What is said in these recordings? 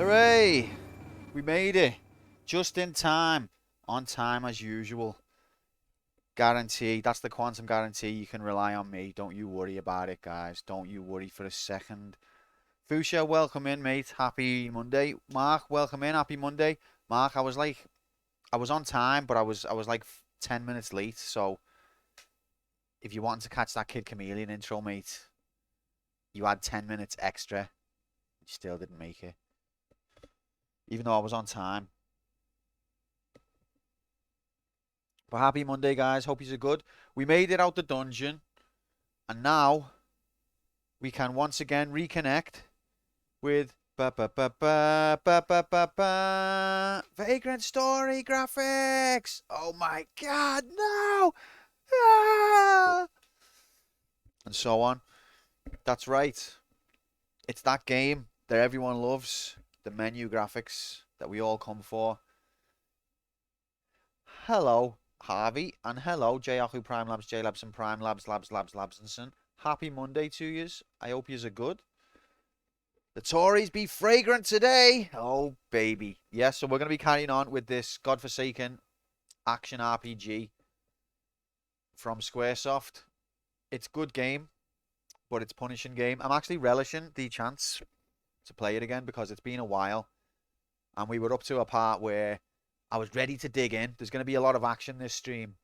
Hooray! We made it. Just in time. On time as usual. Guarantee. That's the quantum guarantee. You can rely on me. Don't you worry about it, guys. Don't you worry for a second. Fuchsia, welcome in, mate. Happy Monday. Mark, welcome in. Happy Monday. Mark, I was on time, but I was like 10 minutes late. So if you wanted to catch that Kid Chameleon intro, mate, you had 10 minutes extra. You still didn't make it. Even though I was on time. But happy Monday, guys. Hope you're good. We made it out the dungeon. And now we can once again reconnect with Vagrant story graphics. Oh my god, no! Ah! And so on. That's right. It's that game that everyone loves. The menu graphics that we all come for. Hello, Harvey, and hello, J-Yahoo Prime Labs, J-Labs and Prime Labs, Labsinson. Happy Monday to yous. I hope yous are good. The Tories be fragrant today. Oh, baby. Yes, so we're going to be carrying on with this godforsaken action RPG from Squaresoft. It's good game, but it's punishing game. I'm actually relishing the chance to play it again because it's been a while. And we were up to a part where I was ready to dig in. There's going to be a lot of action this stream.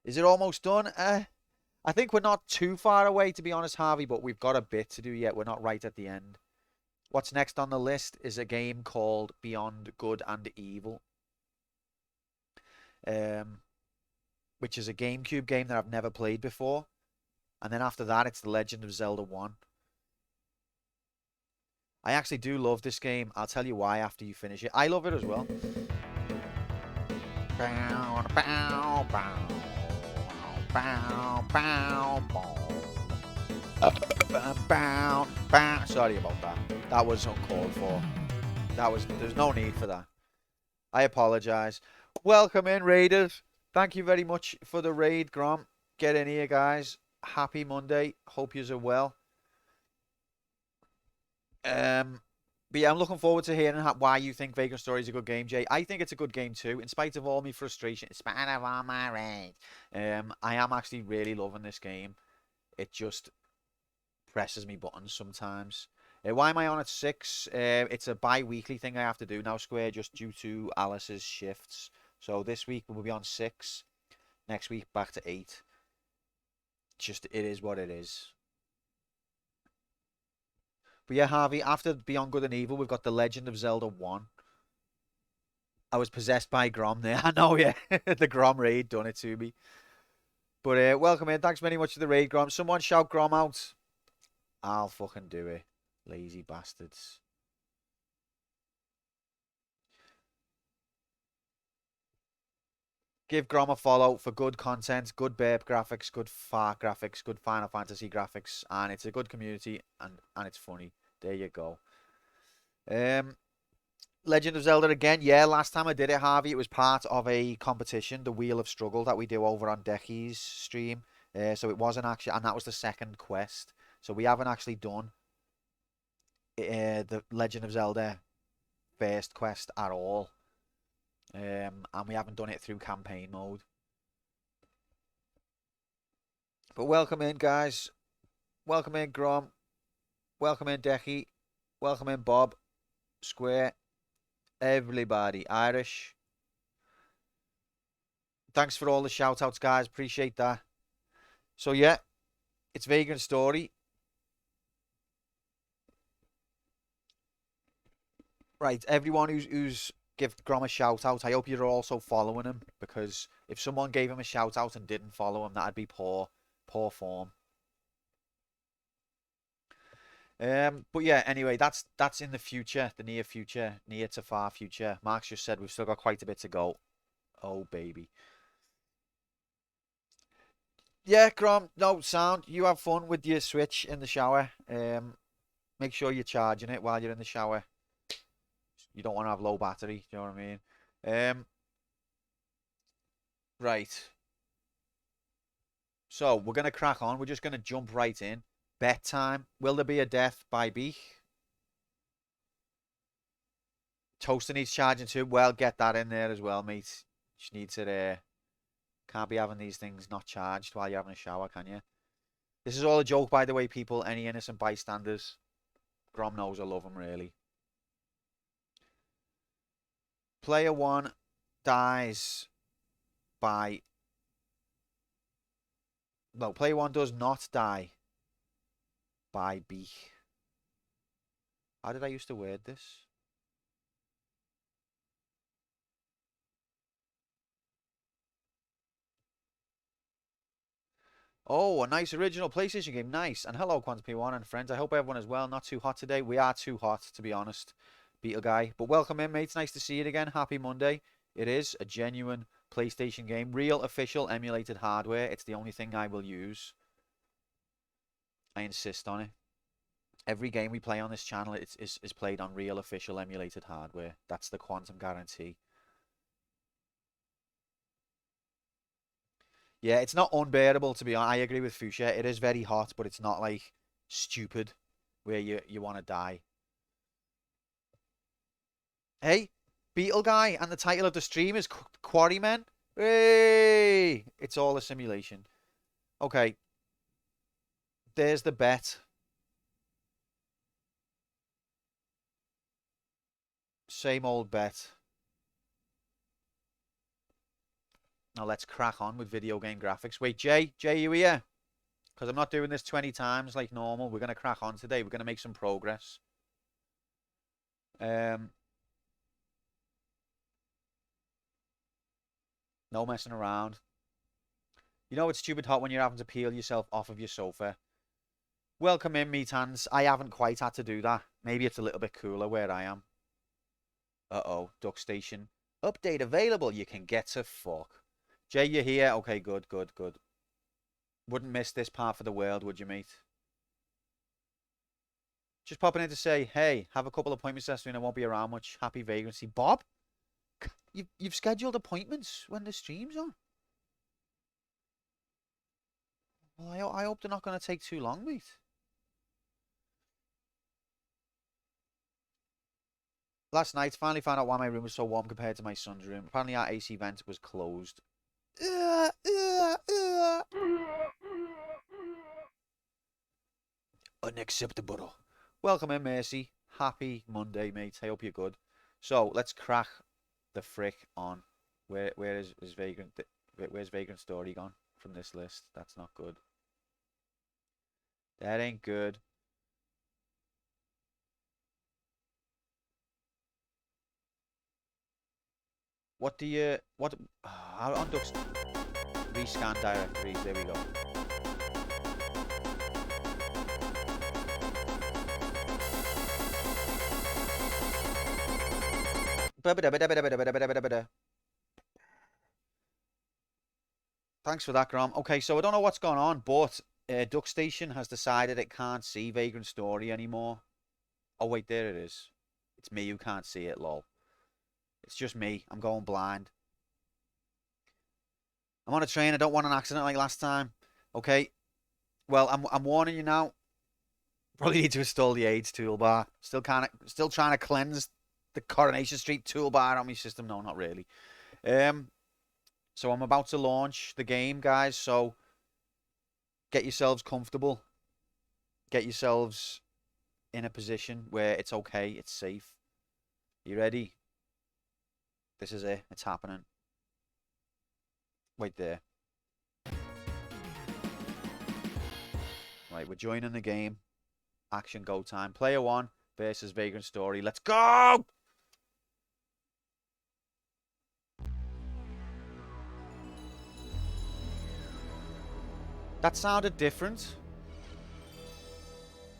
Is it almost done? I think we're not too far away, to be honest, Harvey, but we've got a bit to do yet. We're not right at the end. What's next on the list is a game called Beyond Good and Evil, which is a GameCube game that I've never played before. And then after that, it's The Legend of Zelda 1. I actually do love this game. I'll tell you why after you finish it. I love it as well. Bow, bow, bow, bow, bow, bow, bow. Sorry about that. That was uncalled for. There's no need for that. I apologize. Welcome in, Raiders. Thank you very much for the raid, Grom. Get in here, guys. Happy Monday. Hope yous are well. But yeah, I'm looking forward to hearing why you think Vagrant Story is a good game, Jay. I think it's a good game too, in spite of all my frustration, in spite of all my rage. I am actually really loving this game. It just presses me buttons sometimes. Why am I on at 6? It's a bi-weekly thing I have to do now, Square, just due to Alice's shifts. So this week we'll be on 6. Next week back to 8. Just, it is what it is. But yeah, Harvey, after Beyond Good and Evil, we've got The Legend of Zelda 1. I was possessed by Grom there. I know, yeah. The Grom raid done it to me. But welcome in. Thanks very much for the raid, Grom. Someone shout Grom out. I'll fucking do it. Lazy bastards. Give Grom a follow for good content, good Burp graphics, good Fart graphics, good Final Fantasy graphics, and it's a good community and it's funny. There you go. Legend of Zelda again. Yeah, last time I did it, Harvey, it was part of a competition, the Wheel of Struggle that we do over on Decky's stream. So it wasn't actually, and that was the second quest. So we haven't actually done the Legend of Zelda first quest at all. And we haven't done it through campaign mode. But welcome in, guys. Welcome in, Grom. Welcome in, Decky. Welcome in, Bob. Square. Everybody. Irish. Thanks for all the shout outs, guys. Appreciate that. So, yeah. It's Vagrant Story. Right. Everyone who's give Grom a shout out, I hope you're also following him, because if someone gave him a shout out and didn't follow him, that'd be poor form. But yeah, anyway, that's in the future, the near future, near to far future. Mark's just said we've still got quite a bit to go. Oh baby. Yeah, Grom, no sound. You have fun with your Switch in the shower. Make sure you're charging it while you're in the shower. You don't want to have low battery, you know what I mean? Right. So we're gonna crack on. We're just gonna jump right in. Bet time. Will there be a death by Beak? Toaster needs charging too. Well, get that in there as well, mate. Just needs it. Can't be having these things not charged while you're having a shower, can you? This is all a joke, by the way, people. Any innocent bystanders. Grom knows I love him, really. Player 1 dies by... No, player 1 does not die by B. How did I used to word this? Oh, a nice original PlayStation game. Nice. And hello, Quantum P1 and friends. I hope everyone is well. Not too hot today. We are too hot, to be honest. Beetle guy. But welcome in, mates. Nice to see you again. Happy Monday. It is a genuine PlayStation game. Real, official, emulated hardware. It's the only thing I will use. I insist on it. Every game we play on this channel is played on real, official, emulated hardware. That's the Quantum guarantee. Yeah, it's not unbearable, to be honest. I agree with Fuchsia. It is very hot, but it's not like stupid where you want to die. Hey, Beetle Guy, and the title of the stream is Quarrymen. Hey! It's all a simulation. Okay. There's the bet. Same old bet. Now let's crack on with video game graphics. Wait, Jay, you here? Because I'm not doing this 20 times like normal. We're going to crack on today. We're going to make some progress. No messing around. You know it's stupid hot when you're having to peel yourself off of your sofa. Welcome in, meat hands. I haven't quite had to do that. Maybe it's a little bit cooler where I am. Uh-oh, Duck Station. Update available. You can get to fuck. Jay, you're here? Okay, good. Wouldn't miss this part for the world, would you, mate? Just popping in to say, hey, have a couple appointments this afternoon. I won't be around much. Happy vagrancy. Bob, you've scheduled appointments when the stream's on. Well, I hope they're not going to take too long, mate. Last night, finally found out why my room was so warm compared to my son's room. Apparently our AC vent was closed. Unacceptable. Welcome in, Mercy. Happy Monday, mate. I hope you're good. So, let's crack the frick on. Where is Vagrant? Where's Vagrant Story gone from this list? That's not good. That ain't good. What do you... What... on Ducks... Rescan directories. There we go. Thanks for that, Grom. Okay, so I don't know what's going on, but Duck Station has decided it can't see Vagrant Story anymore. Oh, wait, there it is. It's me who can't see it, lol. It's just me. I'm going blind. I'm on a train. I don't want an accident like last time. Okay. Well, I'm warning you now. Probably need to install the AIDS toolbar. Still trying to cleanse the Coronation Street toolbar on my system. No, not really. So I'm about to launch the game, guys. So get yourselves comfortable. Get yourselves in a position where it's okay. It's safe. You ready? This is it. It's happening. Wait there. Right, we're joining the game. Action go time. Player 1 versus Vagrant Story. Let's go! That sounded different.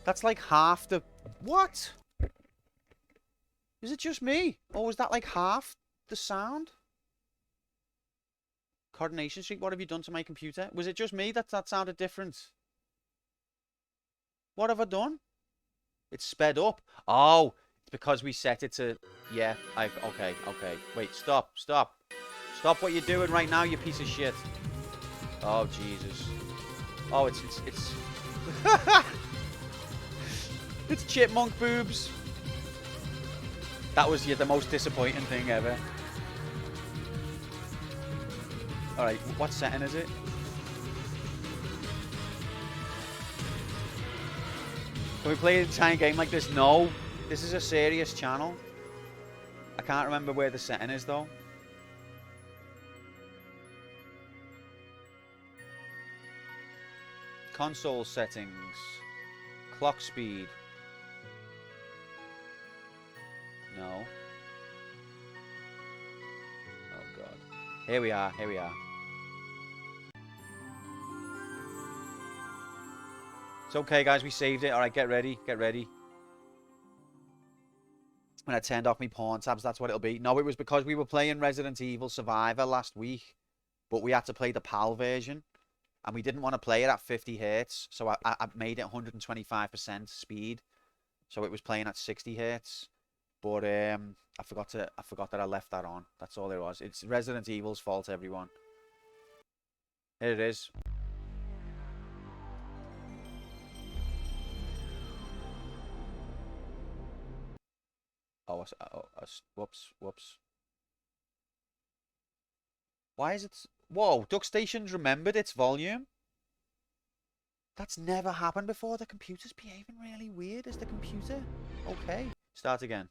That's like half the... What? Is it just me? Or was that like half the sound? Coordination Street, what have you done to my computer? Was it just me that sounded different? What have I done? It's sped up. Oh, it's because we set it to... Yeah, okay. Wait, stop. Stop what you're doing right now, you piece of shit. Oh, Jesus. Oh, it's... It's chipmunk boobs. That was the most disappointing thing ever. Alright, what setting is it? Can we play a tiny game like this? No. This is a serious channel. I can't remember where the setting is though. Console settings. Clock speed. No. Oh god. Here we are, here we are. It's okay guys, we saved it. Alright, get ready, get ready. When I turned off my porn tabs, that's what it'll be. No, it was because we were playing Resident Evil Survivor last week, but we had to play the PAL version, and we didn't want to play it at 50 hertz, so I made it 125% speed, so it was playing at 60 hertz. But I forgot that I left that on. That's all it was. It's Resident Evil's fault, everyone. Here it is. Oh, whoops. Why is it... Whoa, DuckStation's remembered its volume? That's never happened before. The computer's behaving really weird. Is the computer okay? Start again.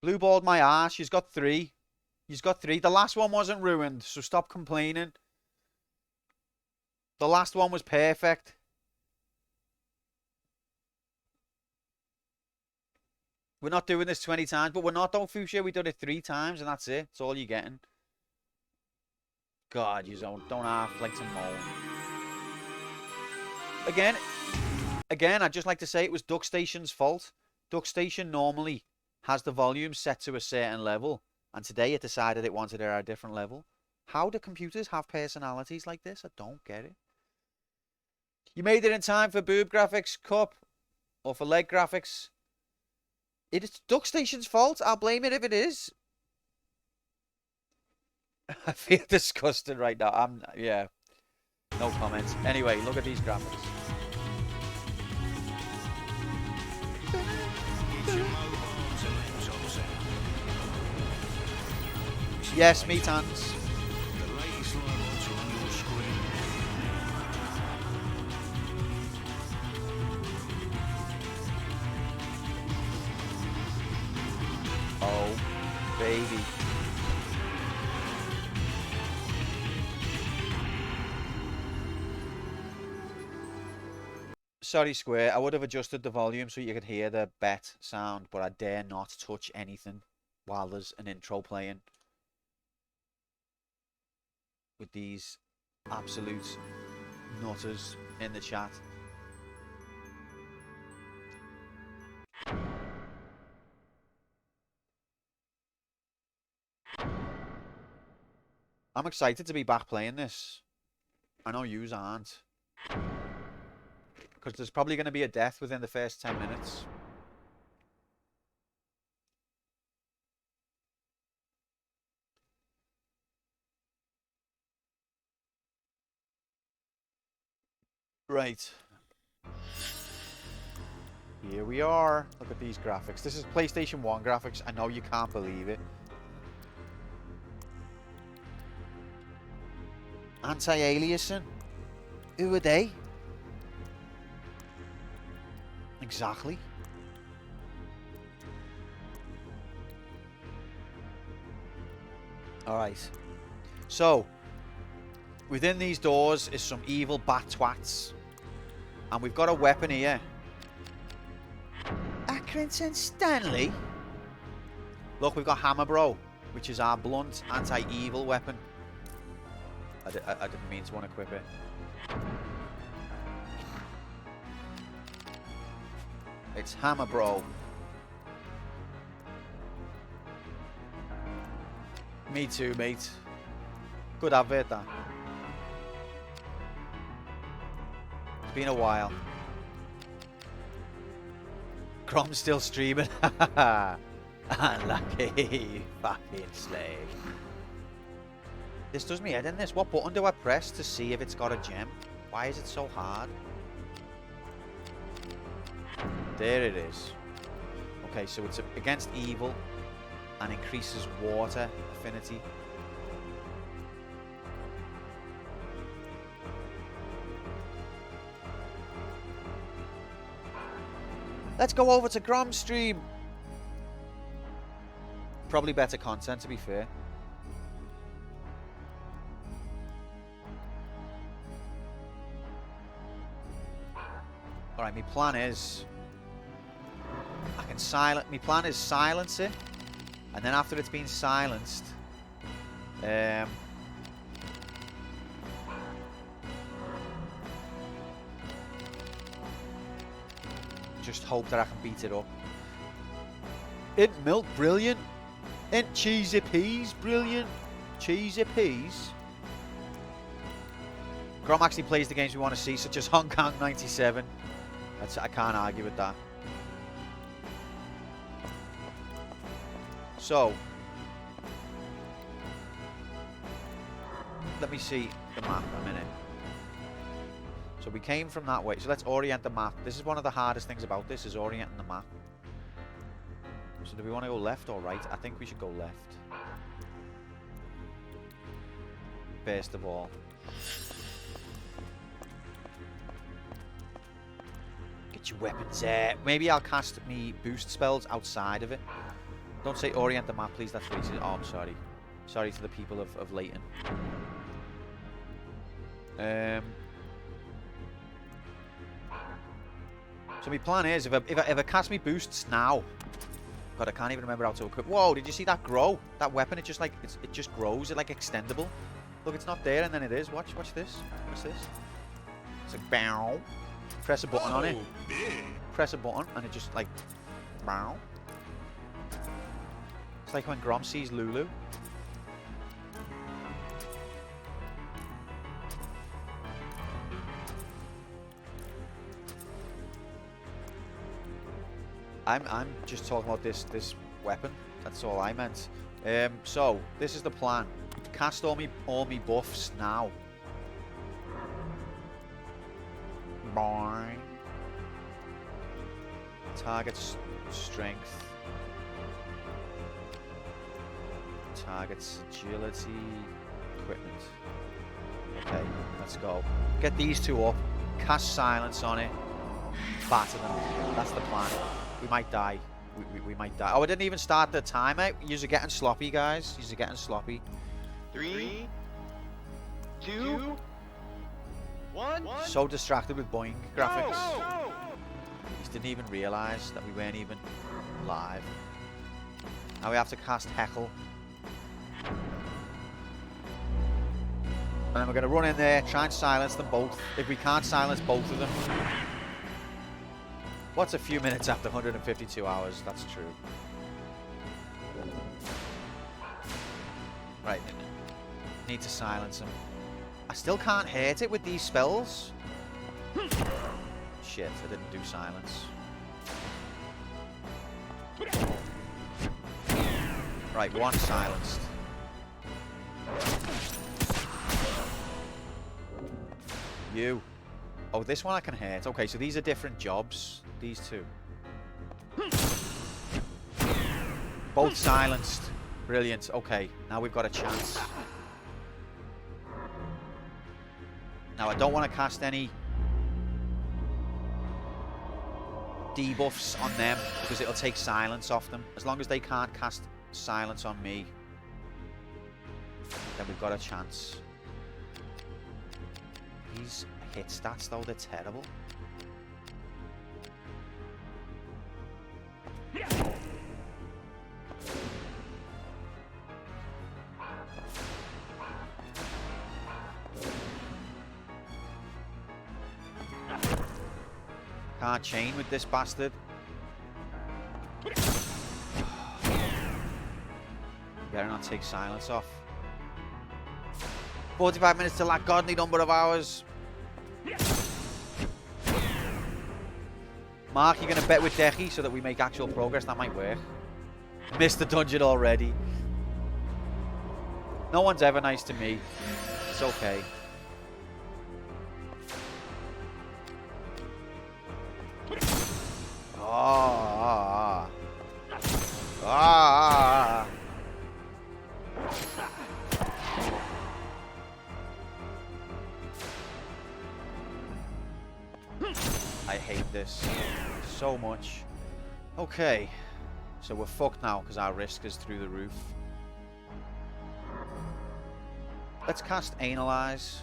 Blue balled my ass. She's got 3. She's got 3. The last one wasn't ruined, so stop complaining. The last one was perfect. We're not doing this 20 times, but we're not, don't Fuchsia. We did it 3 times, and that's it. That's all you're getting. God, you don't half like to moan. Again, I'd just like to say it was DuckStation's fault. DuckStation normally has the volume set to a certain level, and today it decided it wanted it at a different level. How do computers have personalities like this? I don't get it. You made it in time for boob graphics, Cup, or for leg graphics. It is DuckStation's fault. I'll blame it if it is. I feel disgusted right now. Yeah. No comments. Anyway, look at these graphics. Yes, meat hands. Oh, baby. Sorry, Square. I would have adjusted the volume so you could hear the bet sound, but I dare not touch anything while there's an intro playing. With these absolute nutters in the chat. I'm excited to be back playing this. I know yous aren't. Because there's probably going to be a death within the first 10 minutes. Right. Here we are. Look at these graphics. This is PlayStation 1 graphics. I know you can't believe it. Anti-aliasing. Who are they? Exactly. Alright. So, within these doors is some evil bat twats. And we've got a weapon here. Accrington Stanley? Look, we've got Hammer Bro, which is our blunt anti-evil weapon. I didn't mean to unequip it. It's Hammer Bro. Me too, mate. Good advert, that. It's been a while. Crom's still streaming. Unlucky fucking slave. This does me head in this. What button do I press to see if it's got a gem? Why is it so hard? There it is. Okay, so it's against evil and increases water affinity. Let's go over to Grom stream. Probably better content, to be fair. Alright, my plan is my plan is silence it, and then after it's been silenced, just hope that I can beat it up. Ain't milk brilliant? Ain't cheesy peas brilliant? Cheesy peas? Grom actually plays the games we want to see, such as Hong Kong 97. I can't argue with that. So, let me see the map a minute. So we came from that way. So let's orient the map. This is one of the hardest things about this, is orienting the map. So do we want to go left or right? I think we should go left. First of all. Get your weapons there. Maybe I'll cast me boost spells outside of it. Don't say orient the map, please. That's racist. Oh, I'm sorry. Sorry to the people of Leighton. So my plan is, if I cast me boosts now, God, I can't even remember how to equip. Whoa! Did you see that grow? That weapon, it just like it just grows. It like extendable. Look, it's not there, and then it is. Watch this. What's this? It's like bow. Press a button on it. Press a button, and it just like bow. It's like when Grom sees Lulu. I'm just talking about this weapon. That's all I meant. So this is the plan. Cast all me buffs now. Boing. Target's strength. Target's agility. Equipment. Okay, let's go. Get these two up. Cast silence on it. Batter them. That's the plan. We might die. We might die. Oh, I didn't even start the timer. You're getting sloppy, guys. You're getting sloppy. 3, 2, 1. So distracted with Boing graphics. Go! Just didn't even realise that we weren't even live. Now we have to cast Heckle. And then we're going to run in there, try and silence them both. If we can't silence both of them. What's a few minutes after 152 hours? That's true. Right. Need to silence him. I still can't hurt it with these spells. Shit, I didn't do silence. Right, one silenced. You. Oh, this one I can hurt. Okay, so these are different jobs. These two. Both silenced. Brilliant. Okay, now we've got a chance. Now, I don't want to cast any debuffs on them because it'll take silence off them. As long as they can't cast silence on me, then we've got a chance. These hit stats, though, they're terrible. Can't chain with this bastard. Better not take silence off. 45 minutes to that godly number of hours. Mark, you're going to bet with Dechi so that we make actual progress. That might work. Missed the dungeon already. No one's ever nice to me. It's okay. Ah. Ah. I hate this so much. Okay. So we're fucked now because our risk is through the roof. Let's cast Analyze.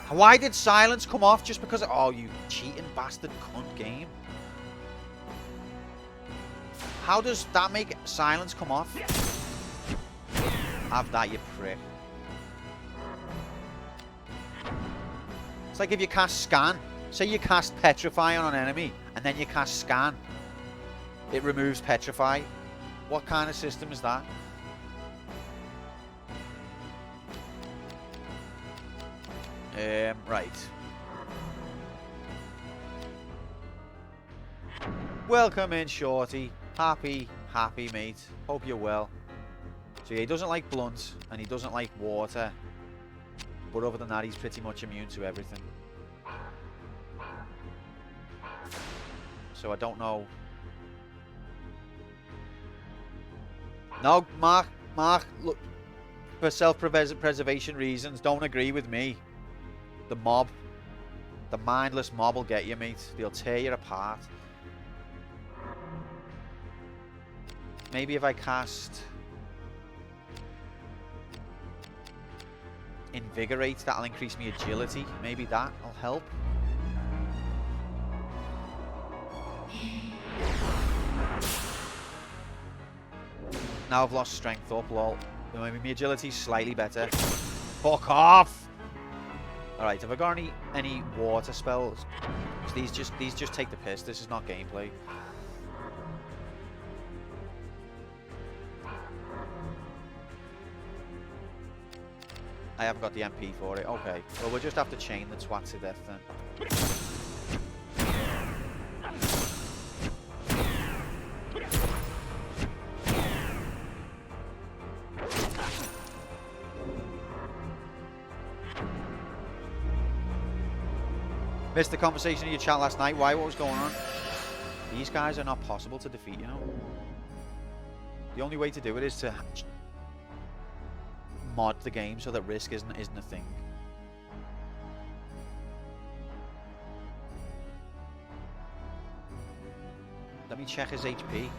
Why did silence come off just because of... Oh, you cheating bastard cunt game. How does that make silence come off? Have that, you prick. It's like if you cast Scan. Say you cast Petrify on an enemy, and then you cast Scan. It removes Petrify. What kind of system is that? Right. Welcome in, Shorty. Happy, mate. Hope you're well. So yeah, he doesn't like blunt, and he doesn't like water. But other than that, he's pretty much immune to everything. So I don't know. No, Mark, look, for self-preservation reasons, don't agree with me. The mob, the mindless mob will get you, mate. They'll tear you apart. Maybe if I cast Invigorate, that'll increase me agility. Maybe that'll help. Now I've lost strength up, lol. Maybe my agility's slightly better. Fuck off! Alright, have I got any water spells? These just take the piss. This is not gameplay. I haven't got the MP for it. Okay. Well, we'll just have to chain the twat to death then. Missed the conversation in your chat last night. Why? What was going on? These guys are not possible to defeat, you know? The only way to do it is to mod the game so that risk isn't a thing. Let me check his HP.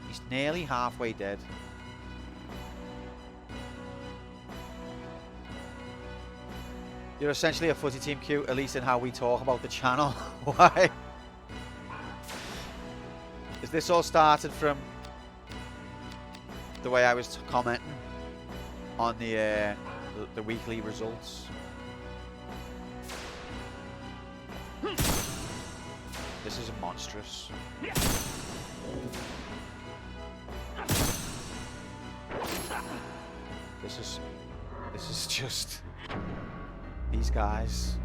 He's nearly halfway dead. You're essentially a footy team, Q, at least in how we talk about the channel. Why? Is this all started from the way I was commenting on the weekly results? This is monstrous. This is just these guys.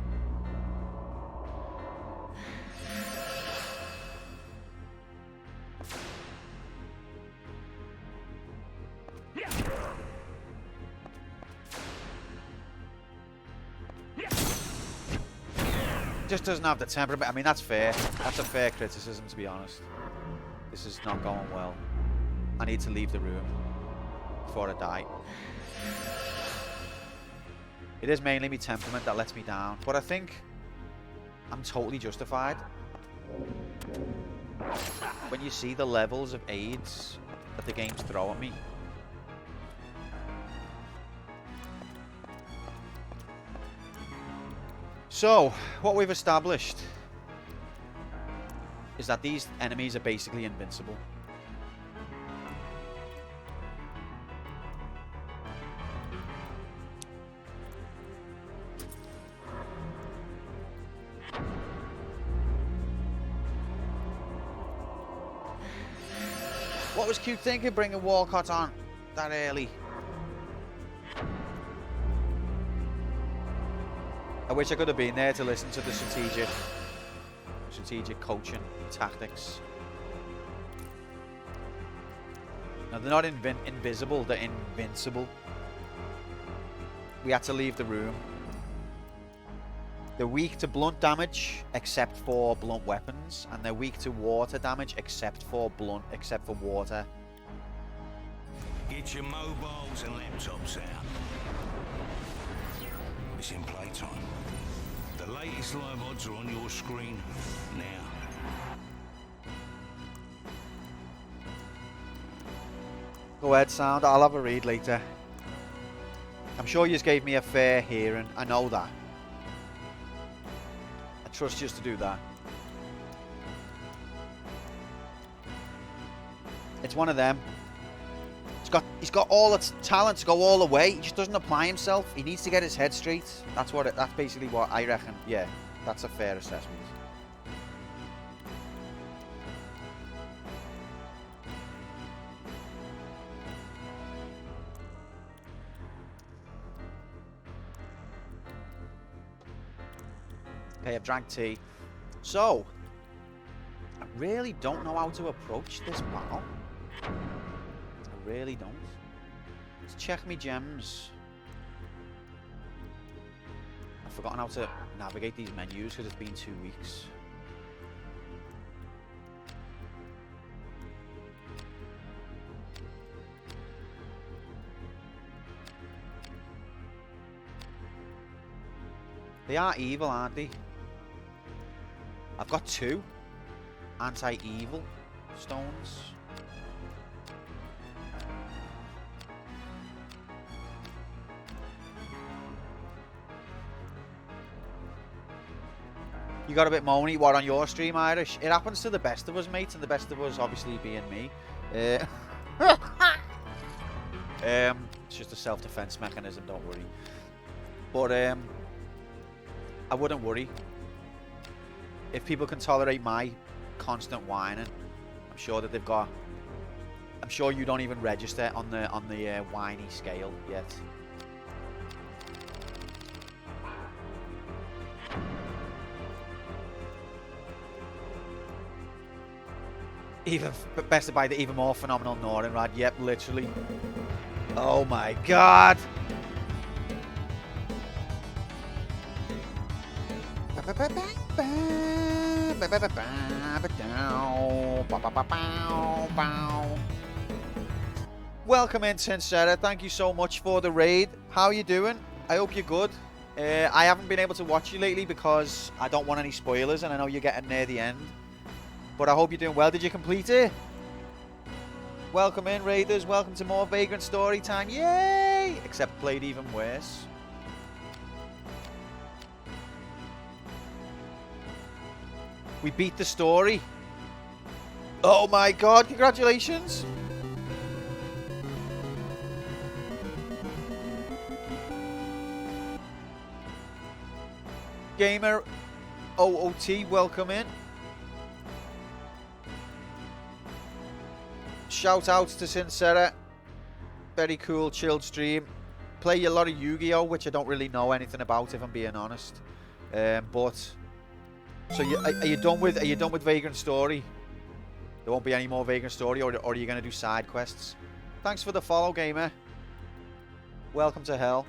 Just doesn't have the temperament. I mean, that's fair. That's a fair criticism, to be honest. This is not going well. I need to leave the room before I die. It is mainly my temperament that lets me down, but I think I'm totally justified. When you see the levels of aids that the games throw at me. So, what we've established is that these enemies are basically invincible. What was Q thinking bringing Walcott on? that early. I wish I could have been there to listen to the strategic coaching tactics. Now, they're not invisible, they're invincible. We had to leave the room. They're weak to blunt damage, except for blunt weapons, and they're weak to water damage, except for water. Get your mobiles and laptops out. It's in playtime. The latest live odds are on your screen now. Go ahead, Sound. I'll have a read later. I'm sure you just gave me a fair hearing. I know that. I trust you to do that. It's one of them. He's got all its talent to go all the way. He just doesn't apply himself. He needs to get his head straight. That's basically what I reckon. Yeah, that's a fair assessment. Okay, I've drank tea. So, I really don't know how to approach this battle. I really don't. Let's check me gems. I've forgotten how to navigate these menus because it's been 2 weeks. They are evil, aren't they? I've got 2 anti-evil stones. You got a bit moany. What, on your stream, Irish? It happens to the best of us, mate, and the best of us obviously being me. It's just a self-defense mechanism, don't worry. But I wouldn't worry. If people can tolerate my constant whining, I'm sure that they've got... I'm sure you don't even register on the whiny scale yet. Even bested by the even more phenomenal Nordenrad. Yep, literally. Oh my god. Welcome in, Sincera. Thank you so much for the raid. How are you doing? I hope you're good. I haven't been able to watch you lately because I don't want any spoilers, and I know you're getting near the end. But I hope you're doing well. Did you complete it? Welcome in, Raiders. Welcome to more Vagrant story time. Yay! Except played even worse. We beat the story. Oh my god, congratulations. Gamer OOT, welcome in. Shout out to Sincera. Very cool, chilled stream. Play a lot of Yu-Gi-Oh, which I don't really know anything about, if I'm being honest. But so are you done with Vagrant Story? There won't be any more Vagrant Story, or are you going to do side quests? Thanks for the follow, gamer. Welcome to hell.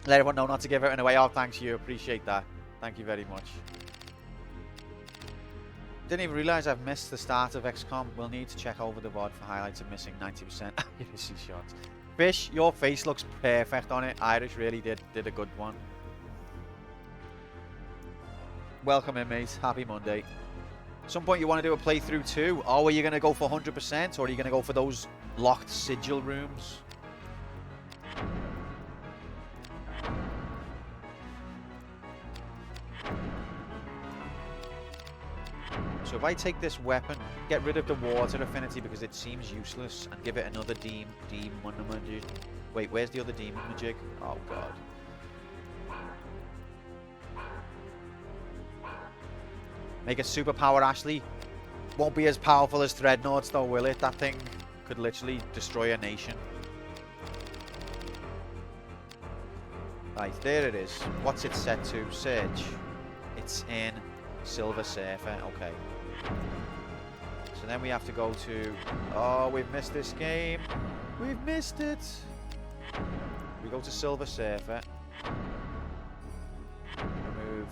Let everyone know not to give it away. Oh, thanks you. Appreciate that. Thank you very much. Didn't even realise I've missed the start of XCOM. We'll need to check over the VOD for highlights of missing 90% accuracy shots. Fish, your face looks perfect on it. Irish really did a good one. Welcome in, mate. Happy Monday. At some point you want to do a playthrough too. Oh, are you going to go for 100%, or are you going to go for those locked sigil rooms? So if I take this weapon, get rid of the water affinity because it seems useless, and give it another demon magic. Wait, where's the other demon magic? Oh god. Make it superpower Ashley. Won't be as powerful as Dreadnoughts though, will it? That thing could literally destroy a nation. Right, there it is. What's it set to? Surge. It's in Silver Surfer. Okay. So then we have to go to... Oh, we've missed this game. We've missed it. We go to Silver Surfer. Remove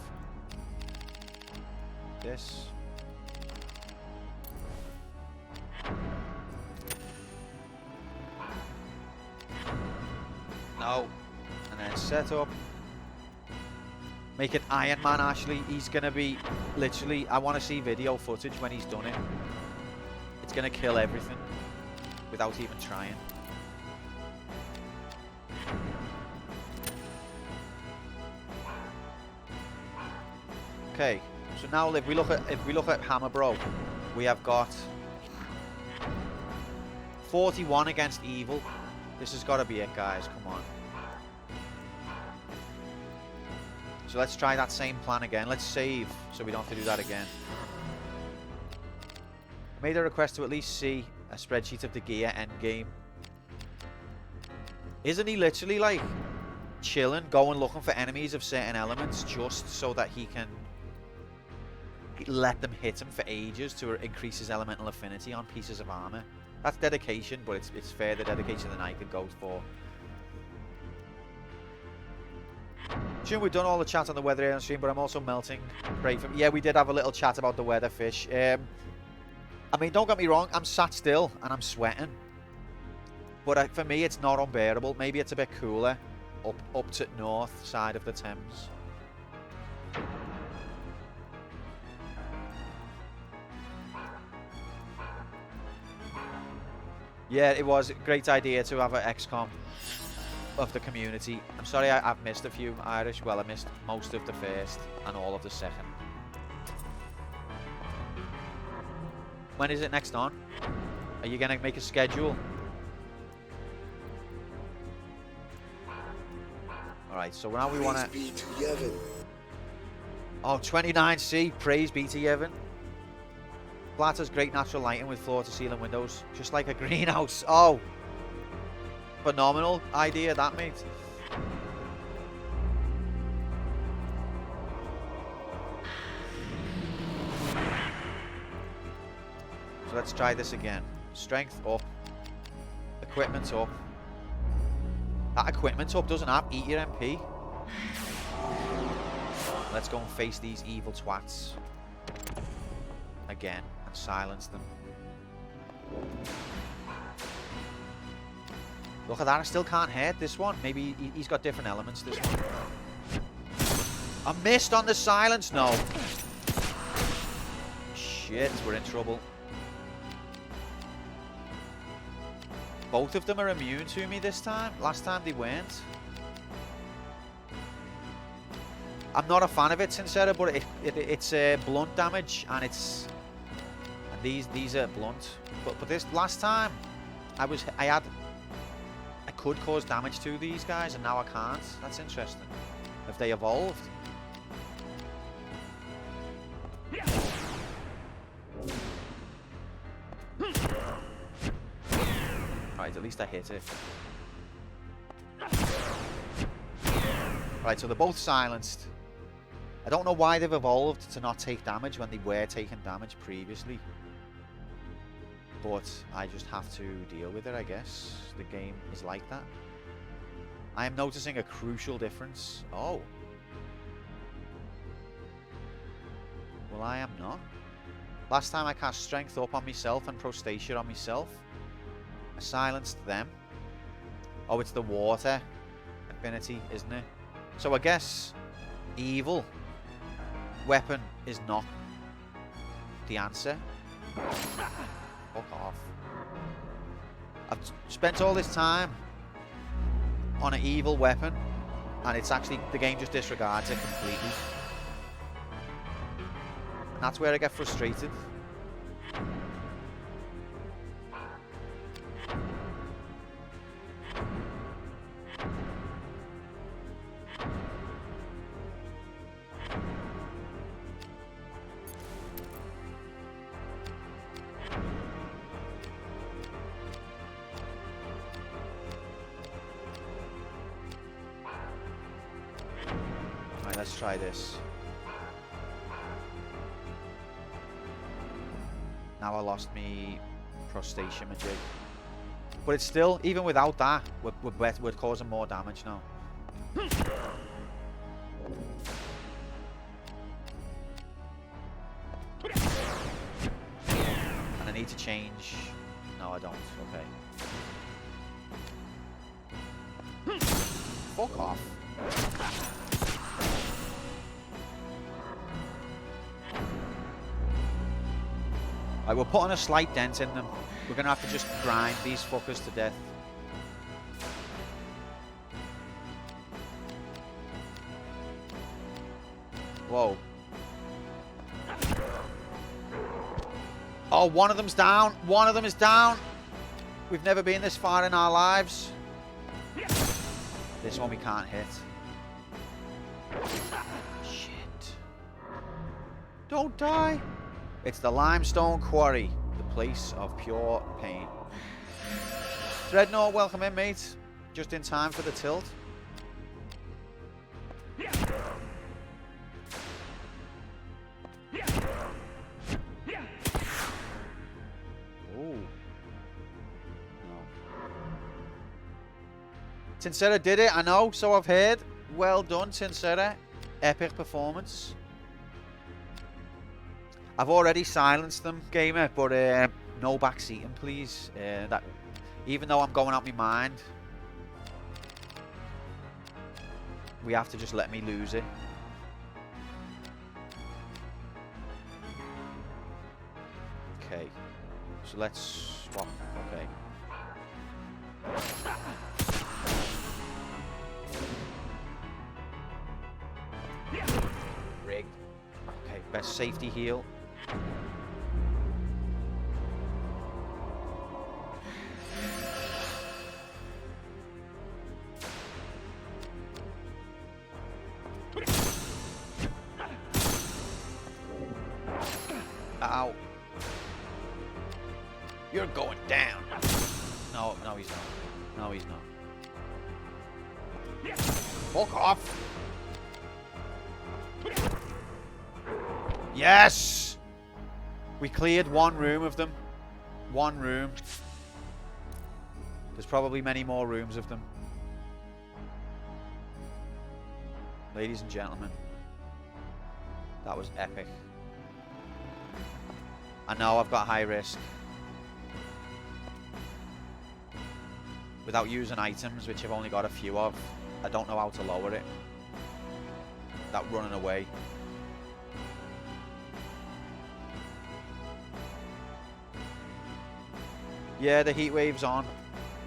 this. No. And then set up. Make it Iron Man, Ashley. He's going to be literally... I want to see video footage when he's done it. It's going to kill everything without even trying. Okay, so now if we look at Hammer Bro, we have got 41 against Evil. This has got to be it, guys. Come on. So let's try that same plan again. Let's save so we don't have to do that again. I made a request to at least see a spreadsheet of the gear endgame. Isn't he literally like chilling, going looking for enemies of certain elements just so that he can let them hit him for ages to increase his elemental affinity on pieces of armor? That's dedication, but it's further dedication than I could go for. June, we've done all the chat on the weather here on stream, but I'm also melting. Pray for me. Yeah, we did have a little chat about the weather, Fish. I mean, don't get me wrong, I'm sat still and I'm sweating. But for me, it's not unbearable. Maybe it's a bit cooler up to north side of the Thames. Yeah, it was a great idea to have an XCOM of the community. I'm sorry I've missed a few, Irish. Well, I missed most of the first and all of the second. When is it next on? Are you going to make a schedule? Alright, so now we want to... Oh, 29C. Praise be to Yevon. Flat great natural lighting with floor-to-ceiling windows. Just like a greenhouse. Oh! Phenomenal idea, that, mate. So let's try this again. Strength up. Equipment up. That equipment up doesn't have eat your MP. Let's go and face these evil twats. Again. And silence them. Look at that, I still can't hit this one. Maybe he's got different elements, this one. I missed on the silence, no. Shit, we're in trouble. Both of them are immune to me this time. Last time they weren't. I'm not a fan of it, Sincera, but it's blunt damage, and it's... And these are blunt. But this last time, I could cause damage to these guys, and now I can't. That's interesting. Have they evolved? Right, at least I hit it. Right, so they're both silenced. I don't know why they've evolved to not take damage when they were taking damage previously. But I just have to deal with it, I guess. The game is like that. I am noticing a crucial difference. Oh. Well, I am not. Last time I cast Strength up on myself and Prostasia on myself. I silenced them. Oh, it's the water affinity, isn't it? So I guess evil weapon is not the answer. Fuck off. I've spent all this time on an evil weapon, and it's actually, the game just disregards it completely. And that's where I get frustrated. let's try this. Now I lost me crustacean magic. But it's still, even without that, we're causing more damage now. And I need to change. No, I don't. Okay. Fuck off. Right, we're putting a slight dent in them. We're going to have to just grind these fuckers to death. Whoa. Oh, one of them's down. One of them is down. We've never been this far in our lives. This one we can't hit. Shit. Don't die. It's the limestone quarry, the place of pure pain. Dreadnought, welcome in, mate. Just in time for the tilt. Ooh. No. Tinsera did it, I know, so I've heard. Well done, Tinsera. Epic performance. I've already silenced them, gamer, but no backseating, please. That, even though I'm going out my mind, we have to just let me lose it. Okay, so let's swap. Okay. Rigged. Okay, best safety heal. Ow. You're going down. No, no he's not. No, he's not. Fuck off. Yes! We cleared one room of them. One room. There's probably many more rooms of them. Ladies and gentlemen, that was epic. I know I've got high risk. Without using items, which I've only got a few of, I don't know how to lower it. That running away. Yeah, the heat wave's on.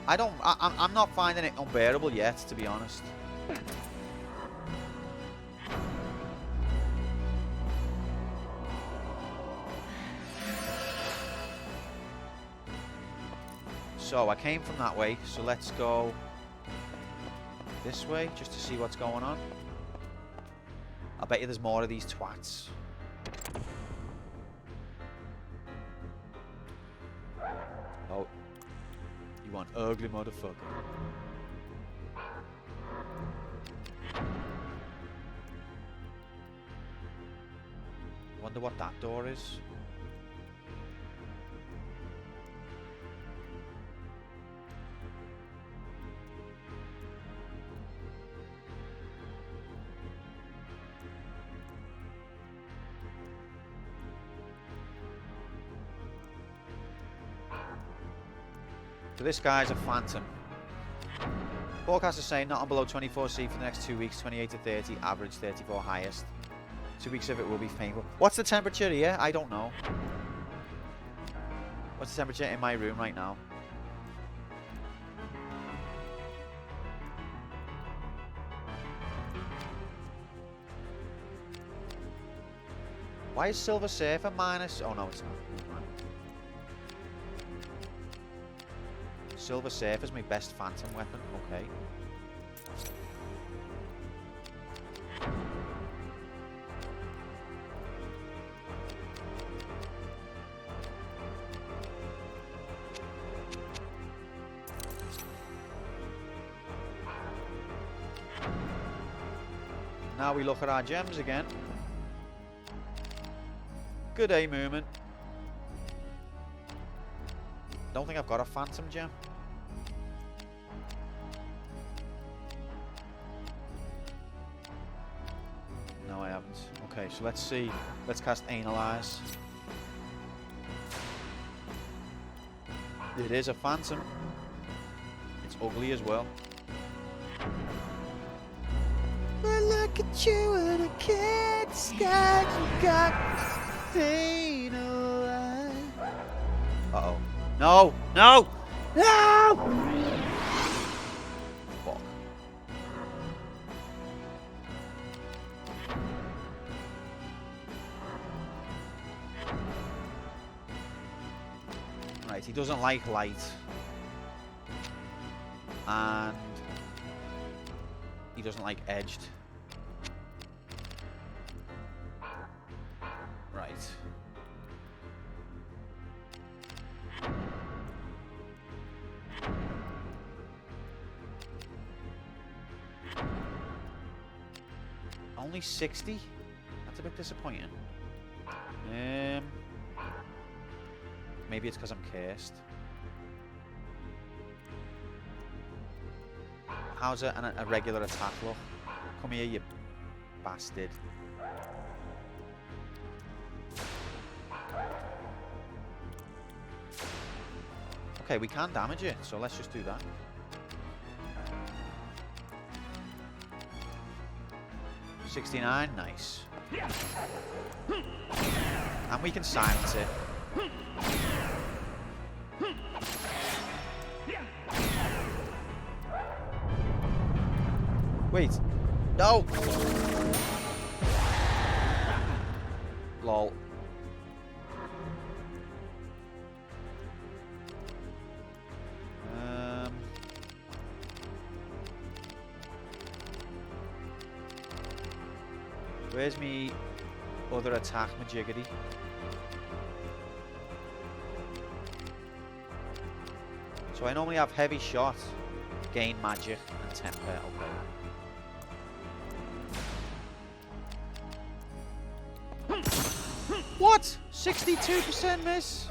I'm not finding it unbearable yet, to be honest. So I came from that way, so let's go this way just to see what's going on. I bet you there's more of these twats. Oh, you want ugly motherfucker. Wonder what that door is. So this guy's a phantom. Forecast is saying not on below 24C for the next 2 weeks, 28 to 30, average 34 highest. 2 weeks of it will be painful. What's the temperature here? I don't know. What's the temperature in my room right now? Why is Silver Surfer minus? Oh no, it's not. Silver Surfer's my best phantom weapon. Okay. Now we look at our gems again. Good day, movement. Don't think I've got a phantom gem. No, I haven't. Okay, so let's see. Let's cast Analyze. It is a phantom. It's ugly as well. But look at you and I can't stand you got Analyze. Uh-oh. No! No! No! Fuck. Right, he doesn't like light. And he doesn't like edged. Right. Only 60? That's a bit disappointing. Maybe it's because I'm cursed. How's a regular attack look? Come here, you bastard. Okay, we can damage it, so let's just do that. $69, nice. And we can silence it. Wait. No! Lol. Where's me other attack, majiggity? So I normally have heavy shot, gain magic, and temper. Okay. What? 62% miss?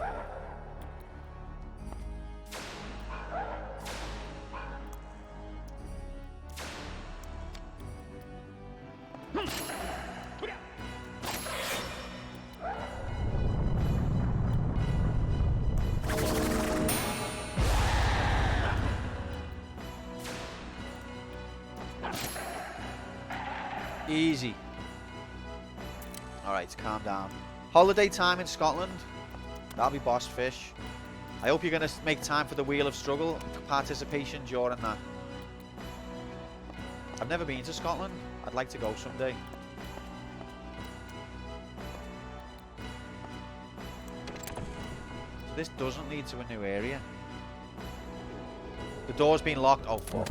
Easy. Alright, calm down. Holiday time in Scotland. That'll be boss fish. I hope you're going to make time for the Wheel of Struggle and participation during that. I've never been to Scotland. I'd like to go someday. So this doesn't lead to a new area. The door's been locked. Oh, fuck.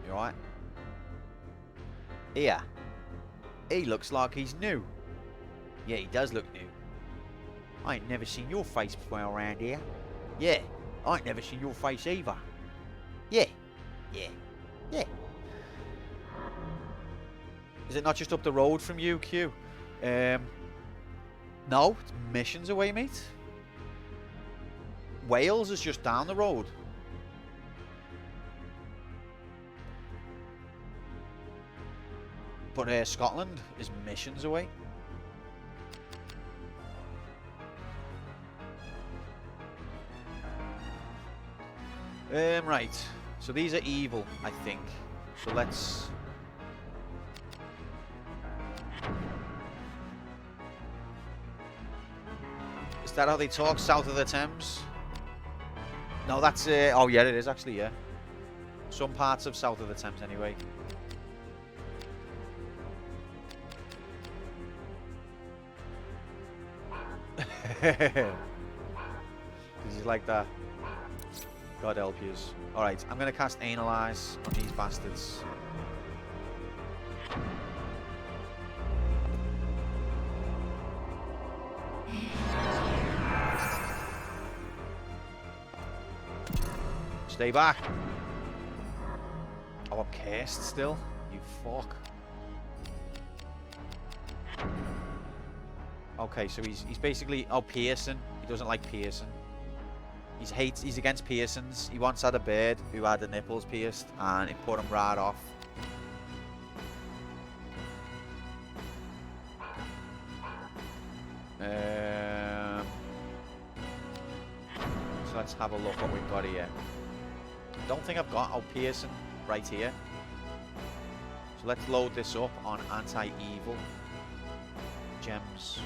You alright? Yeah. He looks like he's new. Yeah, he does look new. I ain't never seen your face before around here. Yeah, I ain't never seen your face either. Yeah. Yeah. Yeah. Is it not just up the road from you, Q? No, it's missions away, mate. Wales is just down the road. But Scotland is missions away. Right. So these are evil, I think. So let's... Is that how they talk? South of the Thames? No, that's... oh, yeah, it is actually, yeah. Some parts of south of the Thames, anyway. Because he's like that. God help yous. Alright, I'm going to cast Analyze on these bastards. Stay back. Oh, I'm cursed still. you fuck. Okay, so he's basically... Oh, Pearson. He doesn't like Pearson. He's against Pearsons. He once had a bird who had the nipples pierced, and it put him right off. So let's have a look what we've got here. Don't think I've got... Oh, Pearson right here. So let's load this up on anti-evil. Gems.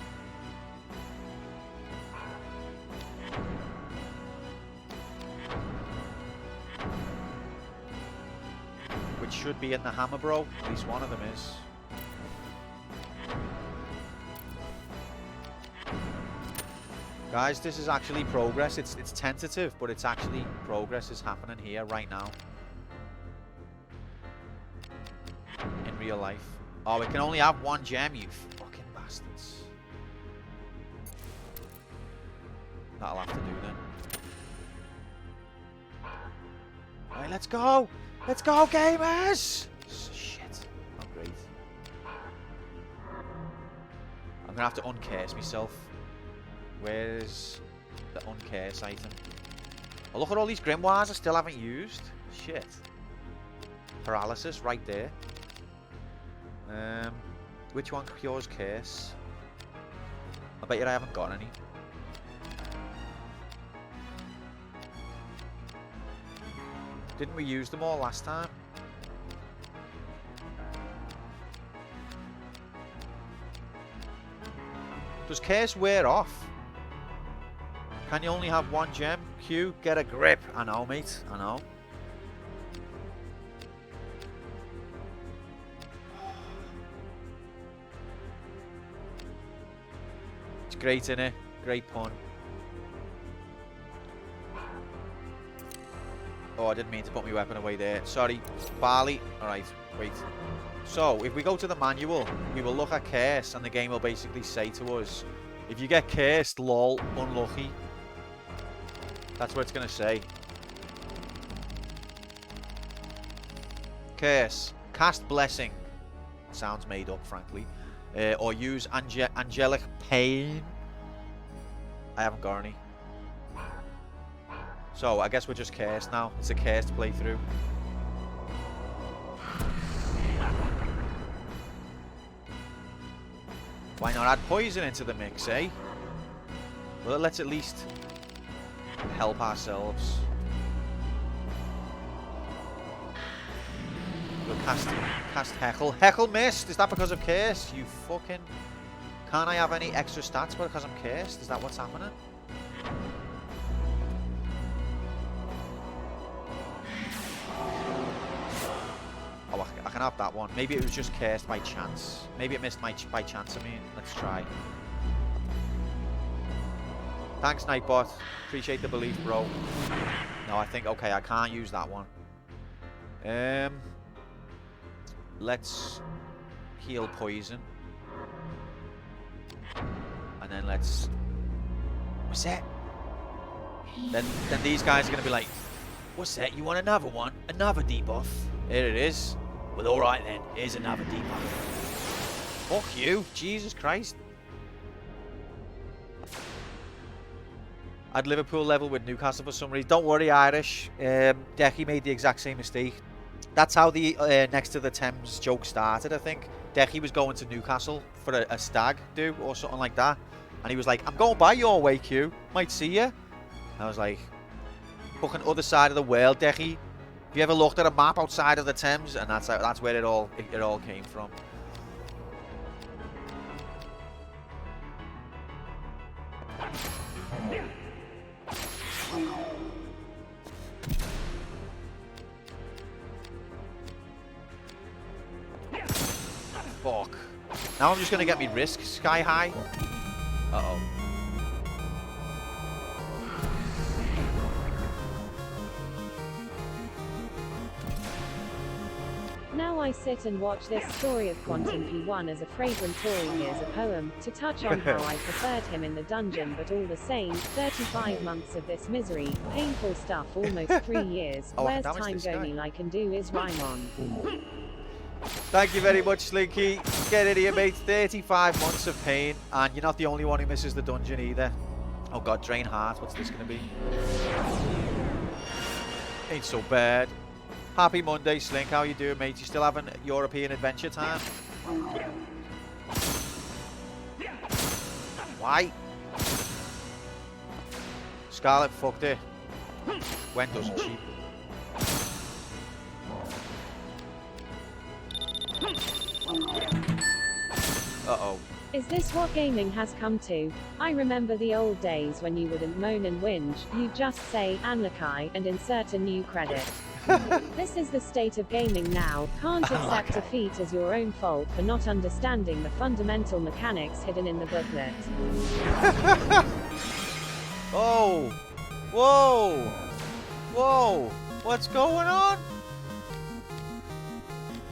Which should be in the hammer, bro. At least one of them is. Guys, this is actually progress. It's tentative, but it's actually progress is happening here right now. In real life. Oh, we can only have one gem, you fucking bastards. That'll have to do then. Alright, let's go! Let's go, gamers! Shit. Oh, great. I'm gonna have to uncurse myself. Where's the uncurse item? Oh, look at all these grimoires I still haven't used. Shit. Paralysis right there. Which one cures curse? I bet you I haven't got any. Didn't we use them all last time? Does curse wear off? Can you only have one gem? Q, get a grip. I know, mate. I know. It's great, innit? Great pun. Oh, I didn't mean to put my weapon away there. Sorry. Barley. Alright, wait. So, if we go to the manual, we will look at curse, and the game will basically say to us, if you get cursed, lol, unlucky. That's what it's going to say. Curse. Cast blessing. Sounds made up, frankly. Or use angelic pain. I haven't got any. So, I guess we're just cursed now. It's a cursed playthrough. Why not add poison into the mix, eh? Well, let's at least help ourselves. We'll cast Heckle. Heckle missed! Is that because of curse? You fucking... Can't I have any extra stats because I'm cursed? Is that what's happening? Oh, I can have that one. Maybe it was just cursed by chance. Maybe it missed by chance, I mean. Let's try. Thanks, Nightbot. Appreciate the belief, bro. No, I think... Okay, I can't use that one. Let's heal poison. And then let's... What's that? Then these guys are going to be like, what's that? You want another one? Another debuff? Here it is. Well, alright then. Here's another debuff. Fuck you. Jesus Christ. I'd Liverpool level with Newcastle for some reason. Don't worry, Irish. Decky made the exact same mistake. That's how the next to the Thames joke started, I think. Decky was going to Newcastle for a stag do or something like that. And he was like, I'm going by your way, Q. Might see you. And I was like, fucking other side of the world, Decky. Have you ever looked at a map outside of the Thames? And that's where it all came from. Fuck. Now I'm just gonna get me risk sky high. Uh-oh. Now I sit and watch this story of Quantum P1 as a fragrant Tory hears a poem, to touch on how I preferred him in the dungeon, but all the same, 35 months of this misery, painful stuff, almost 3 years, Oh, where's that was time this guy. going? I can do is rhyme on. Thank you very much, Slinky. Get in here, mate. 35 months of pain, and you're not the only one who misses the dungeon either. Oh god, drain heart. What's this gonna be? Ain't so bad. Happy Monday, Slink. How you doing, mate? You still having European adventure time? Why? Scarlet fucked it. When doesn't she? Uh-oh. Is this what gaming has come to? I remember the old days when you wouldn't moan and whinge, you'd just say, Anlakai, and insert a new credit. This is the state of gaming now. Can't accept defeat as your own fault for not understanding the fundamental mechanics hidden in the booklet. Oh! Whoa! Whoa! What's going on?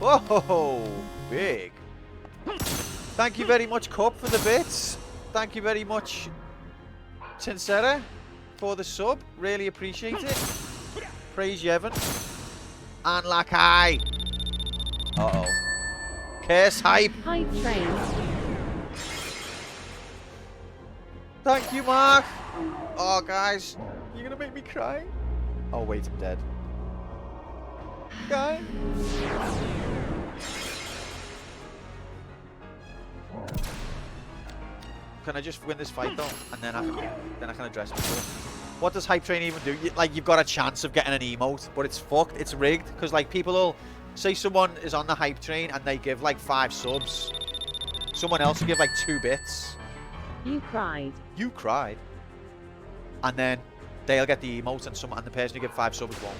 Whoa! Big. Thank you very much, Cup, for the bits. Thank you very much, Tinsera, for the sub. Really appreciate it. Praise Yevon. And Lakai. Uh-oh. Curse hype. Hype train. Thank you, Mark. Oh, guys. You're going to make me cry? Oh, wait, I'm dead. Guys. Can I just win this fight though, and then I can address people? What does hype train even do? Like, you've got a chance of getting an emote, but it's fucked. It's rigged because like people will say someone is on the hype train and they give like 5 subs. Someone else will give like 2 bits. You cried. You cried, and then they'll get the emote, and the person who give 5 subs won't.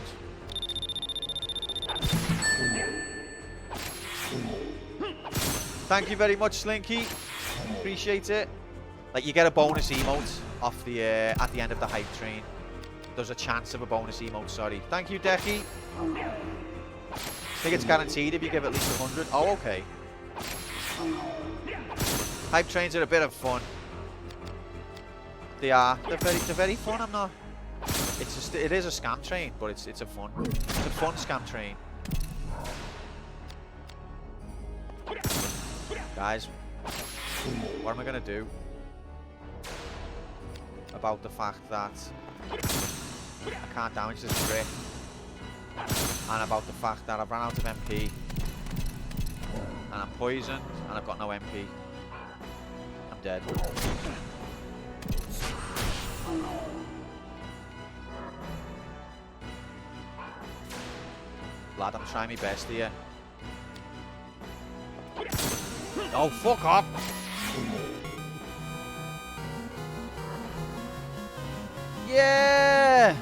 Thank you very much, Slinky. Appreciate it. Like, you get a bonus emote off the at the end of the hype train. There's a chance of a bonus emote, sorry. Thank you, Decky. I think it's guaranteed if you give at least 100. Oh, okay. Hype trains are a bit of fun. They are. They're very fun. I'm not. It is a scam train, but it's a fun scam train. Guys, what am I gonna do about the fact that I can't damage this brick, and about the fact that I've run out of MP, and I'm poisoned, and I've got no MP. I'm dead. Lad, I'm trying my best here. Oh, fuck off! Yeah!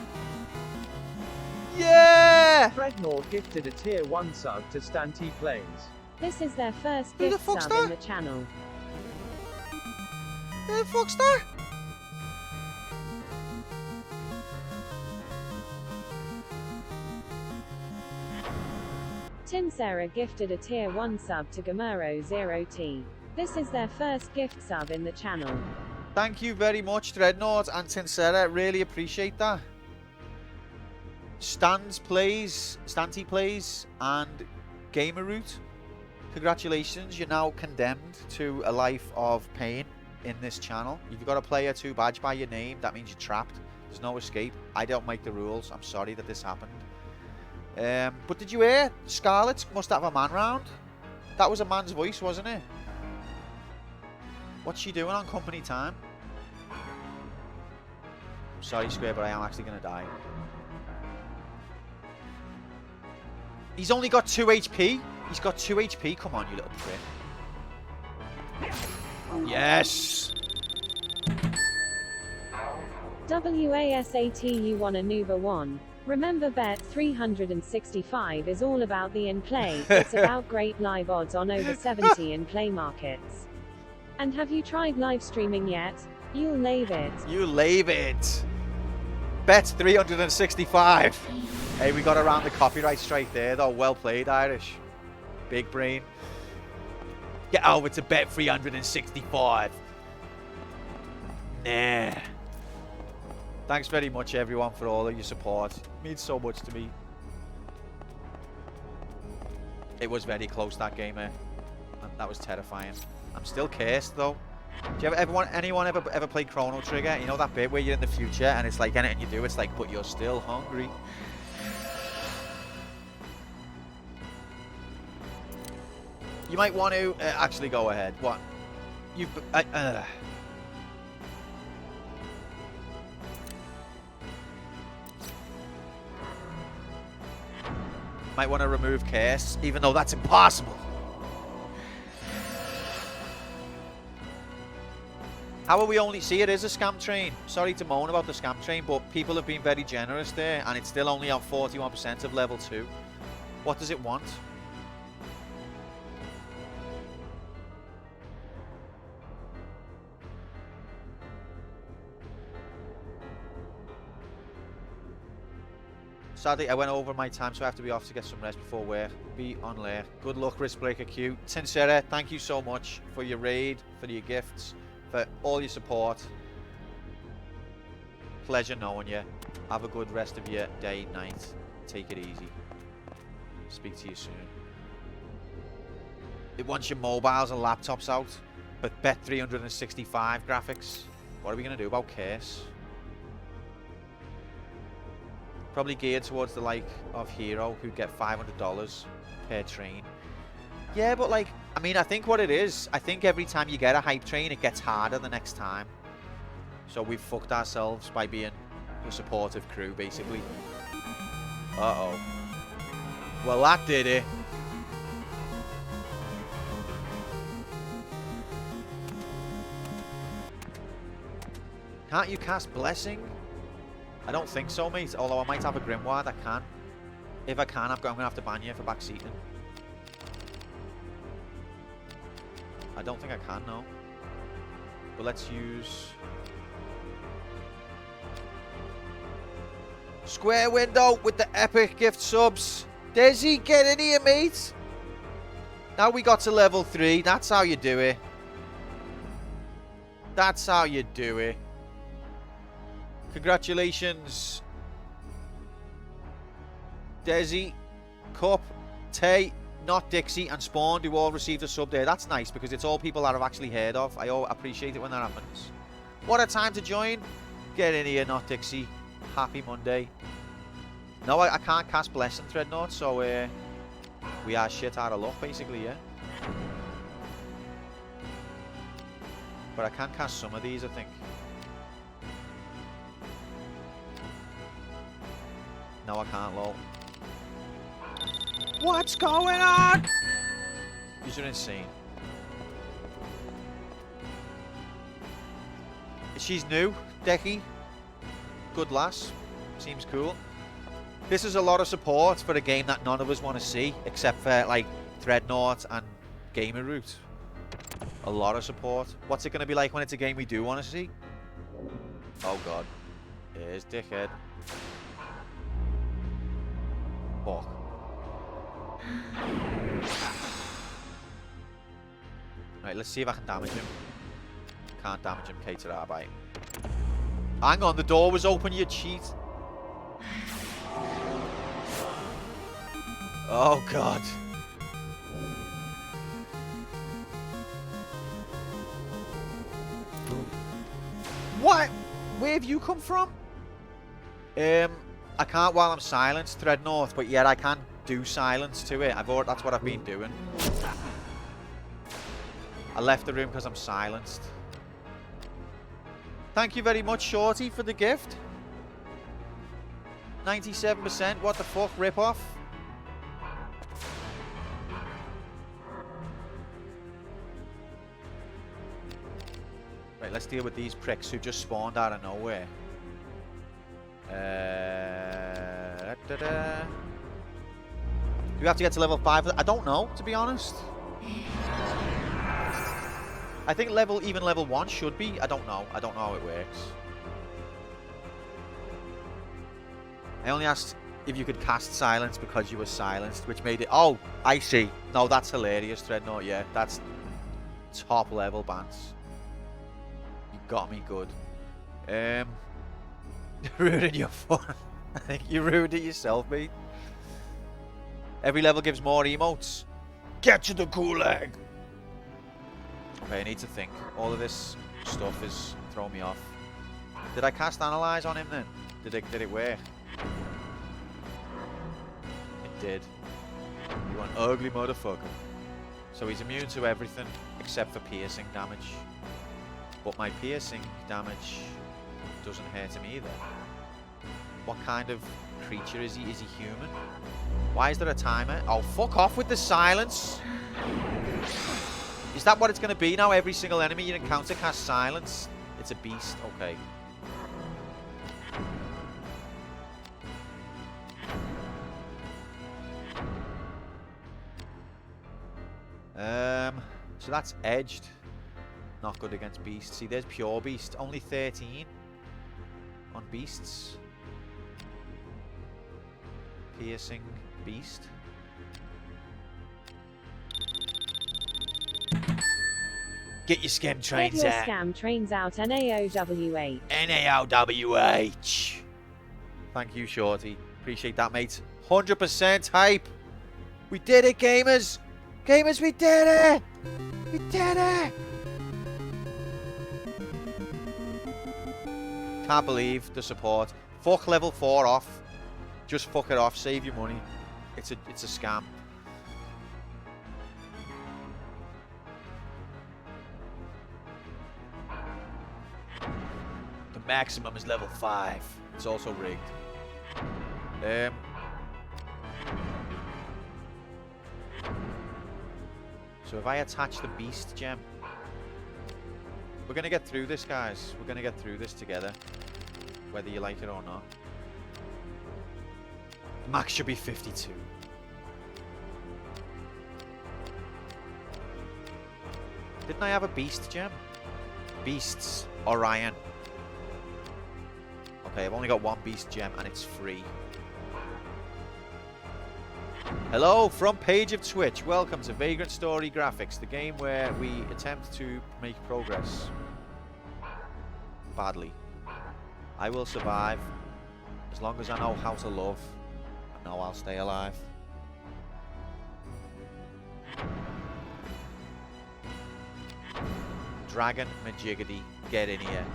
Yeah! Dreadnought gifted a tier 1 sub to Stanty Plays. This is their first Who the gift fuck's sub that? in the channel. Who the fuck's that? Tinsera gifted a tier 1 sub to Gamero0T. This is their first gift sub in the channel. Thank you very much, Dreadnought and Tinsera. Really appreciate that. Stanty Plays, and Gamer Root. Congratulations, you're now condemned to a life of pain in this channel. If you've got a player 2 badge by your name, that means you're trapped. There's no escape. I don't make the rules. I'm sorry that this happened. But did you hear? Scarlet must have a man round. That was a man's voice, wasn't it? What's she doing on company time? I'm sorry, Square, but I am actually going to die. He's only got 2 HP. He's got 2 HP. Come on, you little prick. Yes! WASAT, you won a Nuba 1. Remember, bet 365 is all about the in-play. It's about great live odds on over 70 in-play markets. And have you tried live streaming yet? You'll lave it. You lave it. Bet 365. Hey, we got around the copyright strike there, though. Well played, Irish. Big brain. Get over to bet 365. Nah. Thanks very much, everyone, for all of your support. It means so much to me. It was very close, that game, and that was terrifying. I'm still cursed, though. Do you anyone ever play Chrono Trigger? You know that bit where you're in the future and it's like anything you do, it's like, but you're still hungry. You might want to actually go ahead. What? You might want to remove curse, even though that's impossible. How are we only... See, it is a scam train. Sorry to moan about the scam train, but people have been very generous there, and it's still only on 41% of level 2. What does it want? Sadly, I went over my time, so I have to be off to get some rest before work. Be on later. Good luck, Riskbreaker Q. Sincera, thank you so much for your raid, for your gifts, for all your support. Pleasure knowing you. Have a good rest of your day, night. Take it easy. Speak to you soon. It wants your mobiles and laptops out, but bet 365 graphics. What are we going to do about Curse? Probably geared towards the like of Hero, who get $500 per train. Yeah, but like, I mean, I think what it is, I think every time you get a hype train, it gets harder the next time. So we've fucked ourselves by being a supportive crew, basically. Uh-oh. Well, that did it. Can't you cast Blessing? I don't think so, mate. Although I might have a Grimoire that can. If I can, I'm going to have to ban you for backseating. I don't think I can, no. But let's use... Square Window with the epic gift subs. Desi, get in here, mate. Now we got to level 3. That's how you do it. That's how you do it. Congratulations. Desi, Cup, Tay, Not Dixie, and Spawn who all received a sub there. That's nice because it's all people that I've actually heard of. I appreciate it when that happens. What a time to join. Get in here, Not Dixie. Happy Monday. No, I can't cast Blessing Threadnought, so we are shit out of luck, basically, yeah. But I can cast some of these, I think. No, I can't, lol. What's going on? These are insane. She's new, Decky. Good lass. Seems cool. This is a lot of support for a game that none of us want to see, except for, like, Threadnought and Gamer Root. A lot of support. What's it going to be like when it's a game we do want to see? Oh, God. Here's Dickhead. Fuck. Right, let's see if I can damage him. Can't damage him, K to R by. Hang on, the door was open, you cheat. Oh, God. What? Where have you come from? I can't while I'm silenced, Threadnought, but yet I can do silence to it. That's what I've been doing. I left the room because I'm silenced. Thank you very much, Shorty, for the gift. 97%. What the fuck? Rip off. Right, let's deal with these pricks who just spawned out of nowhere. Do we have to get to level 5? I don't know, to be honest. I think even level 1 should be. I don't know. I don't know how it works. I only asked if you could cast silence because you were silenced, which made it... Oh, I see. No, that's hilarious, Threadnought. Yeah, that's top level bans. You got me good. Ruining your fun. I think you ruined it yourself, mate. Every level gives more emotes. Get to the gulag! Okay, I need to think. All of this stuff is throwing me off. Did I cast Analyze on him then? Did it work? It did. You an ugly motherfucker. So he's immune to everything except for piercing damage. But my piercing damage doesn't hurt him either. What kind of creature is he? Is he human? Why is there a timer? Oh, fuck off with the silence! Is that what it's going to be now? Every single enemy you encounter casts silence? It's a beast. Okay. So that's edged. Not good against beasts. See, there's pure beast. Only 13 on beasts. Piercing beast. Get your scam trains Get your out. scam trains out. NAOWH. NAOWH. Thank you, Shorty. Appreciate that, mate. 100% hype. We did it, gamers. Gamers, we did it. We did it. Can't believe the support. Fuck level 4 off. Just fuck it off. Save your money. It's a scam. The maximum is level 5. It's also rigged. So if I attach the beast gem, we're going to get through this, guys. We're going to get through this together, whether you like it or not. Max should be 52. Didn't I have a beast gem? Beasts, Orion. Okay, I've only got one beast gem and it's free. Hello from Page of Twitch. Welcome to Vagrant Story Graphics, the game where we attempt to make progress. Badly. I will survive as long as I know how to love. I know I'll stay alive. Dragon Majiggity, get in here.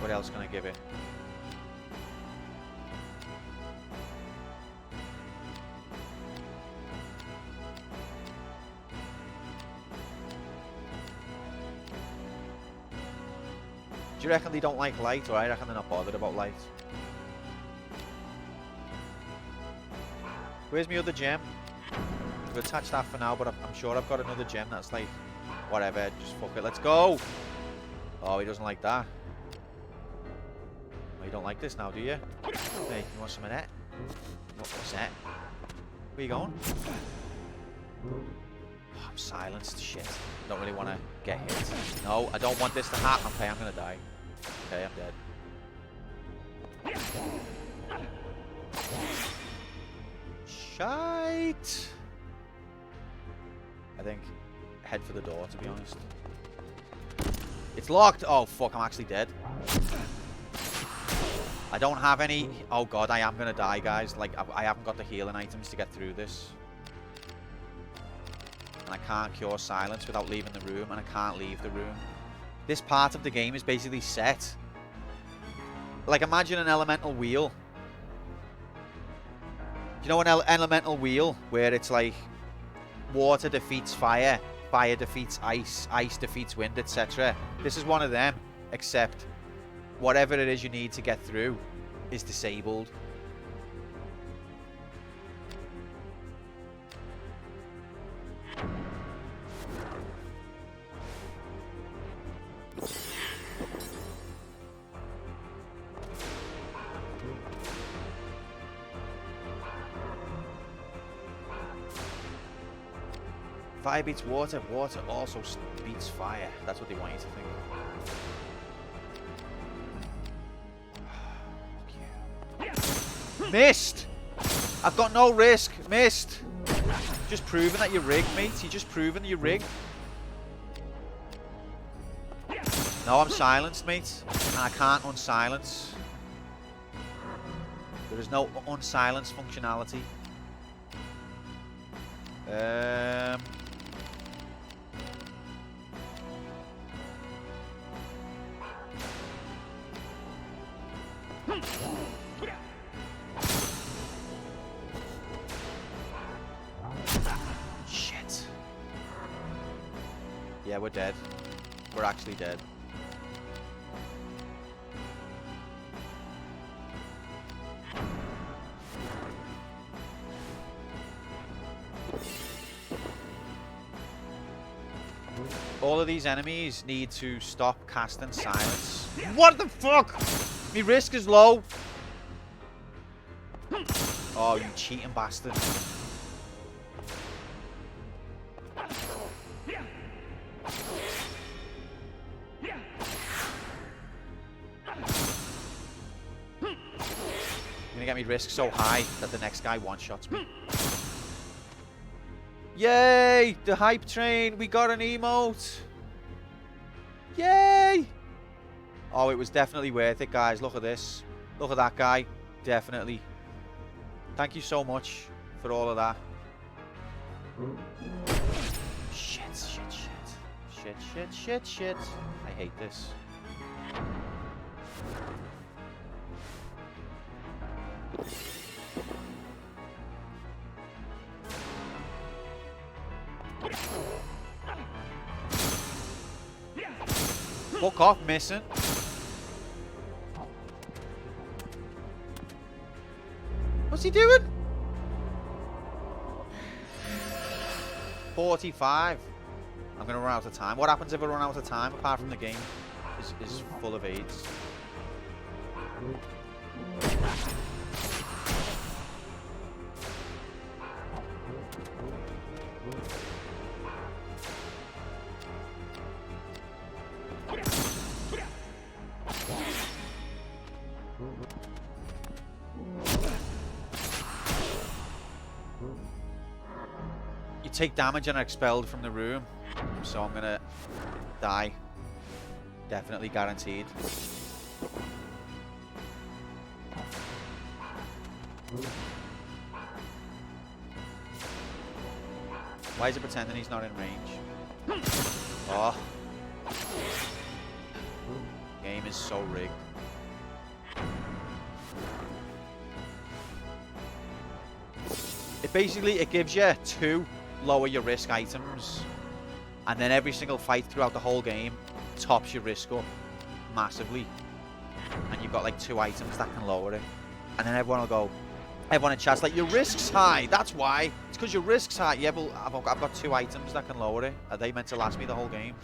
What else can I give it? Do you reckon they don't like light, or I reckon they're not bothered about light? Where's my other gem? We'll attach that for now, but I'm sure I've got another gem that's like, whatever, just fuck it, let's go! Oh, he doesn't like that. Oh, you don't like this now, do you? Hey, you want some of that? What's that? Where you going? Oh, I'm silenced, shit. Don't really want to get hit. No, I don't want this to happen. Okay, I'm gonna die. Okay, I'm dead. Shite! I think head for the door, to be honest. It's locked! Oh, fuck, I'm actually dead. I don't have any... Oh, God, I am gonna die, guys. Like, I haven't got the healing items to get through this. And I can't cure silence without leaving the room, and I can't leave the room. This part of the game is basically set. Like, imagine an elemental wheel. Do you know an elemental wheel where it's like water defeats fire, fire defeats ice, ice defeats wind, etc. This is one of them, except whatever it is you need to get through is disabled. Fire beats water, water also beats fire. That's what they want you to think. Missed! I've got no risk. Missed! Just proving that you're rigged, mate. You're just proving that you're rigged. No, I'm silenced, mate. And I can't unsilence. There is no unsilence functionality. Shit. Yeah, we're dead. We're actually dead. All of these enemies need to stop casting silence. What the fuck? Me risk is low. Oh, you cheating bastard. You're gonna get me risk so high that the next guy one-shots me. Yay! The hype train! We got an emote! Yay! Oh, it was definitely worth it, guys. Look at this. Look at that guy. Definitely. Thank you so much for all of that. Shit, shit, shit. Shit, shit, shit, shit. I hate this. Fuck off, missing. What's he doing? 45. I'm gonna run out of time. What happens if I run out of time apart from the game is full of AIDS? You take damage and are expelled from the room, so I'm gonna die. Definitely guaranteed. Why is it pretending he's not in range? Oh. Game is so rigged. It gives you 2 lower your risk items, and then every single fight throughout the whole game tops your risk up massively, and you've got like 2 items that can lower it, and then everyone in chat's like, your risk's high, that's why. It's because your risk's high. Yeah, but I've got 2 items that can lower it. Are they meant to last me the whole game?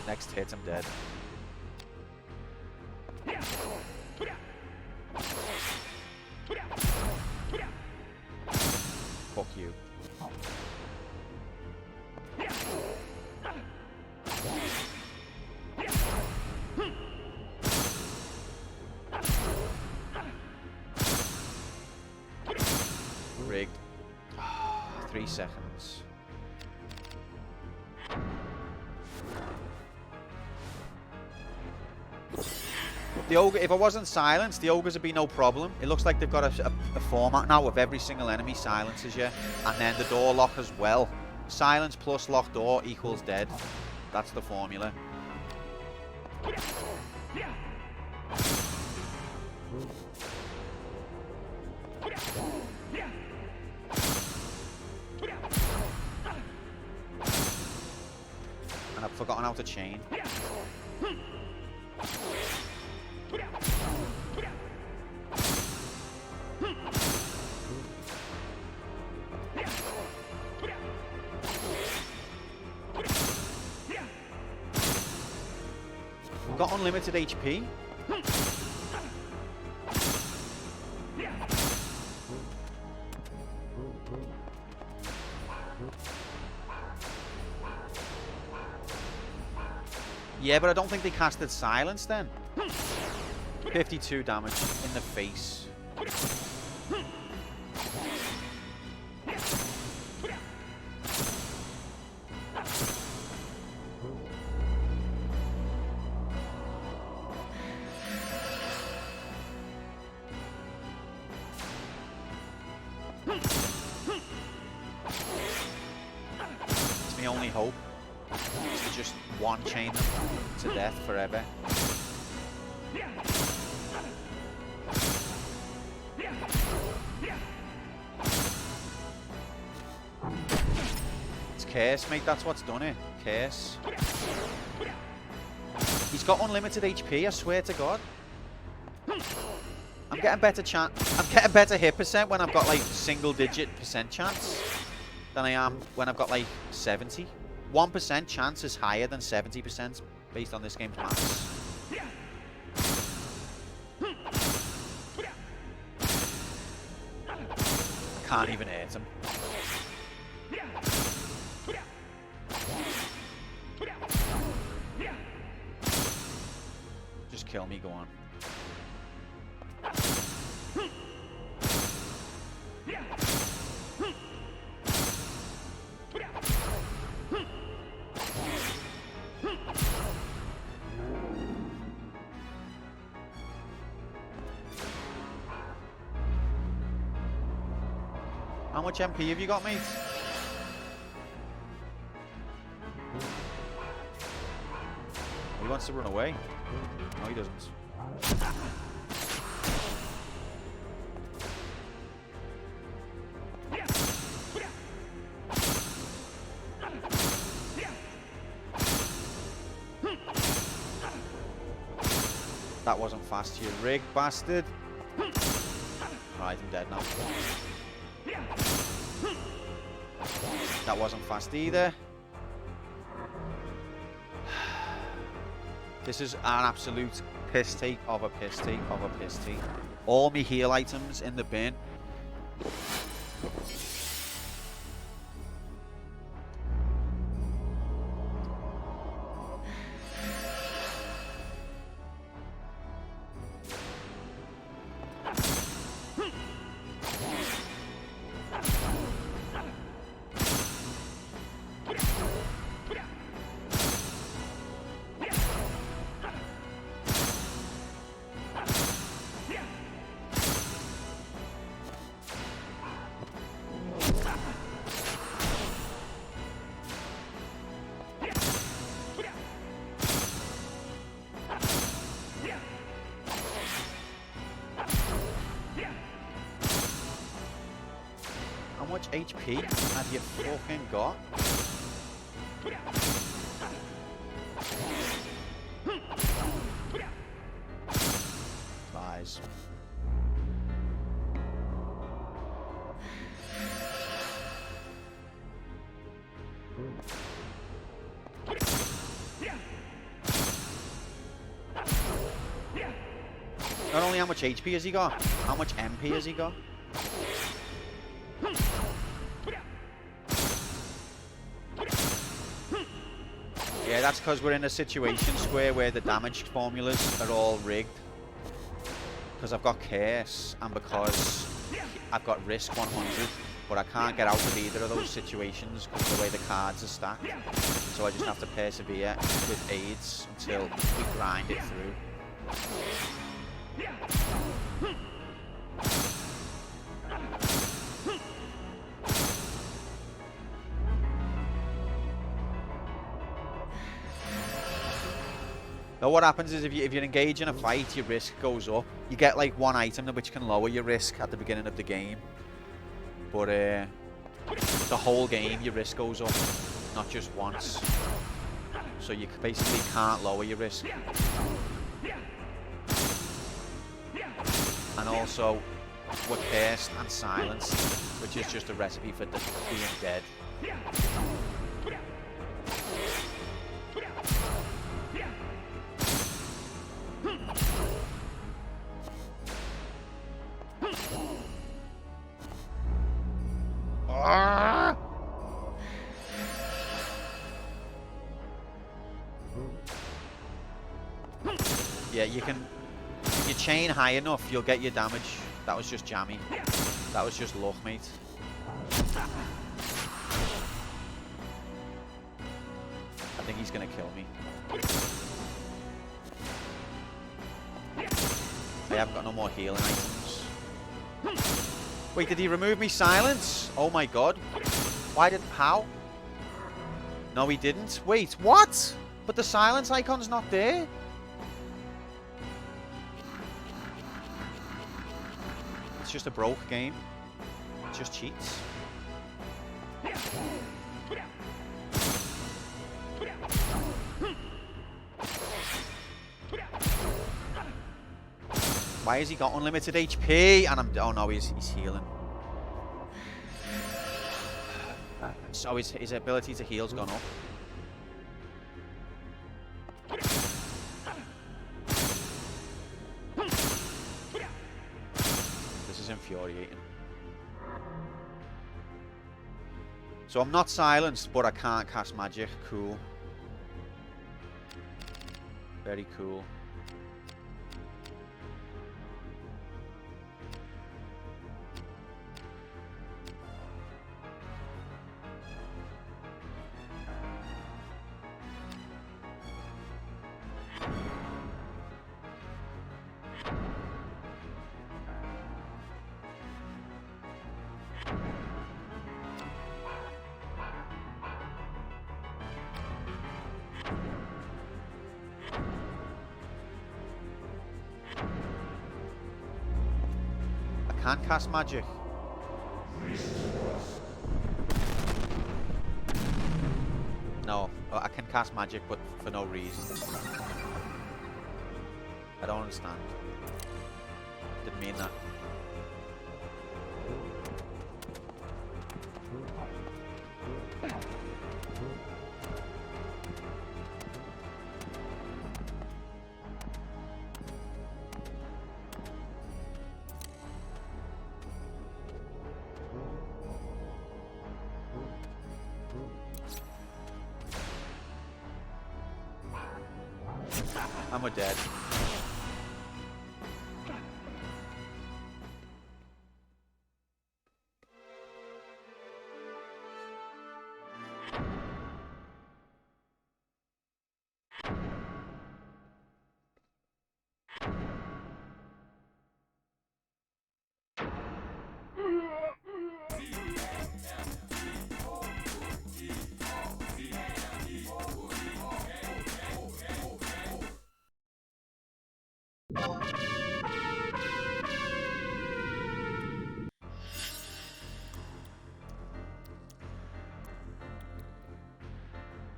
Next hit, I'm dead. Fuck you. Rigged. 3 seconds. The ogre, if I wasn't silenced, the ogres would be no problem. It looks like they've got a format now of every single enemy silences you, and then the door lock as well. Silence plus locked door equals dead. That's the formula. And I've forgotten how to chain. We've got unlimited HP. Yeah, but I don't think they casted silence then. 52 damage in the face. It's my only hope. Is to just one chain them to death forever. It's Curse, mate. That's what's done it. Curse. He's got unlimited HP, I swear to God. I'm getting better hit percent when I've got like single-digit percent chance than I am when I've got like 70. 1% chance is higher than 70% based on this game's maths. Can't even hit him. Just kill me, go on. How much MP have you got, mate? He wants to run away. No, he doesn't. That wasn't fast, you rig bastard. Right, I'm dead now. That wasn't fast either. This is an absolute piss take of a piss take of a piss take. All my heal items in the bin. How much HP have you fucking got? Lies. Not only how much HP has he got, how much MP has he got? Yeah, that's because we're in a situation square where the damage formulas are all rigged. Because I've got Curse and because I've got Risk 100, but I can't get out of either of those situations because of the way the cards are stacked. So I just have to persevere with aids until we grind it through. Now what happens is if you engage in a fight, your risk goes up. You get like one item which can lower your risk at the beginning of the game. But the whole game your risk goes up, not just once. So you basically can't lower your risk. And also, we're cursed and silenced, which is just a recipe for being dead. Yeah, you can. If you chain high enough, you'll get your damage. That was just jammy. That was just luck, mate. I think he's gonna kill me. I haven't got no more healing items. Wait, did he remove me silence? Oh my god. Why did... How? No, he didn't. Wait, what? But the silence icon's not there? It's just a broke game. It's just cheats. Why has he got unlimited HP? And I'm... Oh no, he's healing. So his ability to heal's gone up. This is infuriating. So I'm not silenced, but I can't cast magic. Cool. Very cool. Can't cast magic. No, I can cast magic, but for no reason. I don't understand. Didn't mean that. And we're dead.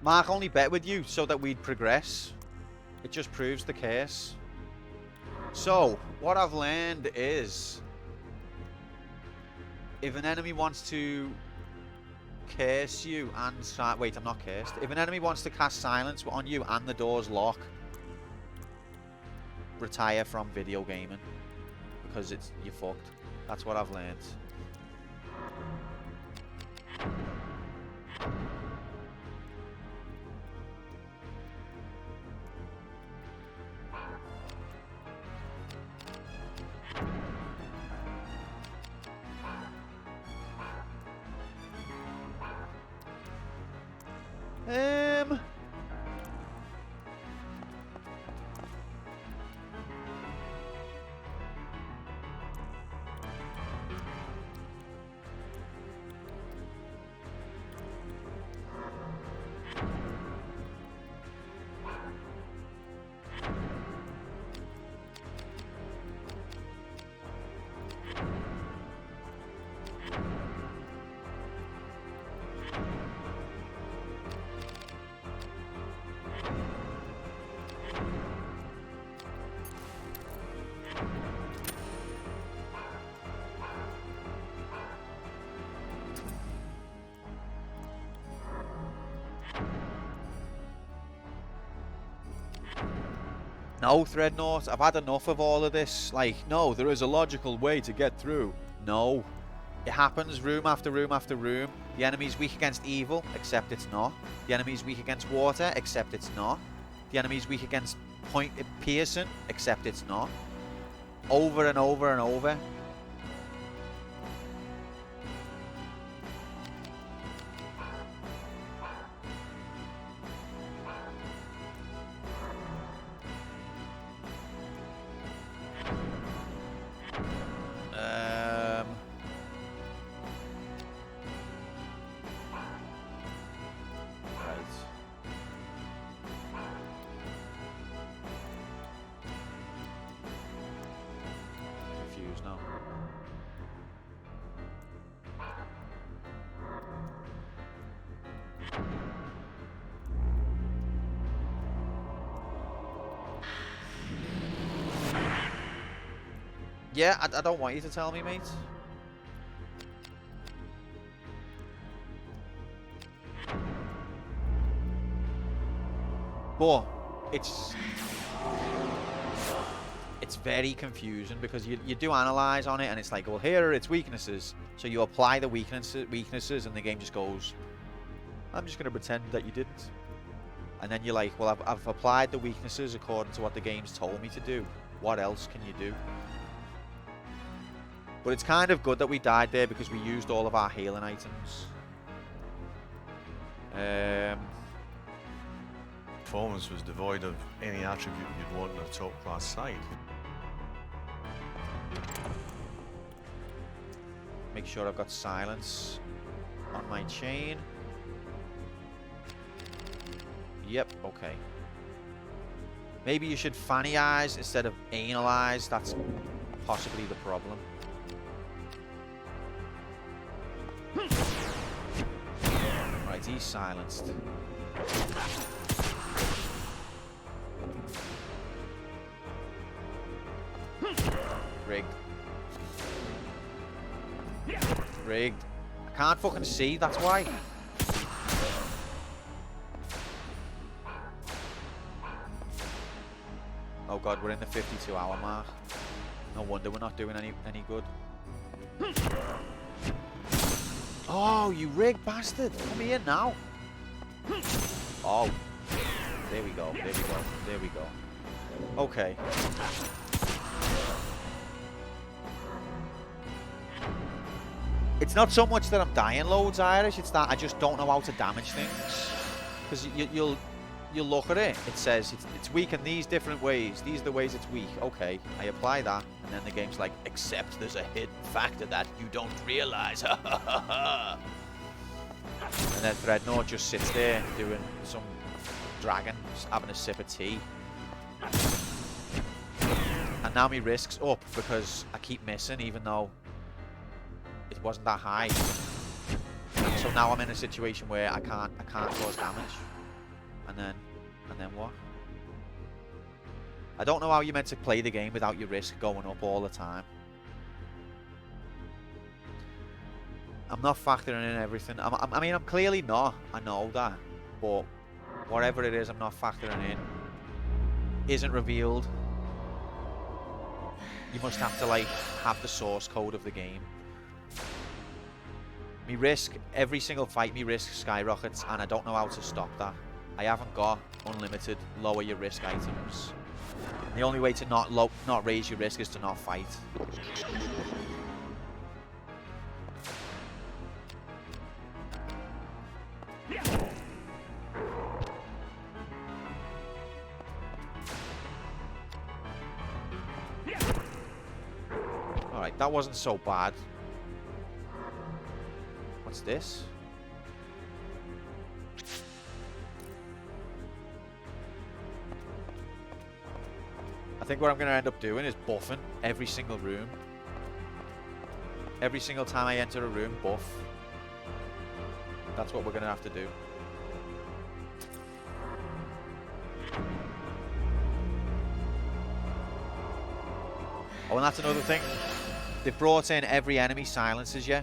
Mark only bet with you so that we'd progress. It just proves the case. So, what I've learned is, if an enemy wants to curse you and... Wait, I'm not cursed. If an enemy wants to cast silence on you and the doors lock, retire from video gaming. Because you're fucked. That's what I've learned. No, Threadnought, I've had enough of all of this. Like, no, there is a logical way to get through. No. It happens room after room after room. The enemy's weak against evil, except it's not. The enemy's weak against water, except it's not. The enemy's weak against piercing, except it's not. Over and over and over. confused now. Yeah, I don't want you to tell me, mate. But it's very confusing because you do analyze on it and it's like, well, here are its weaknesses. So you apply the weaknesses and the game just goes, I'm just going to pretend that you didn't. And then you're like, well, I've applied the weaknesses according to what the game's told me to do. What else can you do? But it's kind of good that we died there because we used all of our healing items. Performance was devoid of any attribute you'd want in a top class side. Make sure I've got silence on my chain. Yep, okay. Maybe you should fanny eyes instead of anal eyes. That's possibly the problem. Right, he's silenced. Rigged. Rigged. I can't fucking see, that's why. Oh god, we're in the 52-hour mark. No wonder we're not doing any good. Oh, you rigged bastard! Come here now. Oh. There we go, there we go, there we go. Okay. It's not so much that I'm dying loads, Irish, it's that I just don't know how to damage things. Because you'll look at it, it says it's weak in these different ways. These are the ways it's weak. Okay, I apply that, and then the game's like, except there's a hidden factor that you don't realize. And then Threadnought just sits there doing some dragon, just having a sip of tea. And now my risk's up because I keep missing even though it wasn't that high. So now I'm in a situation where I can't cause damage. And then what? I don't know how you're meant to play the game without your risk going up all the time. I'm not factoring in everything. I mean, I'm clearly not. I know that. But whatever it is I'm not factoring in isn't revealed. You must have to, like, have the source code of the game. Me risk, every single fight, me risk skyrockets, and I don't know how to stop that. I haven't got unlimited lower your risk items. The only way to not raise your risk is to not fight. Alright, that wasn't so bad. What's this? I think what I'm going to end up doing is buffing every single room. Every single time I enter a room, buff. That's what we're going to have to do. Oh, and that's another thing. They've brought in every enemy silences you.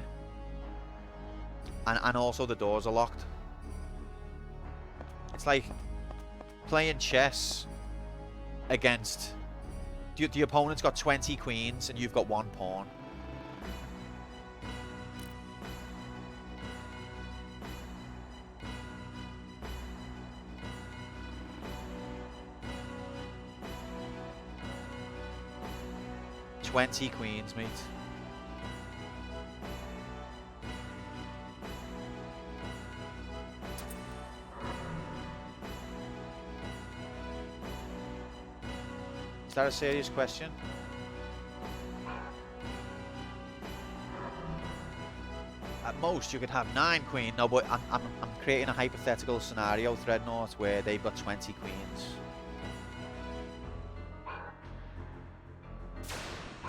And also the doors are locked. It's like playing chess against... The opponent's got 20 queens and you've got 1 pawn. "20 queens, mate." Is that a serious question? At most, you could have 9 queen. No, but I'm creating a hypothetical scenario, Threadnought, where they've got 20 queens.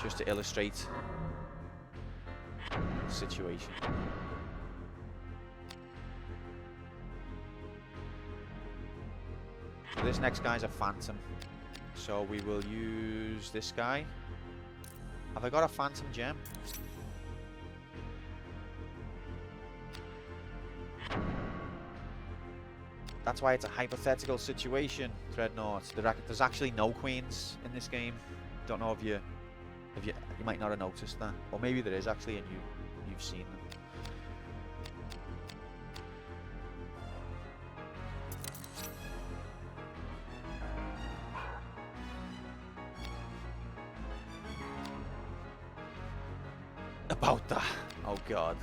just to illustrate the situation. So this next guy's a phantom. So we will use this guy. Have I got a phantom gem? That's why it's a hypothetical situation, Dreadnought. There's actually no queens in this game. Don't know if you might not have noticed that, or maybe there is actually, and you've seen them. About that. Oh god.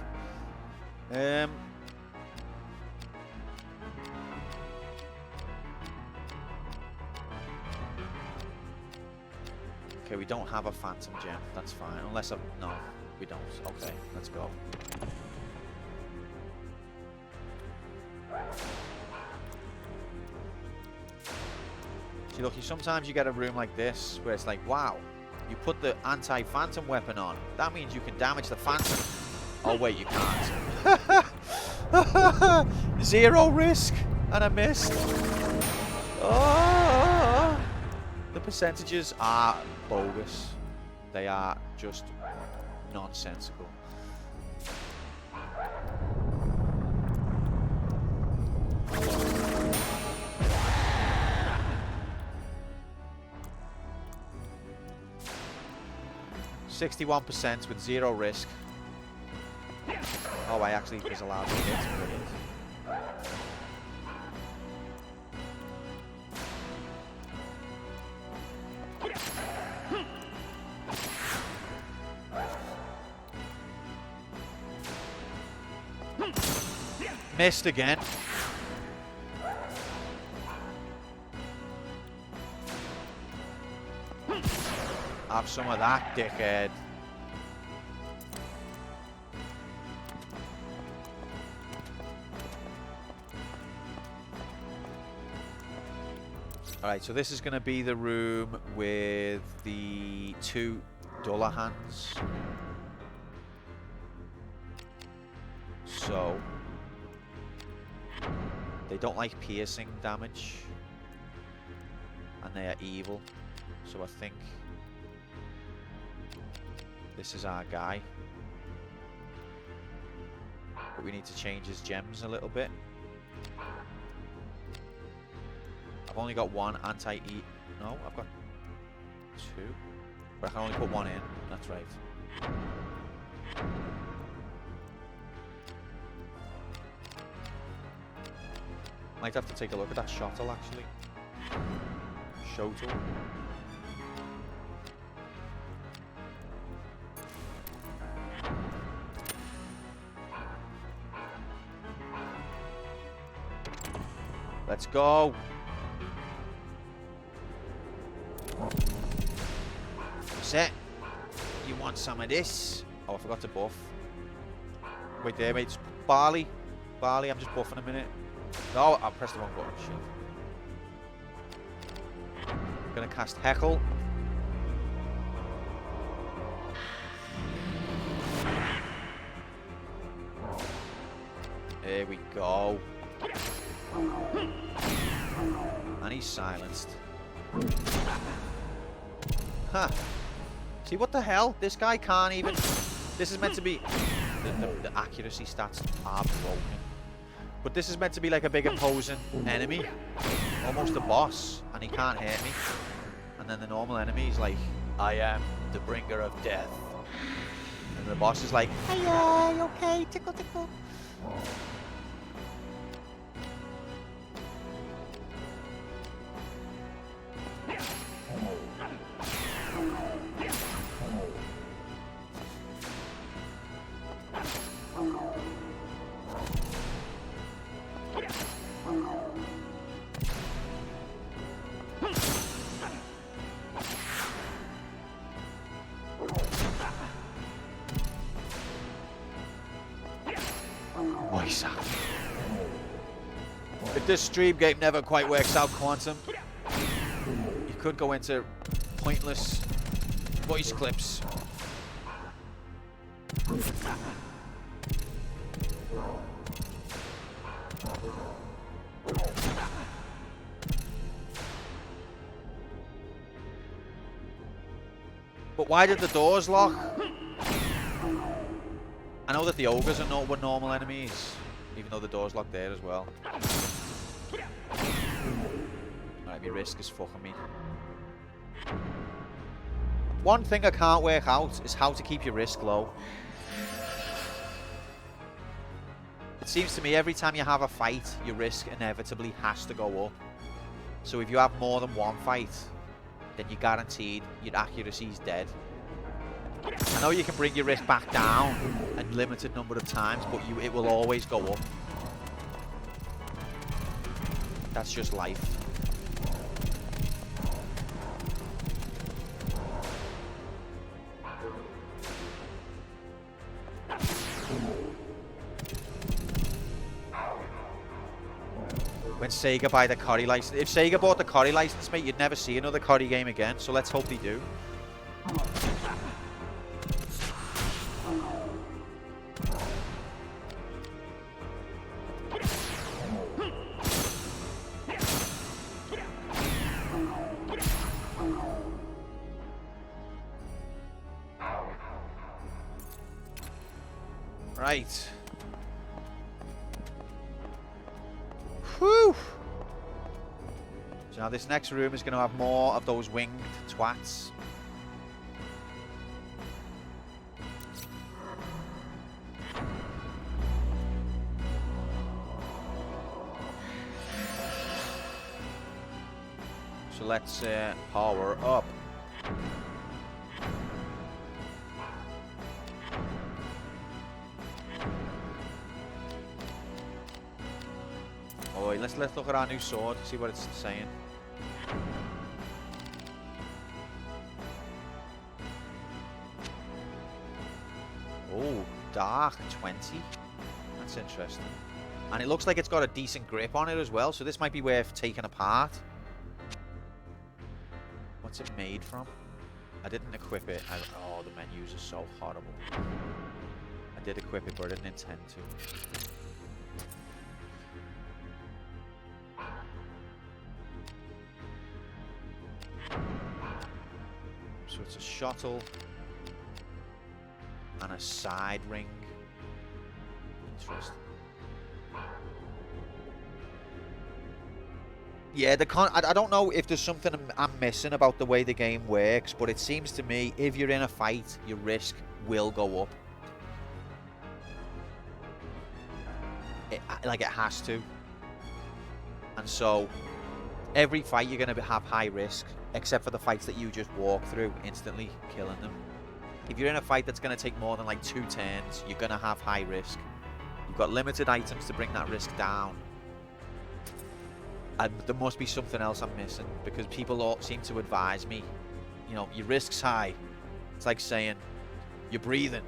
Okay, we don't have a phantom gem. That's fine. Unless no, we don't. Okay, let's go. See, look, sometimes you get a room like this where it's like, wow, you put the anti-phantom weapon on. That means you can damage the phantom. Oh wait, you can't. 0 risk, and I missed. Oh, the percentages are bogus. They are just nonsensical. %61% with 0 risk. Oh, I actually was allowed to hit. Brilliant. Missed again. Have some of that, dickhead. Alright, so this is going to be the room with the 2 Dullahans. So, they don't like piercing damage. And they are evil. So I think this is our guy. But we need to change his gems a little bit. I've only got 1 anti-E. No, I've got 2. But I can only put 1 in. That's right. Might have to take a look at that shuttle actually. Shuttle. Let's go. Set. You want some of this? Oh, I forgot to buff. Wait there, mate. Barley. Barley, I'm just buffing a minute. No, I pressed the wrong button. Shit. Gonna cast Heckle. There we go. And he's silenced. Huh. See, what the hell? This guy can't even... This is meant to be... The accuracy stats are broken. But this is meant to be like a big imposing enemy. Almost a boss. And he can't hit me. And then the normal enemy is like, I am the bringer of death. And the boss is like, hey, okay, tickle, tickle. If this stream game never quite works out, Quantum, you could go into pointless Voice clips. But why did the doors lock? I know that the ogres were normal enemies, even though the doors locked there as well. Alright, my risk is fucking me. One thing I can't work out is how to keep your risk low. It seems to me every time you have a fight, your risk inevitably has to go up. So if you have more than one fight, then you're guaranteed your accuracy's dead. I know you can bring your risk back down a limited number of times, but it will always go up. That's just life. When Sega buy the Corrie license. If Sega bought the Corrie license, mate, you'd never see another Corrie game again. So let's hope they do. Right. Whew. So now this next room is going to have more of those winged twats. So let's power up. Oh, let's look at our new sword, see what it's saying. Oh, dark 20. That's interesting. And it looks like it's got a decent grip on it as well, so this might be worth taking apart. What's it made from? I didn't equip it. Oh, the menus are so horrible. I did equip it, but I didn't intend to. So it's a shuttle and a side ring. Interesting. Yeah, I don't know if there's something I'm missing about the way the game works, but it seems to me if you're in a fight, your risk will go up. Like it has to. And so every fight you're going to have high risk, except for the fights that you just walk through, instantly killing them. If you're in a fight that's going to take more than like 2 turns, you're going to have high risk. You've got limited items to bring that risk down. And there must be something else I'm missing, because people all seem to advise me, you know, your risk's high. It's like saying, you're breathing.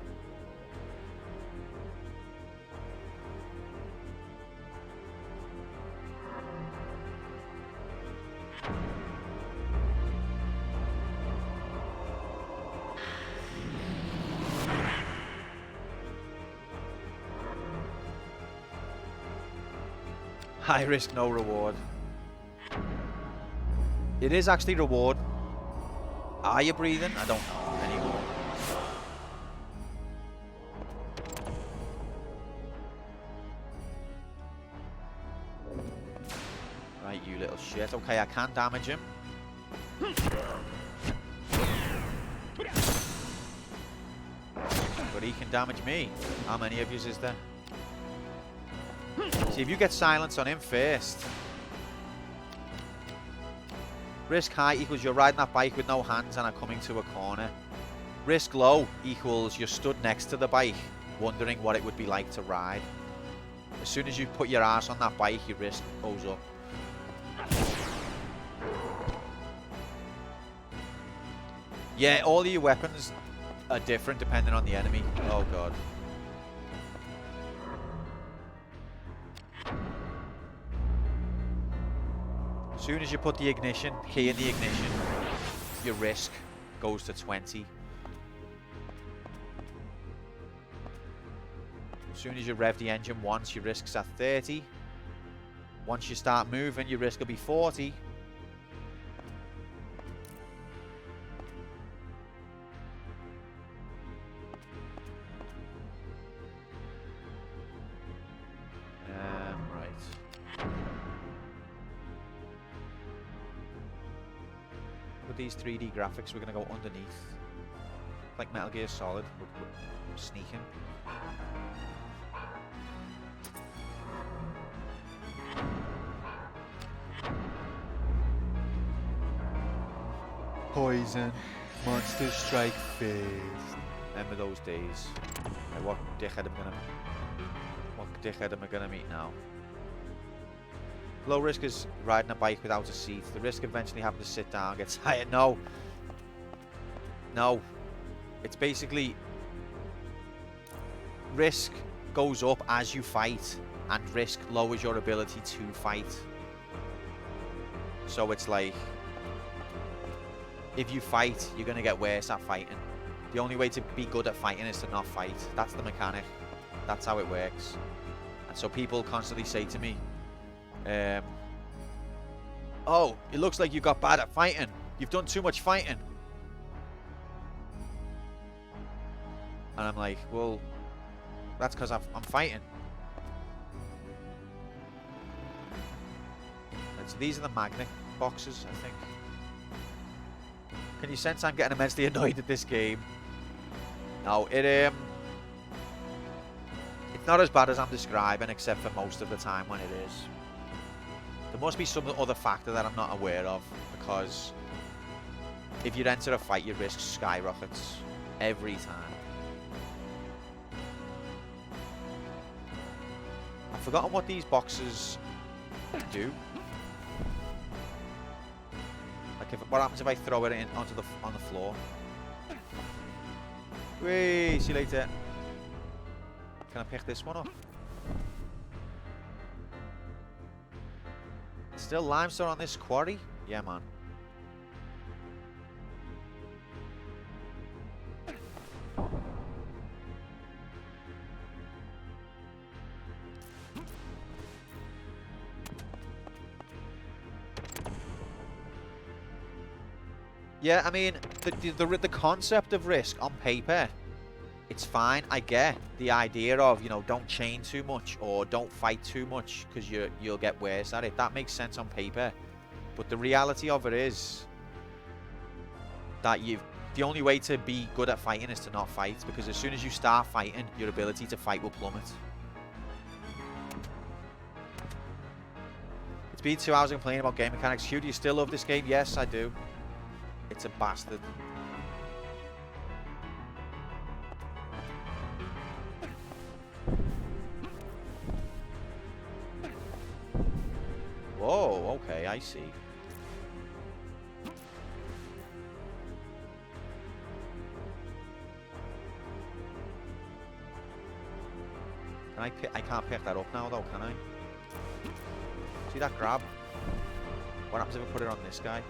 High risk, no reward. It is actually reward. Are you breathing? I don't know anymore. Right, you little shit. Okay, I can damage him. But he can damage me. How many of yous is there? See, if you get silence on him first. Risk high equals you're riding that bike with no hands and are coming to a corner. Risk low equals you're stood next to the bike, wondering what it would be like to ride. As soon as you put your ass on that bike, your risk goes up. Yeah, all of your weapons are different depending on the enemy. Oh god. As soon as you put the ignition, key in the ignition, your risk goes to 20. As soon as you rev the engine once, your risk's at 30. Once you start moving, your risk will be 40. Right. With these 3D graphics, we're going to go underneath. Like Metal Gear Solid. We're sneaking. Poison. Monster Strike Fist. Remember those days. Right, what dickhead am I gonna meet now? Low risk is riding a bike without a seat. The risk of eventually having to sit down gets higher. No. No. It's basically risk goes up as you fight, and risk lowers your ability to fight. So it's like, if you fight, you're going to get worse at fighting. The only way to be good at fighting is to not fight. That's the mechanic. That's how it works. And so people constantly say to me, oh, it looks like you got bad at fighting. You've done too much fighting. And I'm like, well, that's because I'm fighting. And so these are the magnet boxes, I think. Can you sense I'm getting immensely annoyed at this game? No, it's not as bad as I'm describing, except for most of the time when it is. There must be some other factor that I'm not aware of, because if you enter a fight, your risk skyrockets every time. I've forgotten what these boxes do. Like, what happens if I throw it in on the floor? Whee! See you later. Can I pick this one up? Still limestone on this quarry? Yeah, man. Yeah, I mean, the concept of risk on paper, it's fine. I get the idea of, you know, don't chain too much or don't fight too much because you'll get worse at it. That makes sense on paper. But the reality of it is that the only way to be good at fighting is to not fight, because as soon as you start fighting, your ability to fight will plummet. It's been 2 hours complaining about game mechanics. Hugh, do you still love this game? Yes, I do. It's a bastard. Whoa, okay, I see. I can't pick that up now though, can I? See that grab? What happens if I put it on this guy?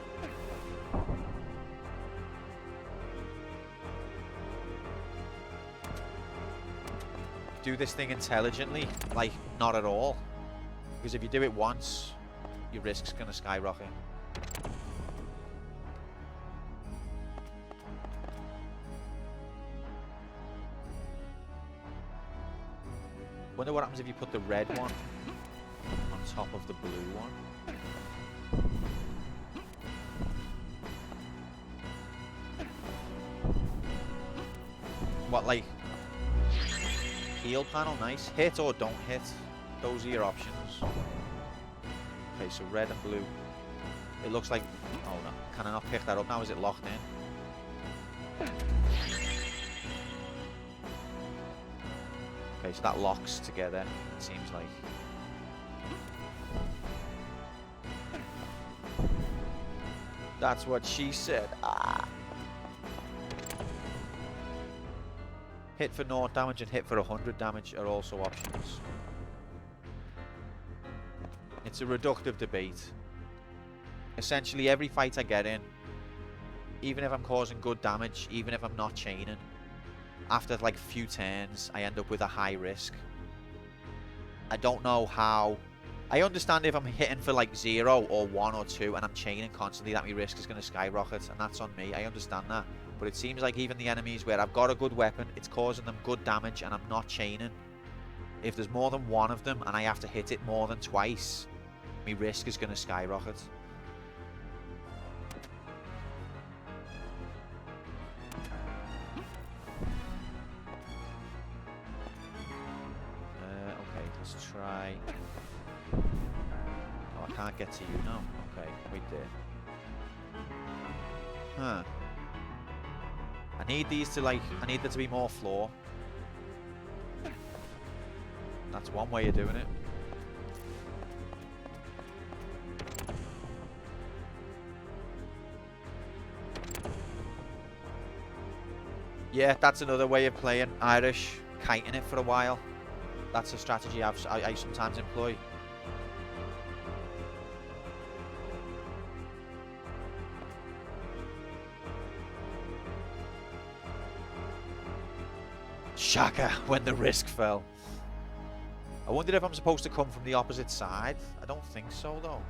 Do this thing intelligently? Like, not at all. Because if you do it once, your risk's gonna skyrocket. Wonder what happens if you put the red one on top of the blue one. What, like, heal panel? Nice. Hit or don't hit. Those are your options. Okay, so red and blue. It looks like... Oh, no. Can I not pick that up now? Is it locked in? Okay, so that locks together, it seems like. That's what she said. Ah. Hit for 0 damage and hit for 100 damage are also options. It's a reductive debate. Essentially, every fight I get in, even if I'm causing good damage, even if I'm not chaining, after like a few turns, I end up with a high risk. I don't know how. I understand if I'm hitting for like 0 or 1 or 2 and I'm chaining constantly, that my risk is going to skyrocket, and that's on me. I understand that. But it seems like even the enemies where I've got a good weapon, it's causing them good damage and I'm not chaining. If there's more than one of them and I have to hit it more than twice, my risk is going to skyrocket. Okay, let's try. Oh, I can't get to you now. Okay, wait there. Huh. I need these to like, I need there to be more floor. That's one way of doing it. Yeah, that's another way of playing Irish, kiting it for a while. That's a strategy I sometimes employ. Shaka, when the risk fell. I wondered if I'm supposed to come from the opposite side. I don't think so, though.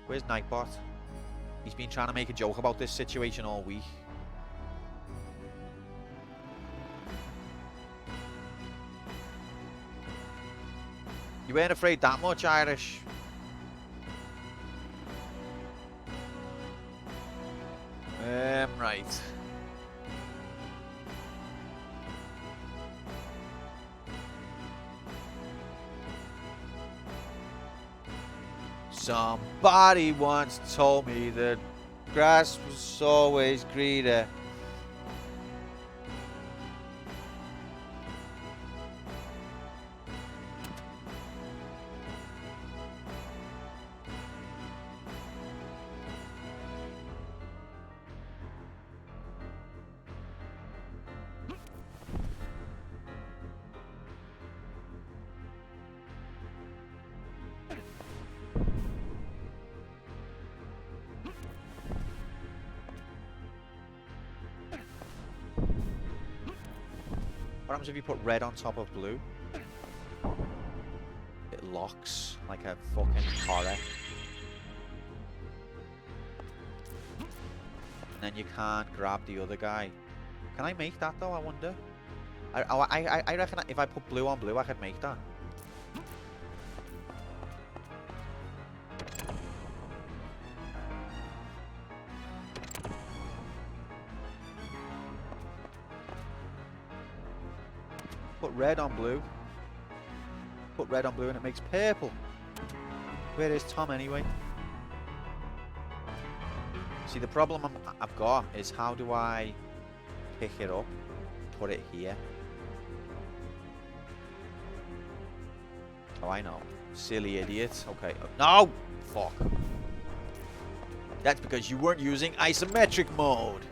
Where's Nightbot? He's been trying to make a joke about this situation all week. You weren't afraid that much, Irish. Right. Somebody once told me that grass was always greener. What happens if you put red on top of blue? It locks like a fucking horror. And then you can't grab the other guy. Can I make that though, I wonder? I reckon if I put blue on blue, I could make that. Put red on blue. Put red on blue and it makes purple. Where is Tom anyway? See, the problem I've got is how do I pick it up, put it here? Oh, I know. Silly idiot. Okay. No! Fuck. That's because you weren't using isometric mode.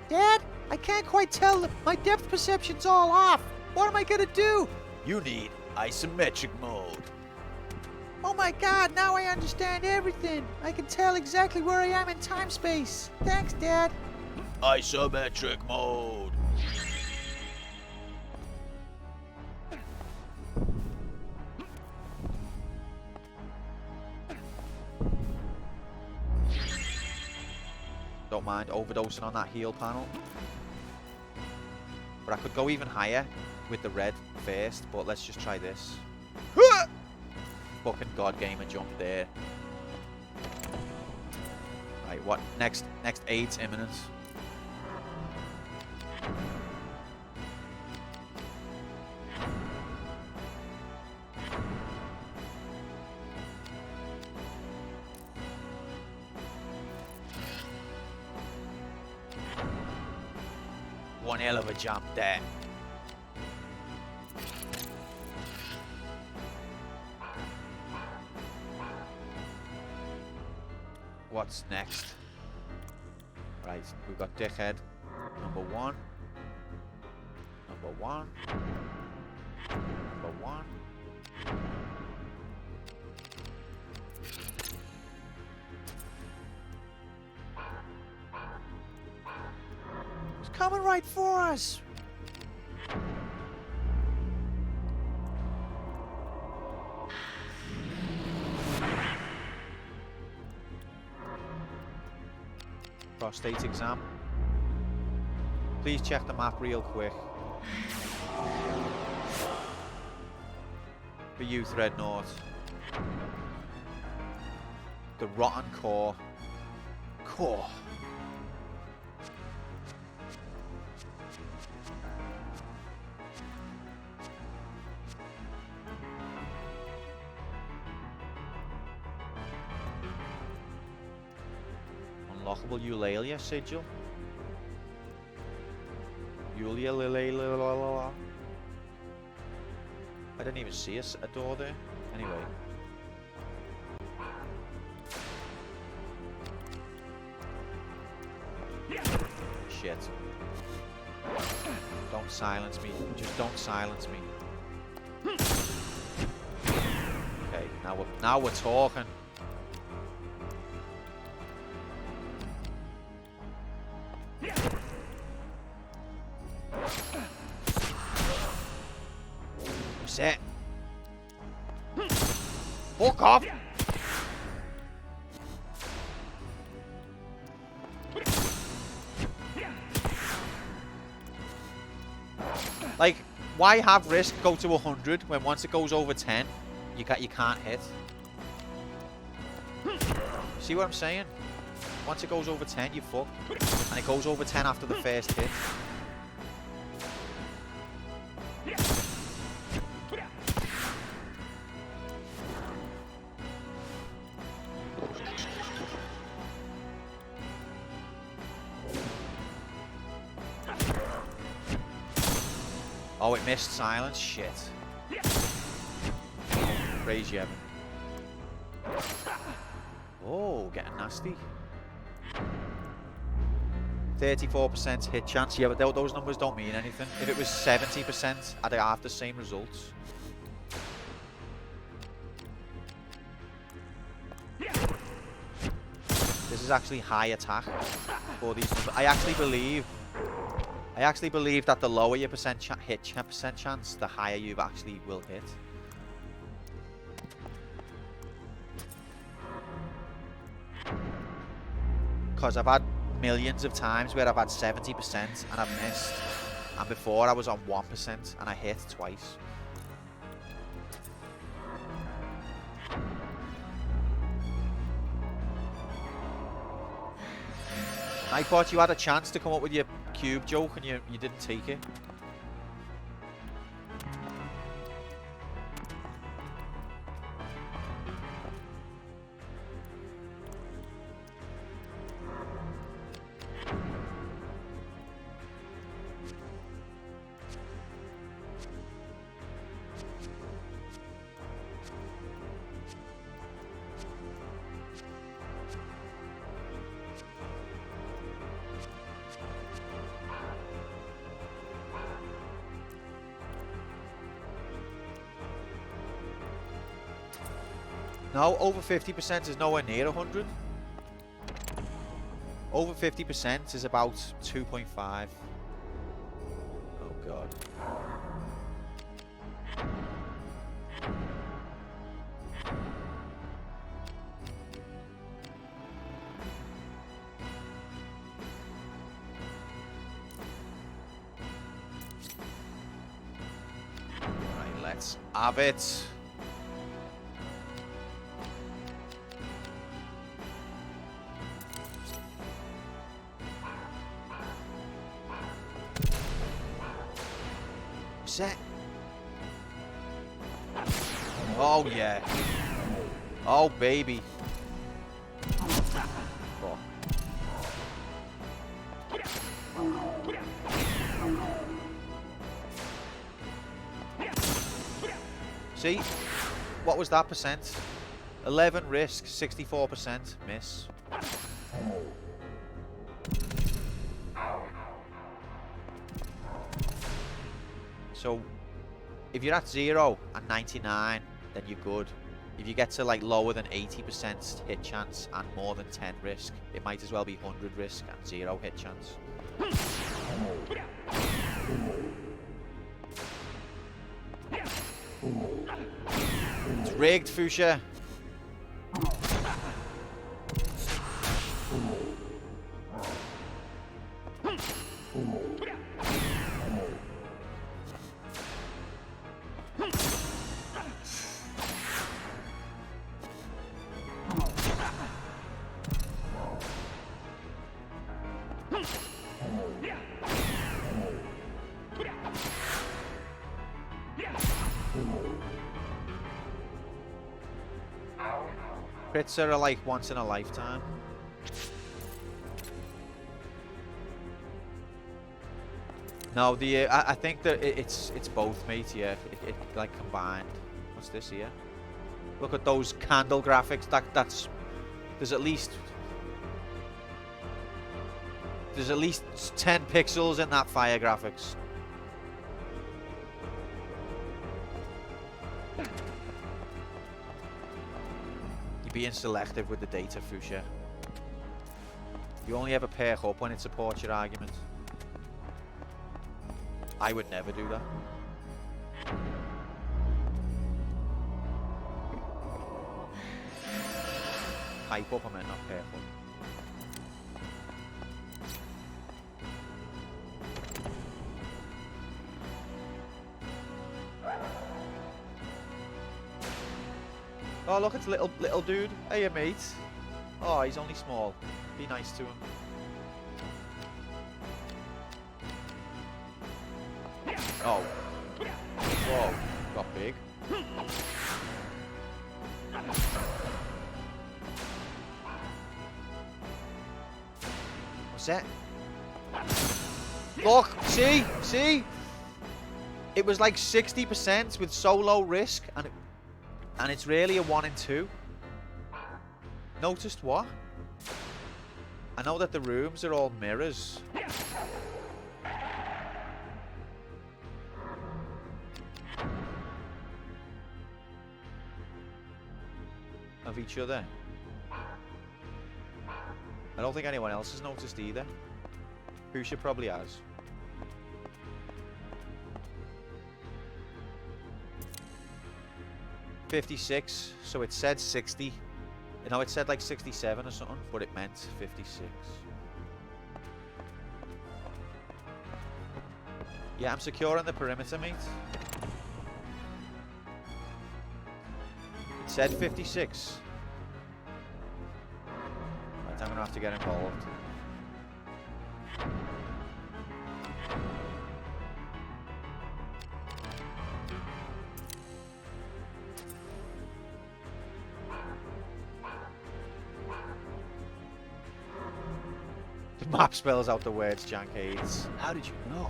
Dad, I can't quite tell. My depth perception's all off. What am I gonna do? You need isometric mode. Oh my god, now I understand everything. I can tell exactly where I am in time-space. Thanks, Dad. Isometric mode. Don't mind overdosing on that heal panel. But I could go even higher with the red first, but let's just try this. Fucking God gamer jump there. Right, what? Next aid's imminent. One hell of a jump there. What's next? Right, we've got Dickhead. Number one. Number one. Number one. It's coming right for us. Prostate exam. Please check the map real quick. For you, Threadnought. The rotten core. Core. Unlockable Eulalia sigil. Eulalia. I didn't even see a door there. Anyway. Shit. Don't silence me. Just don't silence me. Okay, now we're talking. Set. Fuck off. Like, why have risk go to 100 when once it goes over 10, you can't hit? See what I'm saying? Once it goes over 10, you fuck, and it goes over 10 after the first hit. Oh, it missed silence. Shit. Praise you, Evan. Oh, getting nasty. 34% hit chance. Yeah, but those numbers don't mean anything. If it was 70%, I'd have the same results. This is actually high attack for these numbers. I actually believe that the lower your hit chance, the higher you actually will hit. Because I've had millions of times where I've had 70% and I've missed. And before I was on 1% and I hit twice. I thought you had a chance to come up with your cube joke and you didn't take it. No, over 50% is nowhere near 100. Over 50% is about 2.5. Oh god. Right, let's have it. Set. Oh yeah. Oh baby. Oh. See? What was that percent? 11 risk, 64% miss. So, if you're at 0 and 99, then you're good. If you get to like lower than 80% hit chance and more than 10 risk, it might as well be 100 risk and 0 hit chance. Rigged, Fuchsia. Crits are like once in a lifetime. No, the I think that it's both, mate. Yeah, it like combined. What's this here? Look at those candle graphics. That's there's at least 10 pixels in that fire graphics. You're being selective with the data, Fuchsia. You only ever pair up when it supports your argument. I would never do that. Hype up, I meant not pair up. Oh, look, it's little dude. Hey, mate. Oh, he's only small. Be nice to him. Oh. Whoa. Got big. What's that? Look! See? See? It was like 60% with so low risk, and it's really a 1 in 2. Noticed what? I know that the rooms are all mirrors. Of each other. I don't think anyone else has noticed either. Fuchsia probably has. $56, so it said 60. You know, it said like 67 or something, but it meant 56. Yeah, I'm securing the perimeter, mate. It said 56. Right, I'm gonna have to get involved. The map spells out the words Jank hates. How did you know?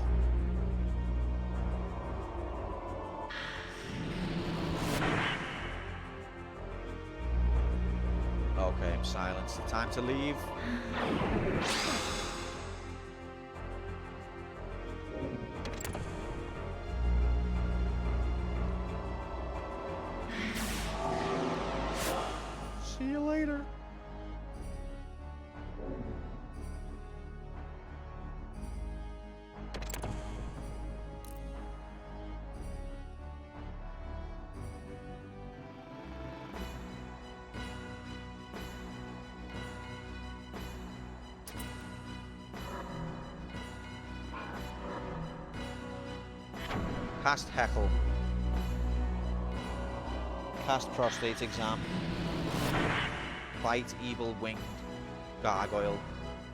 Okay, I'm silenced. Time to leave. See you later. Cast Heckle. Cast Prostate Exam. Fight Evil Winged Gargoyle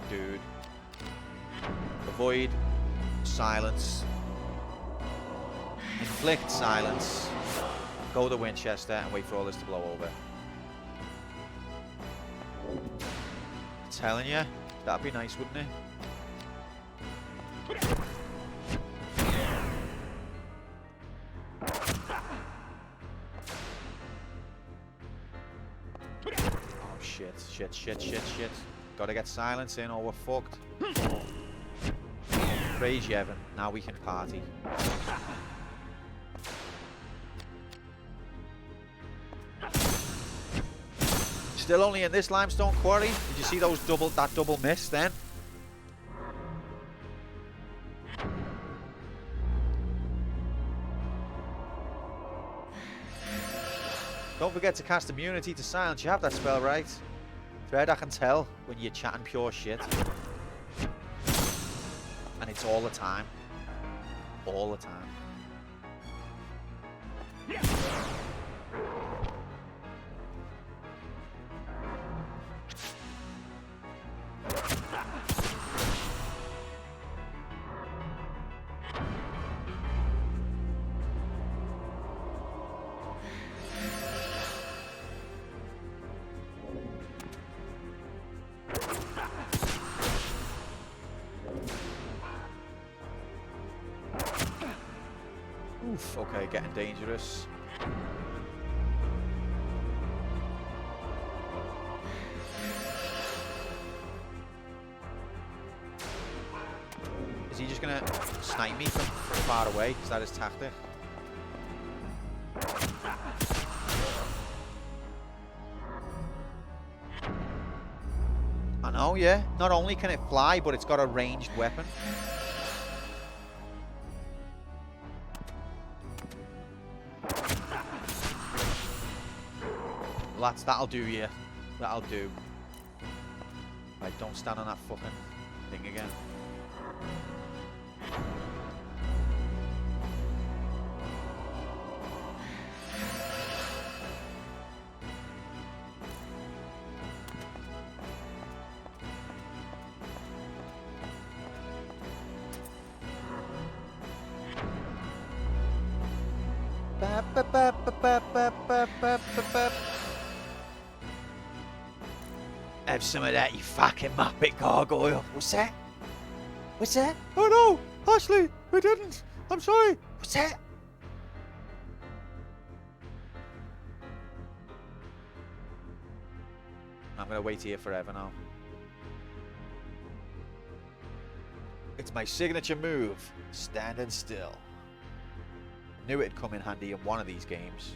Dude. Avoid Silence. Inflict Silence. Go to Winchester and wait for all this to blow over. I'm telling you, that'd be nice, wouldn't it? Shit. Gotta get silence in or we're fucked. Praise Yevon. Now we can party. Still only in this limestone quarry. Did you see those that double miss then? Don't forget to cast immunity to silence. You have that spell right. Thread, I can tell when you're chatting pure shit. And it's all the time. All the time. Oof, okay, getting dangerous. Is he just gonna snipe me from far away? Is that his tactic? I know, yeah. Not only can it fly, but it's got a ranged weapon. That'll do, yeah. That'll do. Right, don't stand on that fucking thing again. Ba, ba, ba, ba, ba, ba, ba, ba, ba. Have some of that, you fucking muppet gargoyle. What's that? What's that? Oh no, Ashley, we didn't. I'm sorry. What's that? I'm gonna wait here forever now. It's my signature move, standing still. Knew it'd come in handy in one of these games.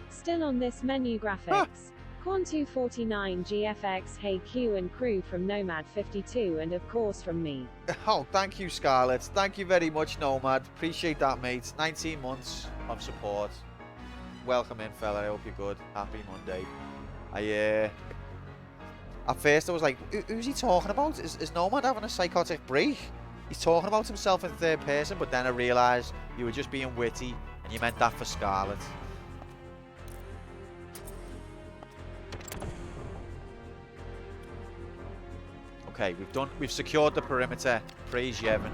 Still on this menu graphics. Corn 249 GFX, Hey Q and crew from Nomad 52 and of course from me. Oh, thank you, Scarlett. Thank you very much, Nomad. Appreciate that, mate. 19 months of support. Welcome in, fella. I hope you're good. Happy Monday. At first I was like, who's he talking about? Is Nomad having a psychotic break? He's talking about himself in third person, but then I realised you were just being witty and you meant that for Scarlett. Okay, we've secured the perimeter. Praise Yevon.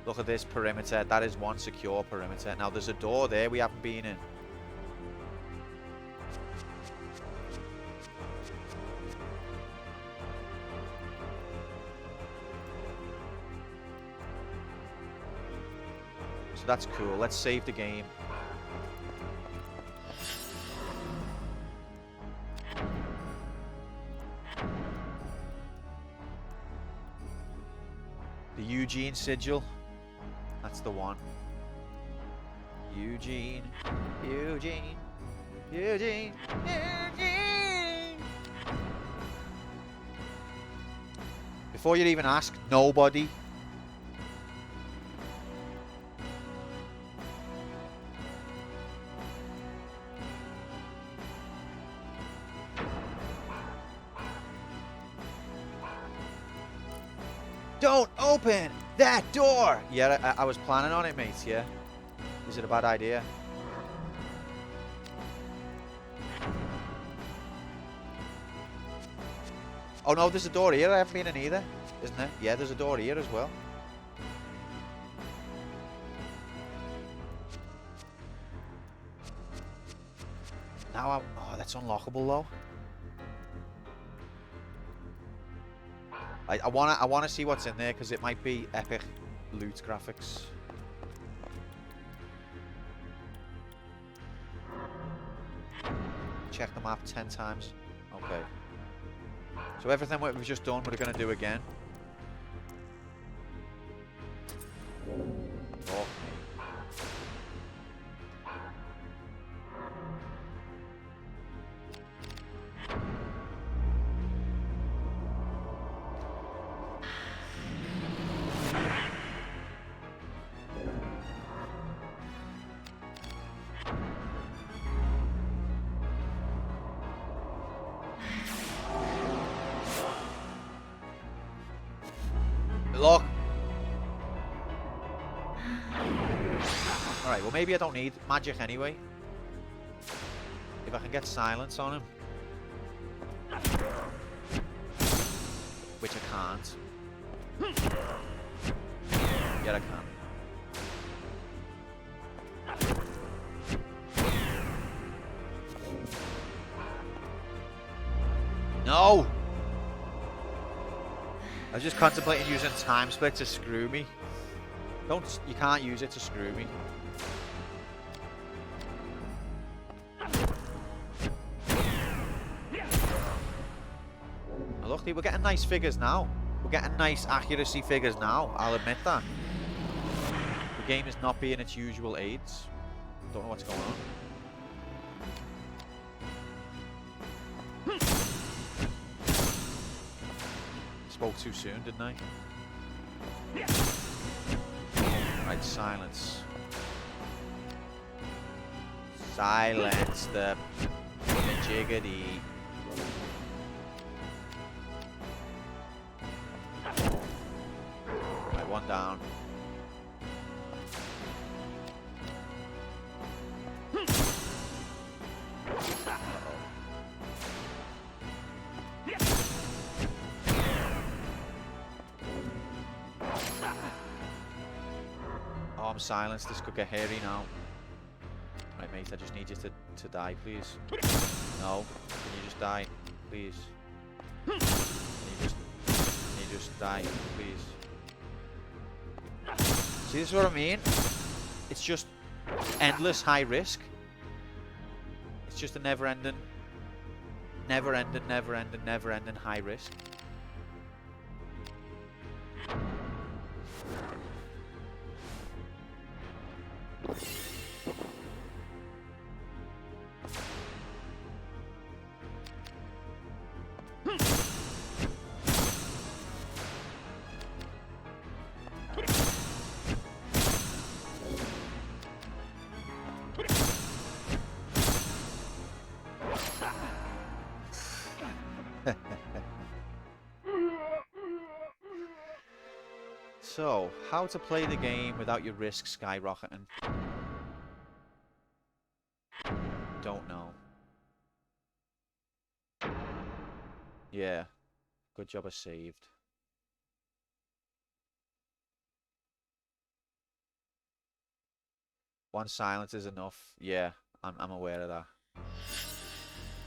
Look at this perimeter. That is one secure perimeter. Now there's a door there we haven't been in. So that's cool. Let's save the game. The Eugene sigil. That's the one. Eugene. Eugene. Eugene. Eugene. Before you even ask, nobody. Don't open that door! Yeah, I was planning on it, mate, yeah. Is it a bad idea? Oh no, there's a door here. I haven't been in either, isn't there? Yeah, there's a door here as well. Now oh, that's unlockable though. I wanna see what's in there because it might be epic loot graphics. Check the map 10 times. Okay. So everything we've just done, we're gonna do again. Oh. Look. Alright, well maybe I don't need magic anyway. If I can get silence on him. Which I can't. Yeah, I can. No! I was just contemplating using time split to screw me. You can't use it to screw me. Oh, look, we're getting nice figures now. We're getting nice accuracy figures now, I'll admit that. The game is not being its usual aids. Don't know what's going on. Spoke too soon, didn't I? Right, silence. Silence the jiggity. Right, one down. Oh, I'm silenced. This could get hairy now. Right, mate, I just need you to die, please. No. Can you just die, please? Can you just die, please? See, this is what I mean? It's just endless high risk. It's just a never-ending high risk. So, how to play the game without your risk skyrocketing? Don't know. Yeah. Good job I saved. One silence is enough. Yeah, I'm aware of that.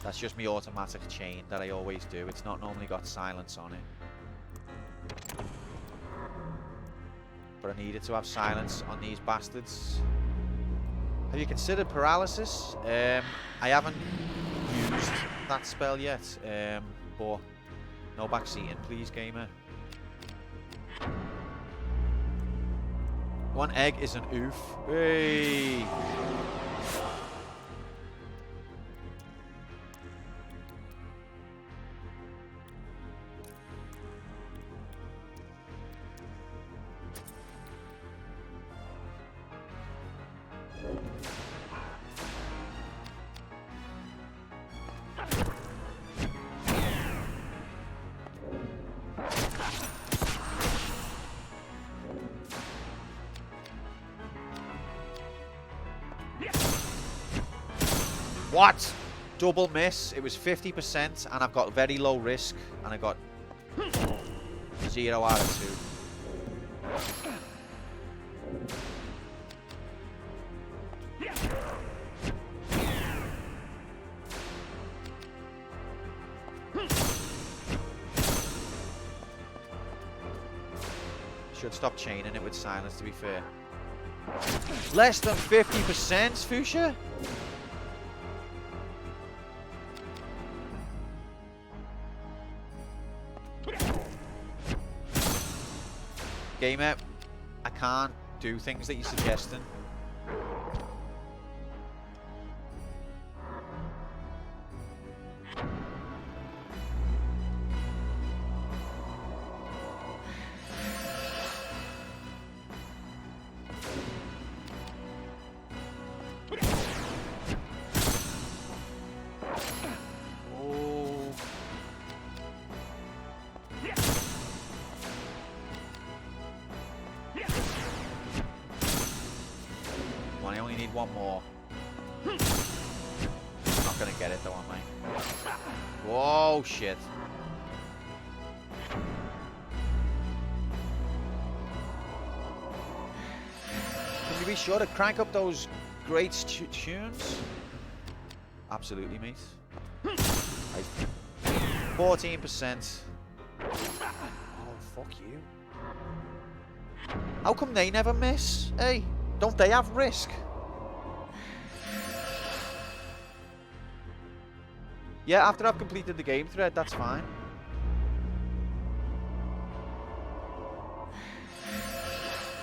That's just me automatic chain that I always do. It's not normally got silence on it. But I needed to have silence on these bastards. Have you considered paralysis? I haven't used that spell yet, but no backseating, please, gamer. One egg is an oof. Hey! What? Double miss. It was 50% and I've got very low risk and I got 0 out of 2. Should stop chaining it with silence, to be fair. Less than 50%, Fuchsia? Gamer, I can't do things that you're suggesting. need one more. Not gonna get it though, am I? Whoa, shit. Can you be sure to crank up those great tunes? Absolutely, mate. Right. 14%. Oh, fuck you. How come they never miss? Hey, don't they have risk? Yeah, after I've completed the game thread, that's fine.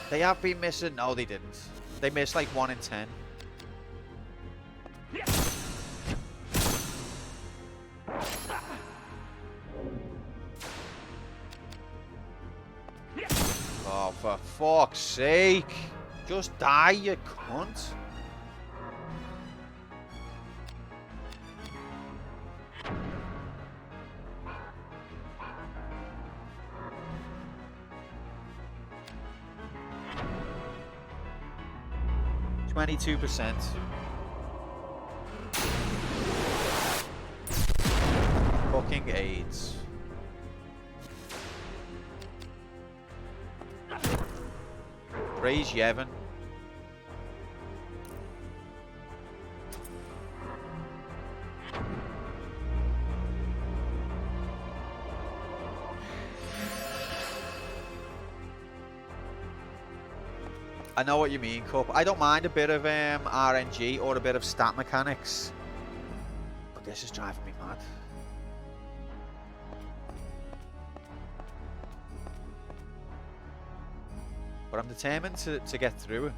They have been missing. No, they didn't. They missed like 1 in 10. Oh, for fuck's sake. Just die, you cunt. %. Fucking AIDS. Praise Yevon. I know what you mean, Cup. I don't mind a bit of RNG or a bit of stat mechanics. But this is driving me mad. But I'm determined to get through it.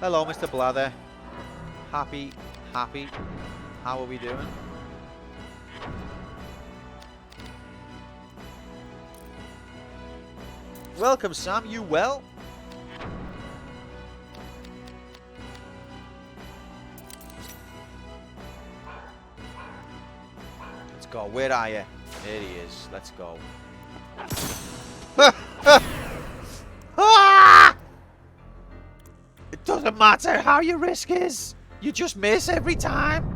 Hello, Mr. Blather. Happy. How are we doing? Welcome, Sam. You well? Let's go. Where are you? There he is. Let's go. It doesn't matter how your risk is. You just miss every time.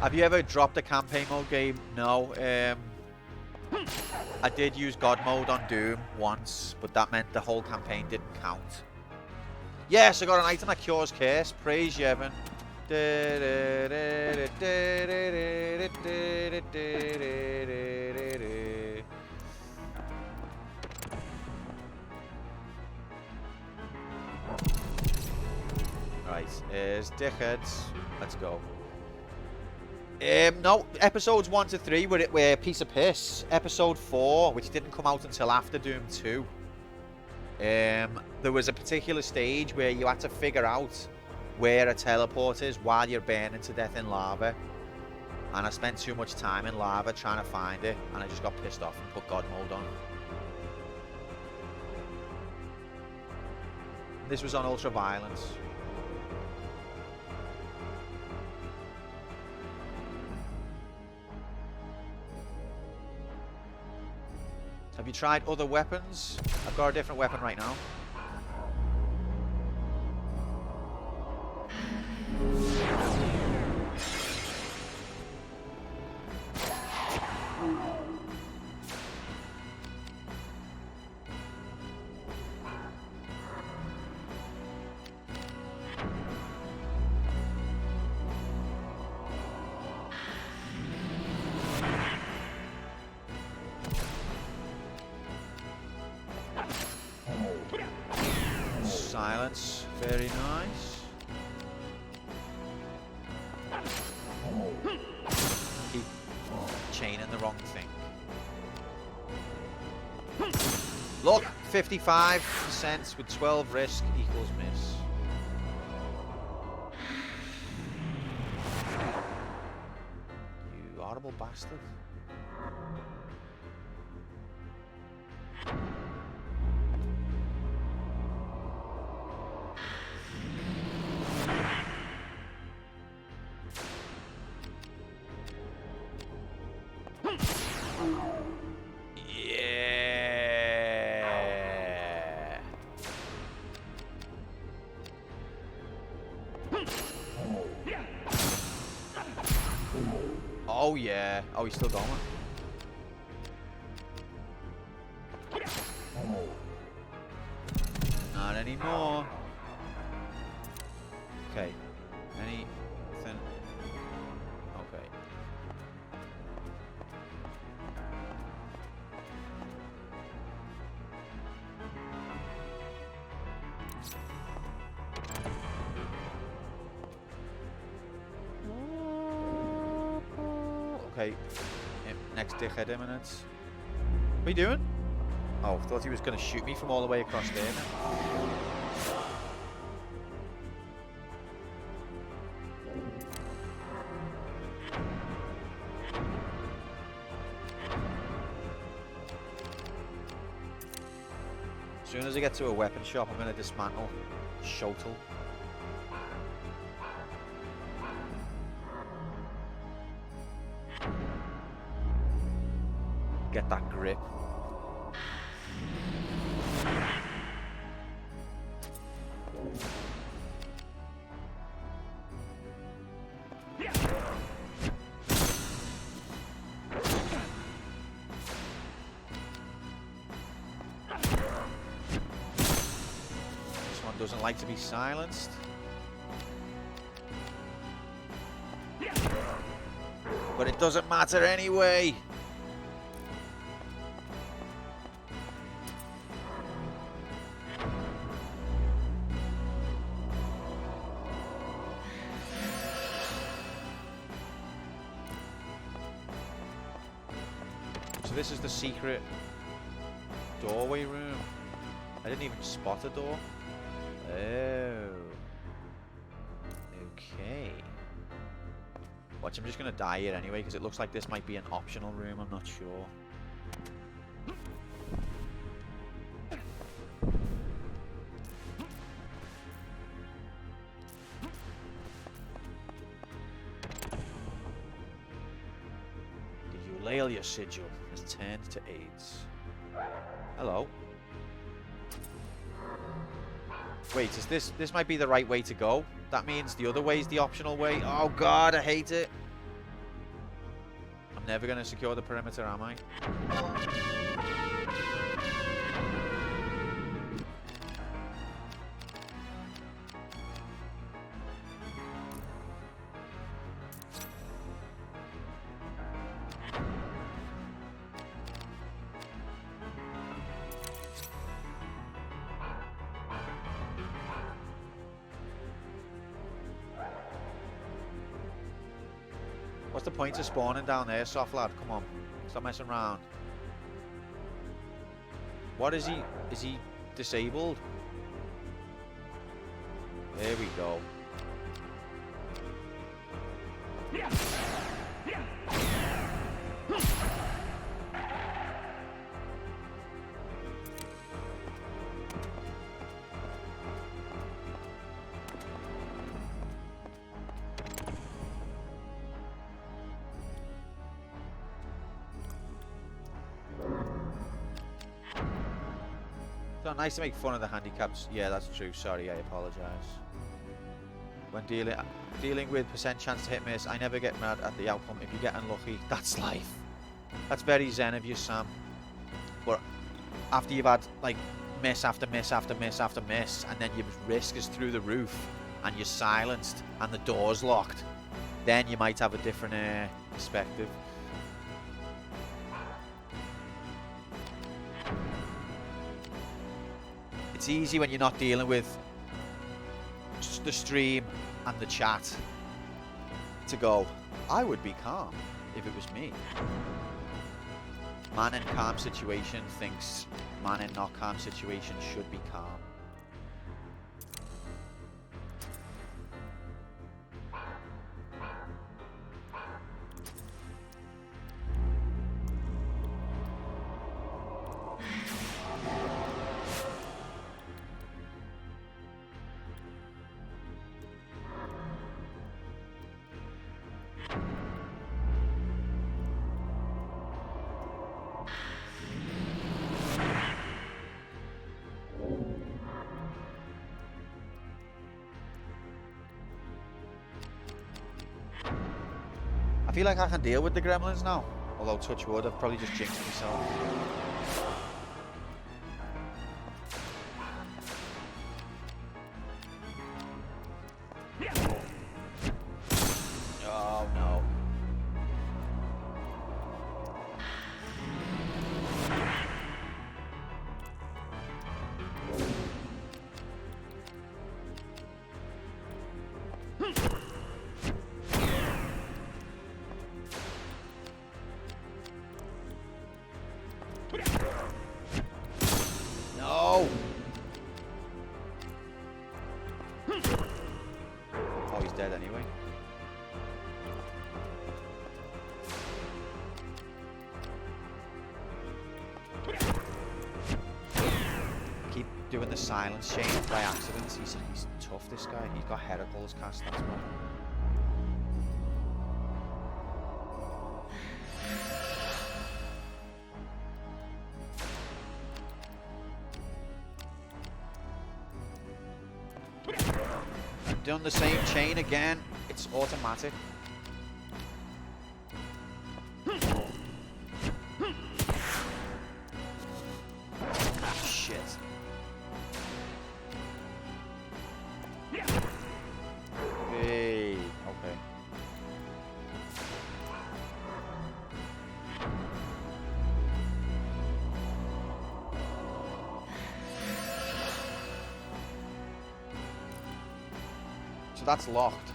Have you ever dropped a campaign mode game? No. I did use God mode on Doom once, but that meant the whole campaign didn't count. Yes, I got an item that cures curse. Praise Yevon. Right, here's dickheads. Let's go. No, episodes 1 to 3 were a piece of piss. Episode 4, which didn't come out until after Doom 2, there was a particular stage where you had to figure out where a teleport is while you're burning to death in lava. And I spent too much time in lava trying to find it, and I just got pissed off and put God mode on. This was on Ultra Violence. Have you tried other weapons? I've got a different weapon right now. Silence, very nice. chaining the wrong thing. Look, 55% with 12 risk equals miss. You horrible bastard. Yeah. Oh yeah. Oh, he's still going. Not anymore. Okay. Anything? Okay. Okay. Next dickhead imminent. What are you doing? Oh, I thought he was going to shoot me from all the way across there. As soon as I get to a weapon shop, I'm going to dismantle Shotel. Get that grip. This one doesn't like to be silenced. But it doesn't matter anyway. So this is the secret doorway room. I didn't even spot a door. Oh. Okay. Watch, I'm just going to die here anyway, because it looks like this might be an optional room, I'm not sure. The Eulalia sigil has turned to AIDS. Hello. Wait, is this might be the right way to go? That means the other way is the optional way. Oh god, I hate it. I'm never going to secure the perimeter, am I? What's the point of spawning down there, soft lad? Come on. Stop messing around. What is he? Is he disabled? There we go. It's not nice to make fun of the handicaps. Yeah, that's true. Sorry, I apologise. When dealing with percent chance to hit miss, I never get mad at the outcome. If you get unlucky, that's life. That's very zen of you, Sam. But after you've had like miss after miss after miss after miss, and then your risk is through the roof, and you're silenced, and the door's locked, then you might have a different perspective. It's easy when you're not dealing with the stream and the chat to go, I would be calm. if it was me. Man in calm situation thinks man in not calm situation should be calm. I feel like I can deal with the gremlins now. Although, touch wood, I've probably just jinxed myself. Oh, no. No! Oh, he's dead anyway. Keep doing the silence chain by accident. He's tough, this guy. He's got heracles cast, that's why. Done the same chain again. It's automatic. Ah, shit. Hey, okay. So that's locked.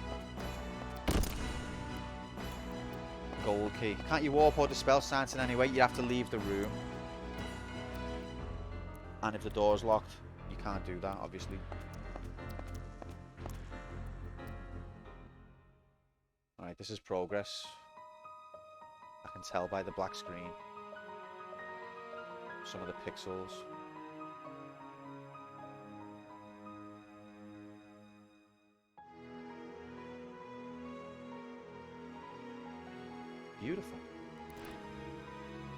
Gold key. Can't you warp or dispel science in any way? You have to leave the room. And if the door's locked, you can't do that, obviously. Alright, this is progress. I can tell by the black screen. Some of the pixels. Beautiful.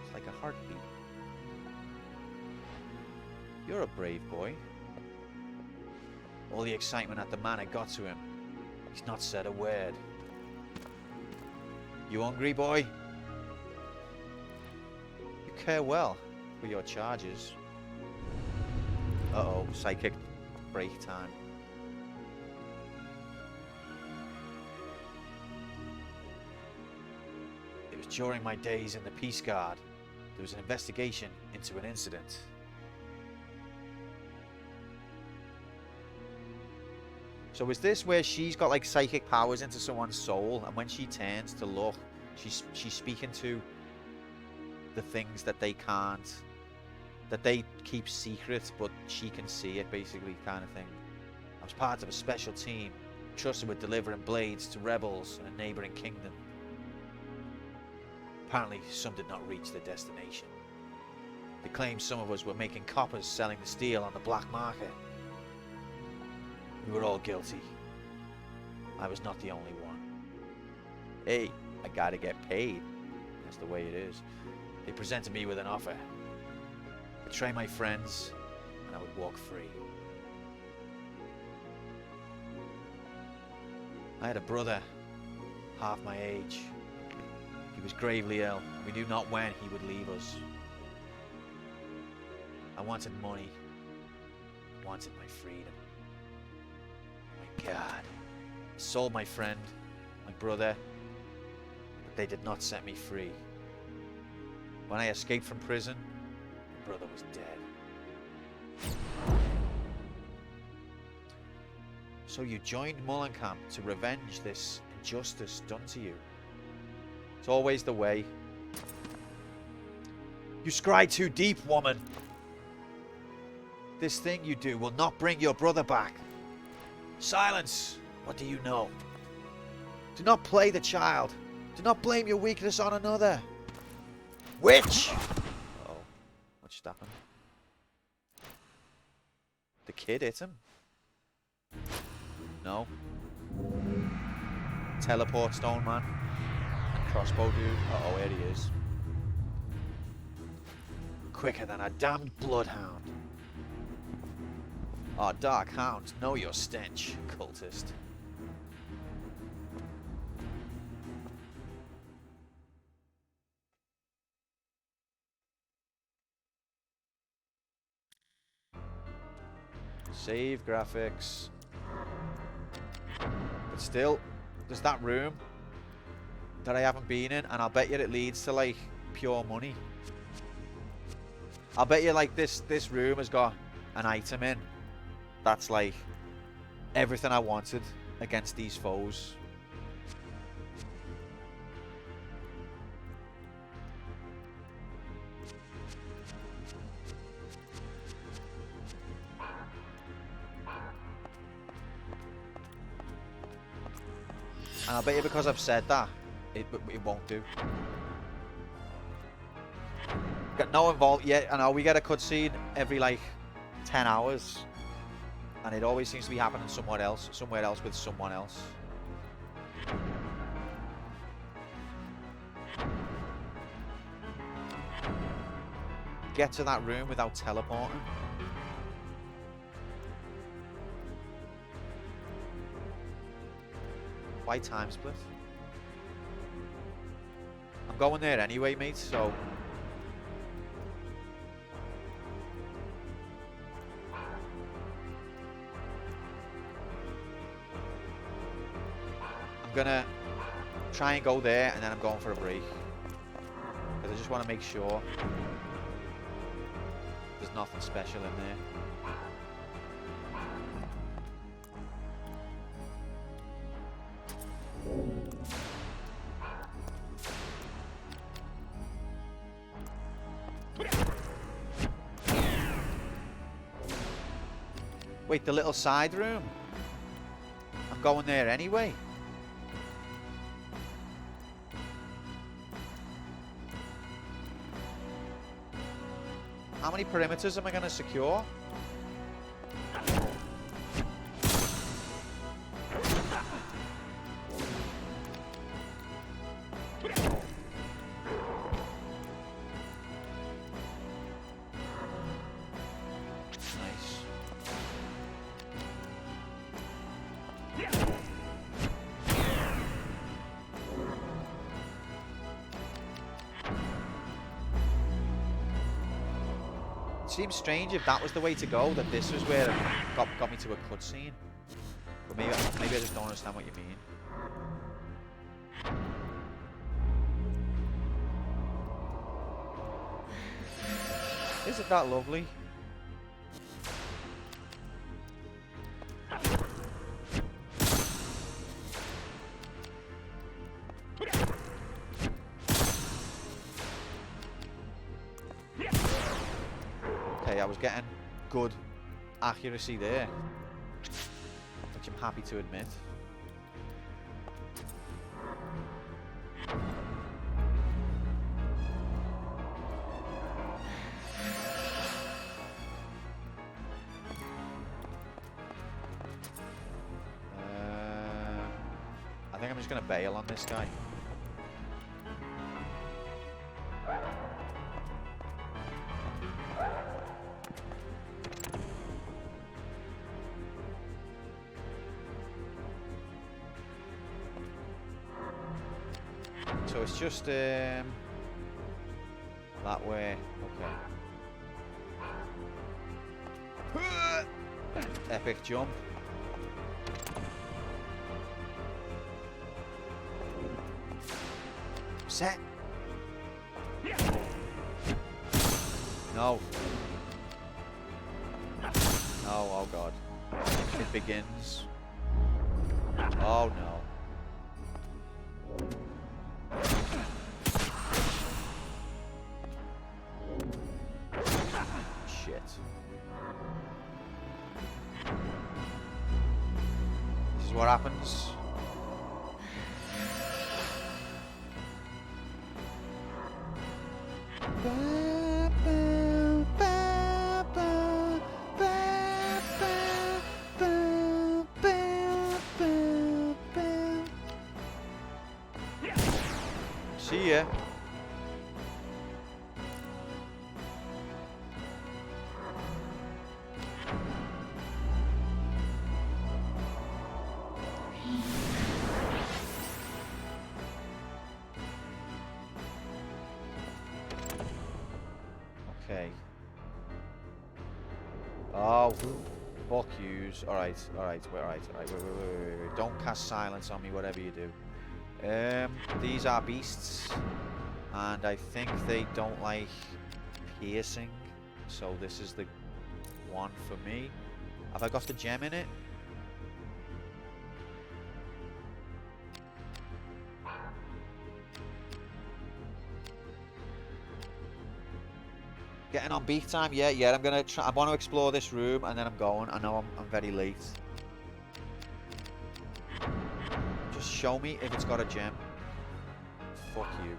It's like a heartbeat. You're a brave boy. All the excitement at the manor got to him. He's not said a word. You hungry, boy? You care well for your charges. Uh-oh, psychic break time. It was during my days in the Peace Guard. There was an investigation into an incident. So is this where she's got like psychic powers into someone's soul, and when she turns to look, she's speaking to the things that they can't, that they keep secret, but she can see it, basically, kind of thing. I was part of a special team, trusted with delivering blades to rebels in a neighboring kingdom. Apparently, some did not reach their destination. They claimed some of us were making coppers selling the steel on the black market. We were all guilty. I was not the only one. Hey, I gotta get paid. That's the way it is. They presented me with an offer. Betray my friends, and I would walk free. I had a brother, half my age. He was gravely ill. We knew not when he would leave us. I wanted money. I wanted my freedom. My God. I sold my friend, my brother, but they did not set me free. When I escaped from prison, my brother was dead. So you joined Mullenkamp to revenge this injustice done to you. It's always the way. You scry too deep, woman. This thing you do will not bring your brother back. Silence. What do you know? Do not play the child. Do not blame your weakness on another. Witch! Uh-oh. What just happened? The kid hit him? No. Teleport stone man. And crossbow dude. Uh-oh, here he is. Quicker than a damned bloodhound. Our dark hounds know your stench, cultist. Save graphics. But still, there's that room that I haven't been in, and I'll bet you it leads to like pure money. I'll bet you like this room has got an item in that's like everything I wanted against these foes. And I'll bet you because I've said that, it won't do. Got no involved yet. I know we get a cutscene every like 10 hours. And it always seems to be happening somewhere else with someone else. Get to that room without teleporting. Why time split? I'm going there anyway, mate, so... I'm gonna try and go there, and then I'm going for a break. Because I just want to make sure there's nothing special in there. Wait, the little side room? I'm going there anyway. How many perimeters am I going to secure? Seems strange if that was the way to go, that this was where it got me to a cutscene. But maybe I just don't understand what you mean. Isn't that lovely? Okay, I was getting good accuracy there, which I'm happy to admit. I think I'm just going to bail on this guy. So it's just that way. Okay. Epic jump. Set. No. No, oh god. It begins. Oh no. what happens. See ya. Okay. Oh, fuck yous. Alright, alright, wait. Don't cast silence on me, whatever you do. These are beasts, and I think they don't like piercing, so this is the one for me. Have I got the gem in it? Getting on beat time? Yeah, I'm gonna try. I want to explore this room, and then I'm going. I know I'm very late. Just show me if it's got a gem. Fuck you.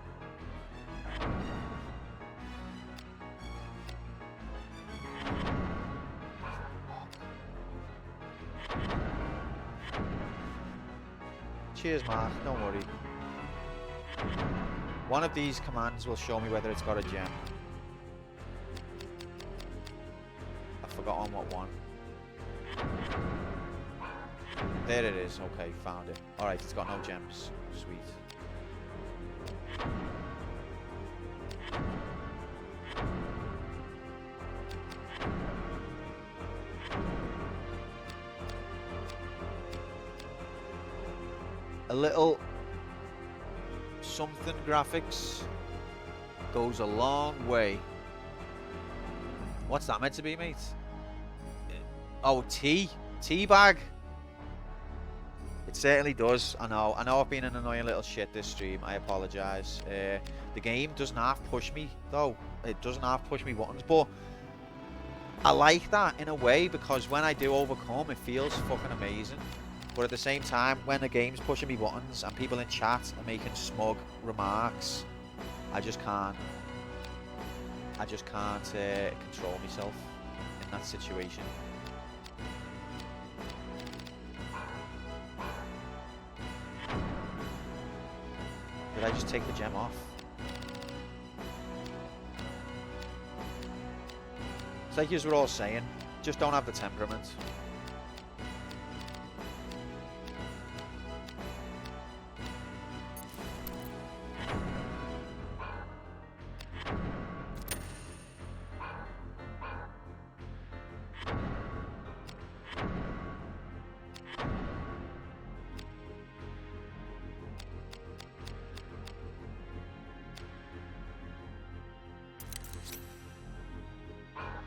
Cheers, Mark. Don't worry. One of these commands will show me whether it's got a gem. I forgot on what one. There it is. Okay, found it. Alright, it's got no gems. Sweet. A little something graphics goes a long way. What's that meant to be, mate? Oh, tea bag. It certainly does. I know I've been an annoying little shit this stream. I apologise. The game doesn't half push me though. It doesn't half push me buttons, but I like that in a way, because when I do overcome, it feels fucking amazing. But at the same time, when the game's pushing me buttons and people in chat are making smug remarks, I just can't control myself in that situation. Did I just take the gem off? It's like you were all saying, just don't have the temperament.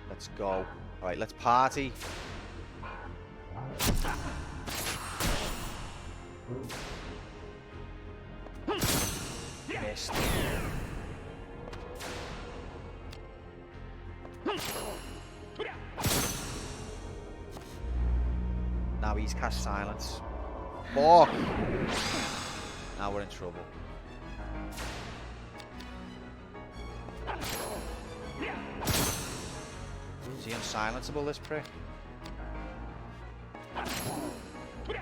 Let's go. Alright, let's party. Missed. Now he's cast silence. Fuck! Now we're in trouble. Is he unsilenceable, this prick? The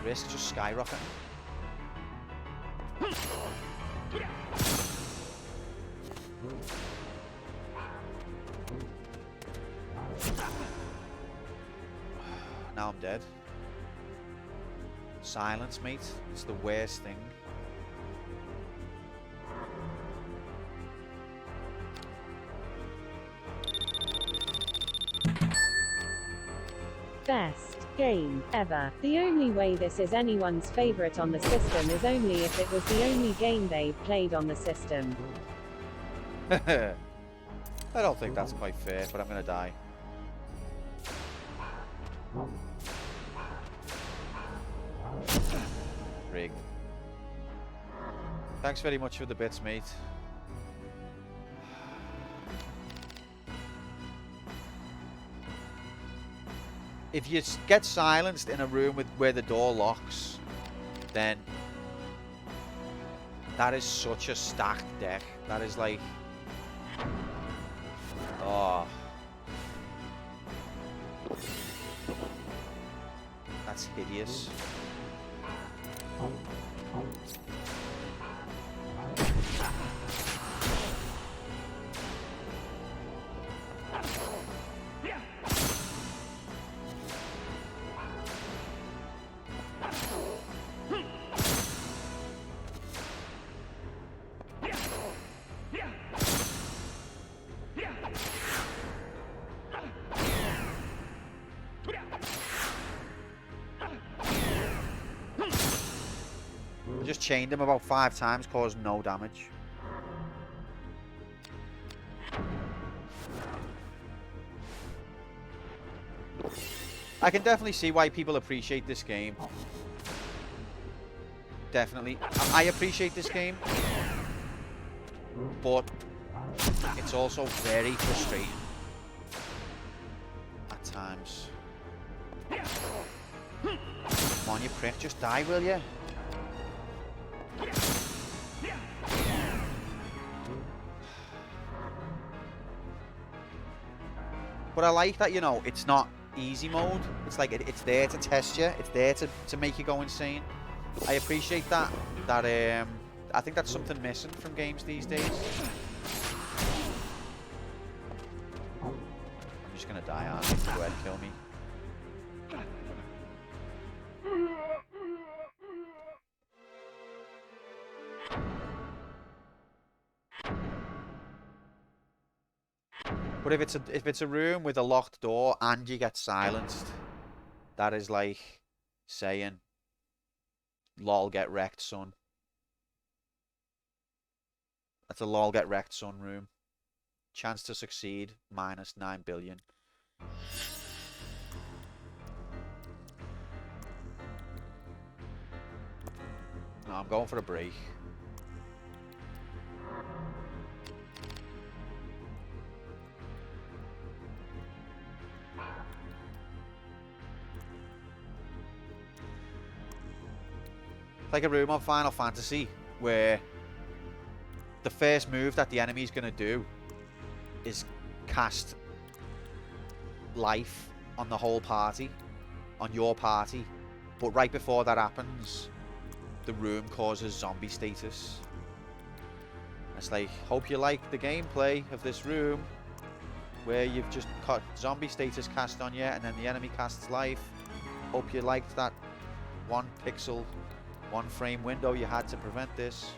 risk just skyrocketing. Now I'm dead. Silence, mate. It's the worst thing. Best game ever. The only way this is anyone's favorite on the system is only if it was the only game they've played on the system. I don't think that's quite fair, but I'm gonna die. Rigged. Thanks very much for the bits, mate. if you get silenced in a room with where the door locks, then that is such a stacked deck. That is like, oh, that's hideous. I just chained him about 5 times, caused no damage. I can definitely see why people appreciate this game. Definitely. I appreciate this game. But it's also very frustrating at times. Come on, you prick. Just die, will you? But I like that, you know, it's not easy mode. It's like it's there to test you. It's there to make you go insane. I appreciate that. I think that's something missing from games these days. I'm just gonna die, aren't I? Go ahead and kill me. But if it's a room with a locked door and you get silenced, that is like saying, "Lol, get wrecked, son." That's a lol, get wrecked, son room. Chance to succeed minus 9 billion. No, I'm going for a break. Like a room on Final Fantasy where the first move that the enemy's going to do is cast life on the whole party, on your party. But right before that happens, the room causes zombie status. It's like, hope you like the gameplay of this room where you've just got zombie status cast on you and then the enemy casts life. Hope you liked that 1 pixel, 1 frame window you had to prevent this.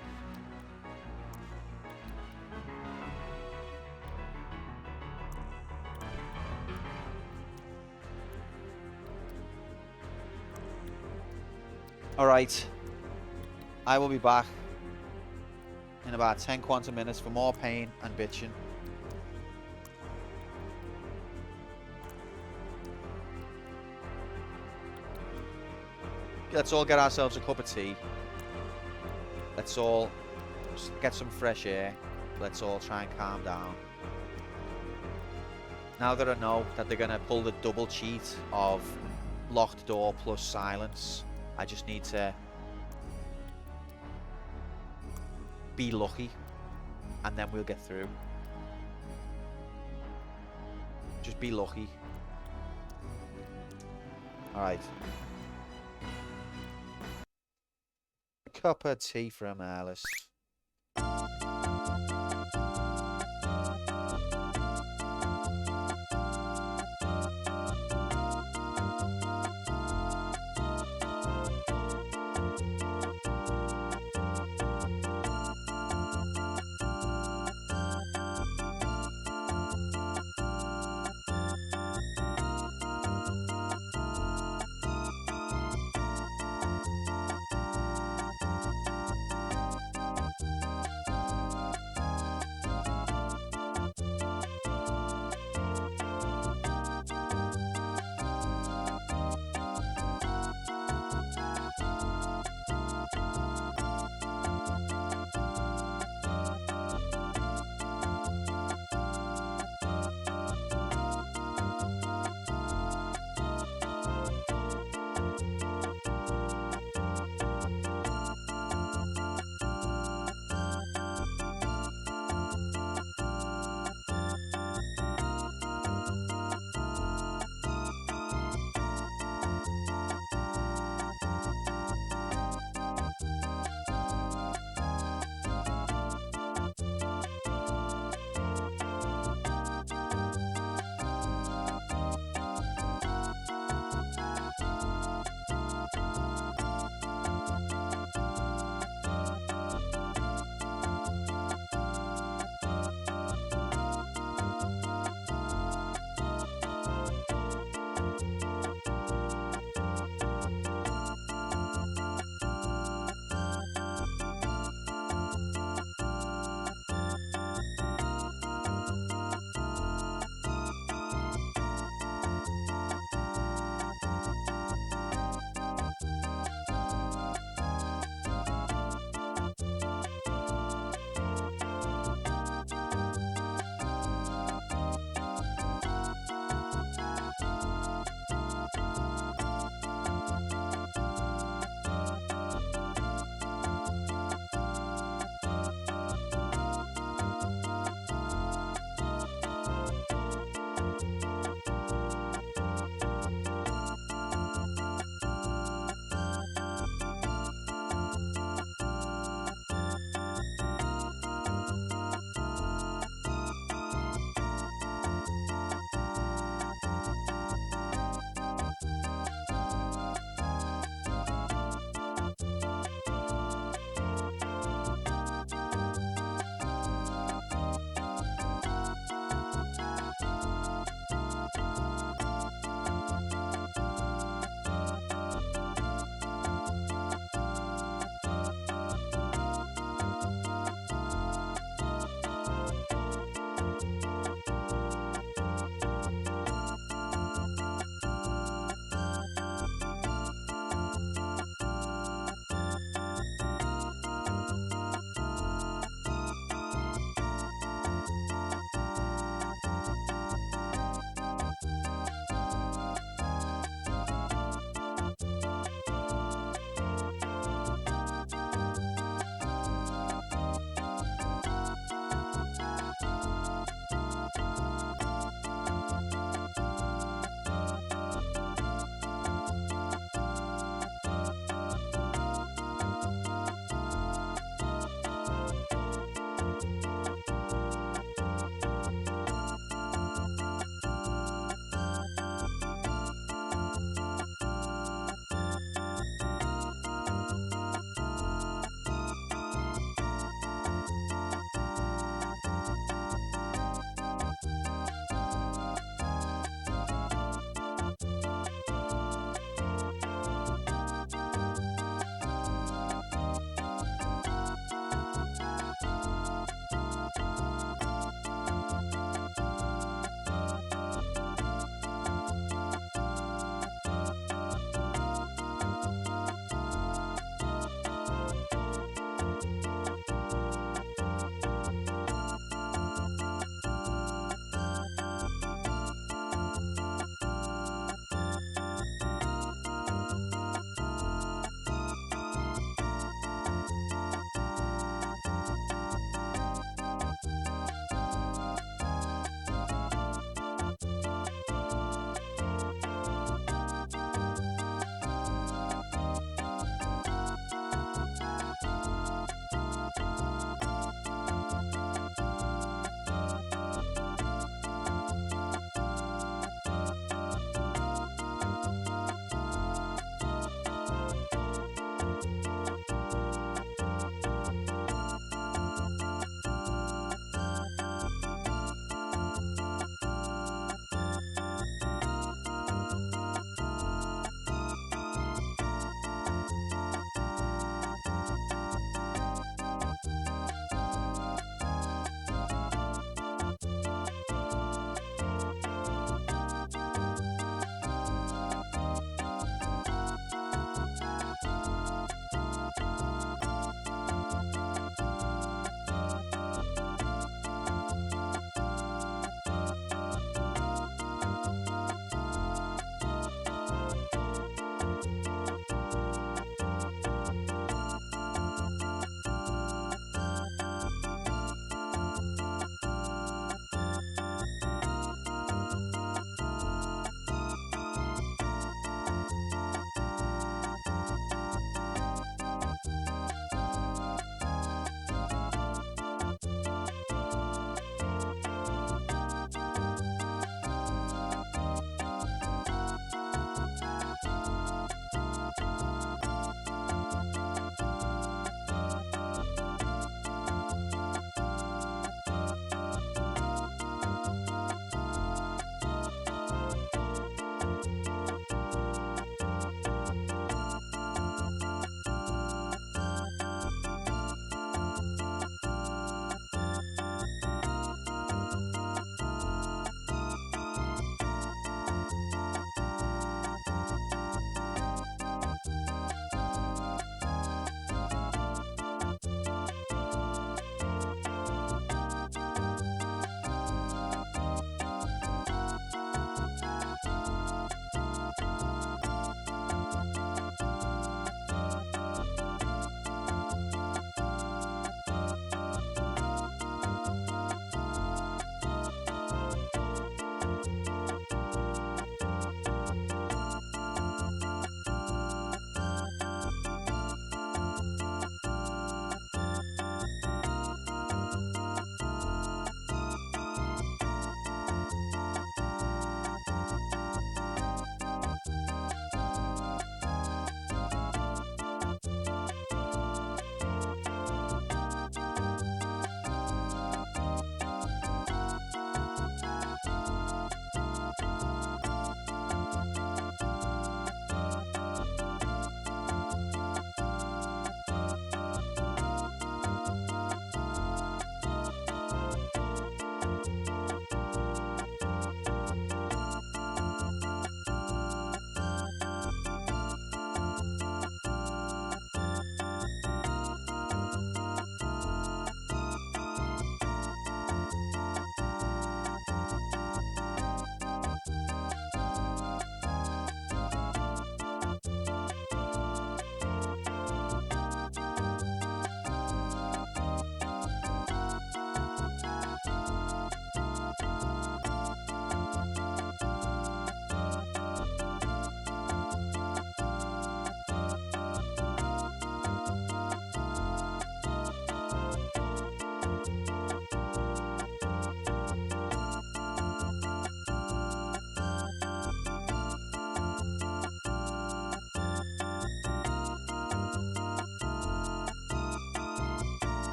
Alright, I will be back in about 10 quantum minutes for more pain and bitching. Let's all get ourselves a cup of tea. Let's all get some fresh air. Let's all try and calm down. Now that I know that they're going to pull the double cheat of locked door plus silence, I just need to be lucky and then we'll get through. Just be lucky. Alright. Cup of tea from Alice.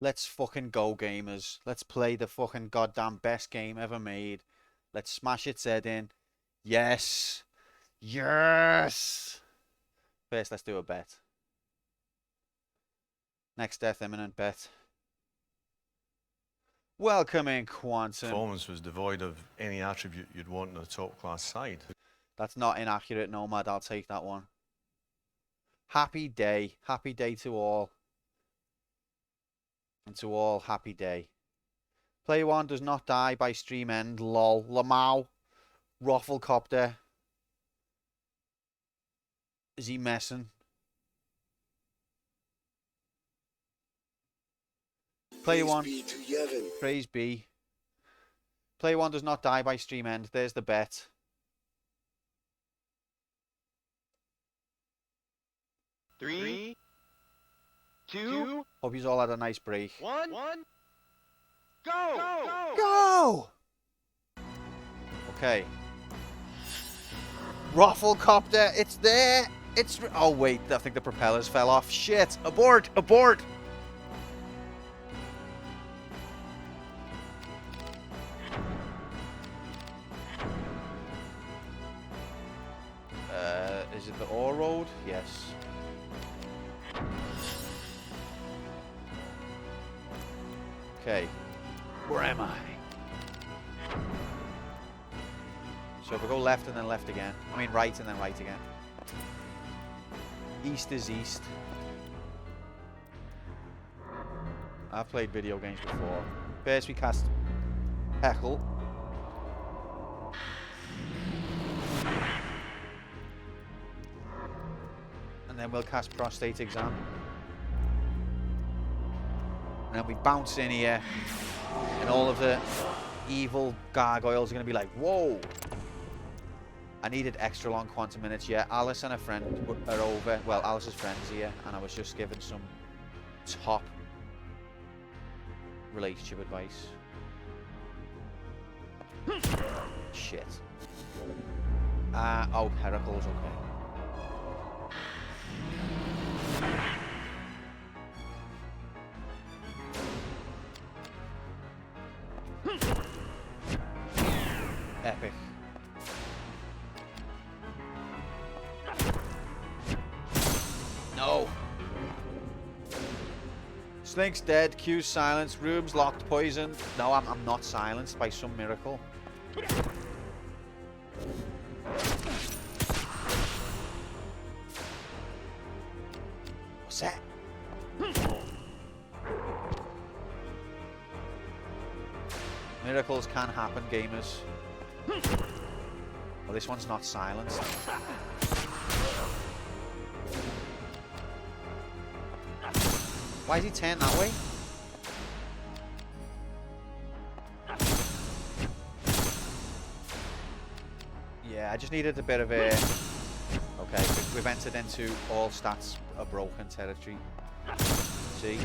Let's fucking go, gamers. Let's play the fucking goddamn best game ever made. Let's smash its head in. Yes. Yes. First, let's do a bet. Next death imminent bet. Welcome in, Quantum. Performance was devoid of any attribute you'd want in a top class side. That's not inaccurate, Nomad. I'll take that one. Happy day. Happy day to all. And to all, happy day. Player 1 does not die by stream end. Lol. Lamau. Rafflecopter. Is he messing? Player 1. Praise be. Player 1 does not die by stream end. There's the bet. Three, two, Hope you all had a nice break. one, go! Go! Okay. Rafflecopter, it's there. Oh wait, I think the propellers fell off. Shit! Abort! Abort! Is it the ore road? Yes. Okay. Where am I? So if we go left and then left again. I mean right and then right again. East is east. I've played video games before. First we cast Heckle. And then we'll cast Prostate Exam. And then we bounce in here. And all of the evil gargoyles are going to be like, whoa. I needed extra long quantum minutes. Yeah, Alice and her friend are over. Well, Alice's friend's here. And I was just giving some top relationship advice. Shit. Oh, Pericle's okay. Epic. No. Slink's dead. Q's silenced. Room's locked. Poisoned. No, I'm not silenced by some miracle. What's that? Miracles can happen, gamers. Well, this one's not silenced. Why is he turned that way? Yeah, I just needed a bit of a... Okay, we've entered into all stats are broken territory. See?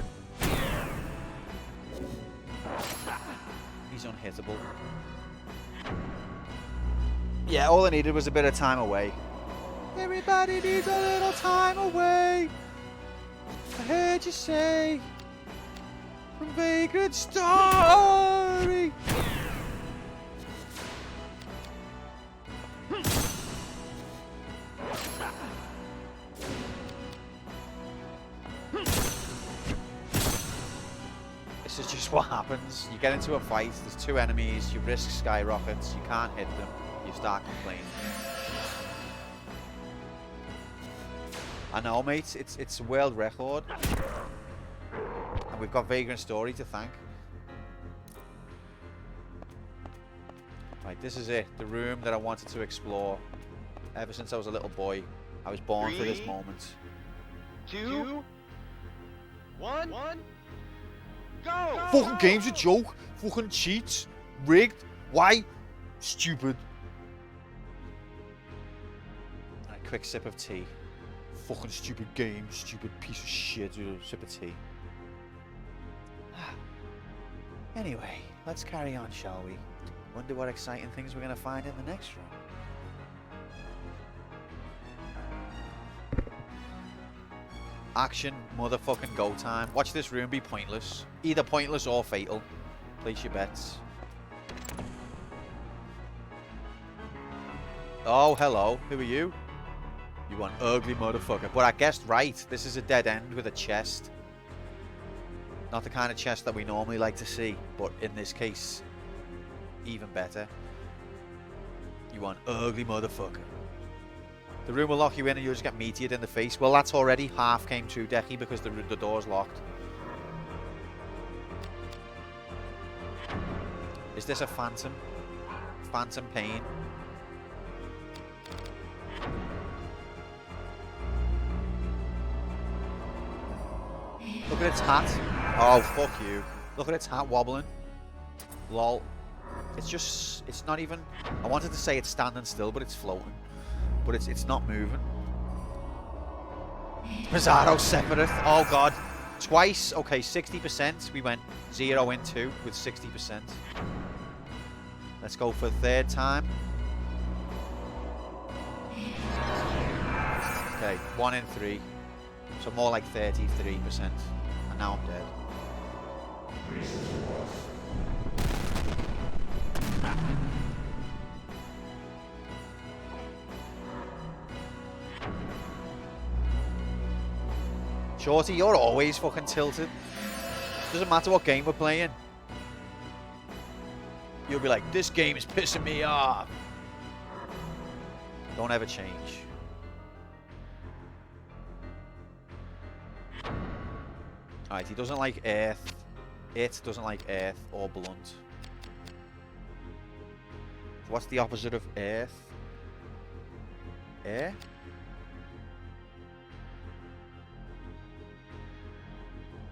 He's unhittable. Yeah, all I needed was a bit of time away. Everybody needs a little time away. I heard you say from Vagrant story. This is just what happens. You get into a fight, there's two enemies, your risk skyrockets, you can't hit them, you start complaining. I know, mate, it's a world record. And we've got Vagrant Story to thank. Right, this is it. The room that I wanted to explore. Ever since I was a little boy. I was born for this moment. 2, 1, go! Fucking game's a joke. Fucking cheats. Rigged. Why? Stupid. Right, quick sip of tea. Fucking stupid game. Stupid piece of shit. Sip of tea. Anyway, let's carry on, shall we? Wonder what exciting things we're going to find in the next room. Action, motherfucking go time. Watch this room be pointless. Either pointless or fatal. Place your bets. Oh, hello. Who are you? You want ugly motherfucker. But I guessed right. This is a dead end with a chest. Not the kind of chest that we normally like to see. But in this case, even better. You want ugly motherfucker. The room will lock you in and you'll just get meteored in the face. Well, that's already half came true, Decky, because the door's locked. Is this a phantom? Phantom pain? Look at its hat. Oh, fuck you. Look at its hat wobbling. Lol. It's just, it's not even, I wanted to say it's standing still, but it's floating. But it's not moving. Mazzaro Sephiroth. Oh god. Twice. Okay, 60%. We went 0 in 2 with 60%. Let's go for the third time. Okay, 1 in 3. So more like 33%. And now I'm dead. Shorty, you're always fucking tilted. Doesn't matter what game we're playing. You'll be like, this game is pissing me off. Don't ever change. Alright, he doesn't like earth. It doesn't like earth or blunt. What's the opposite of earth? Air?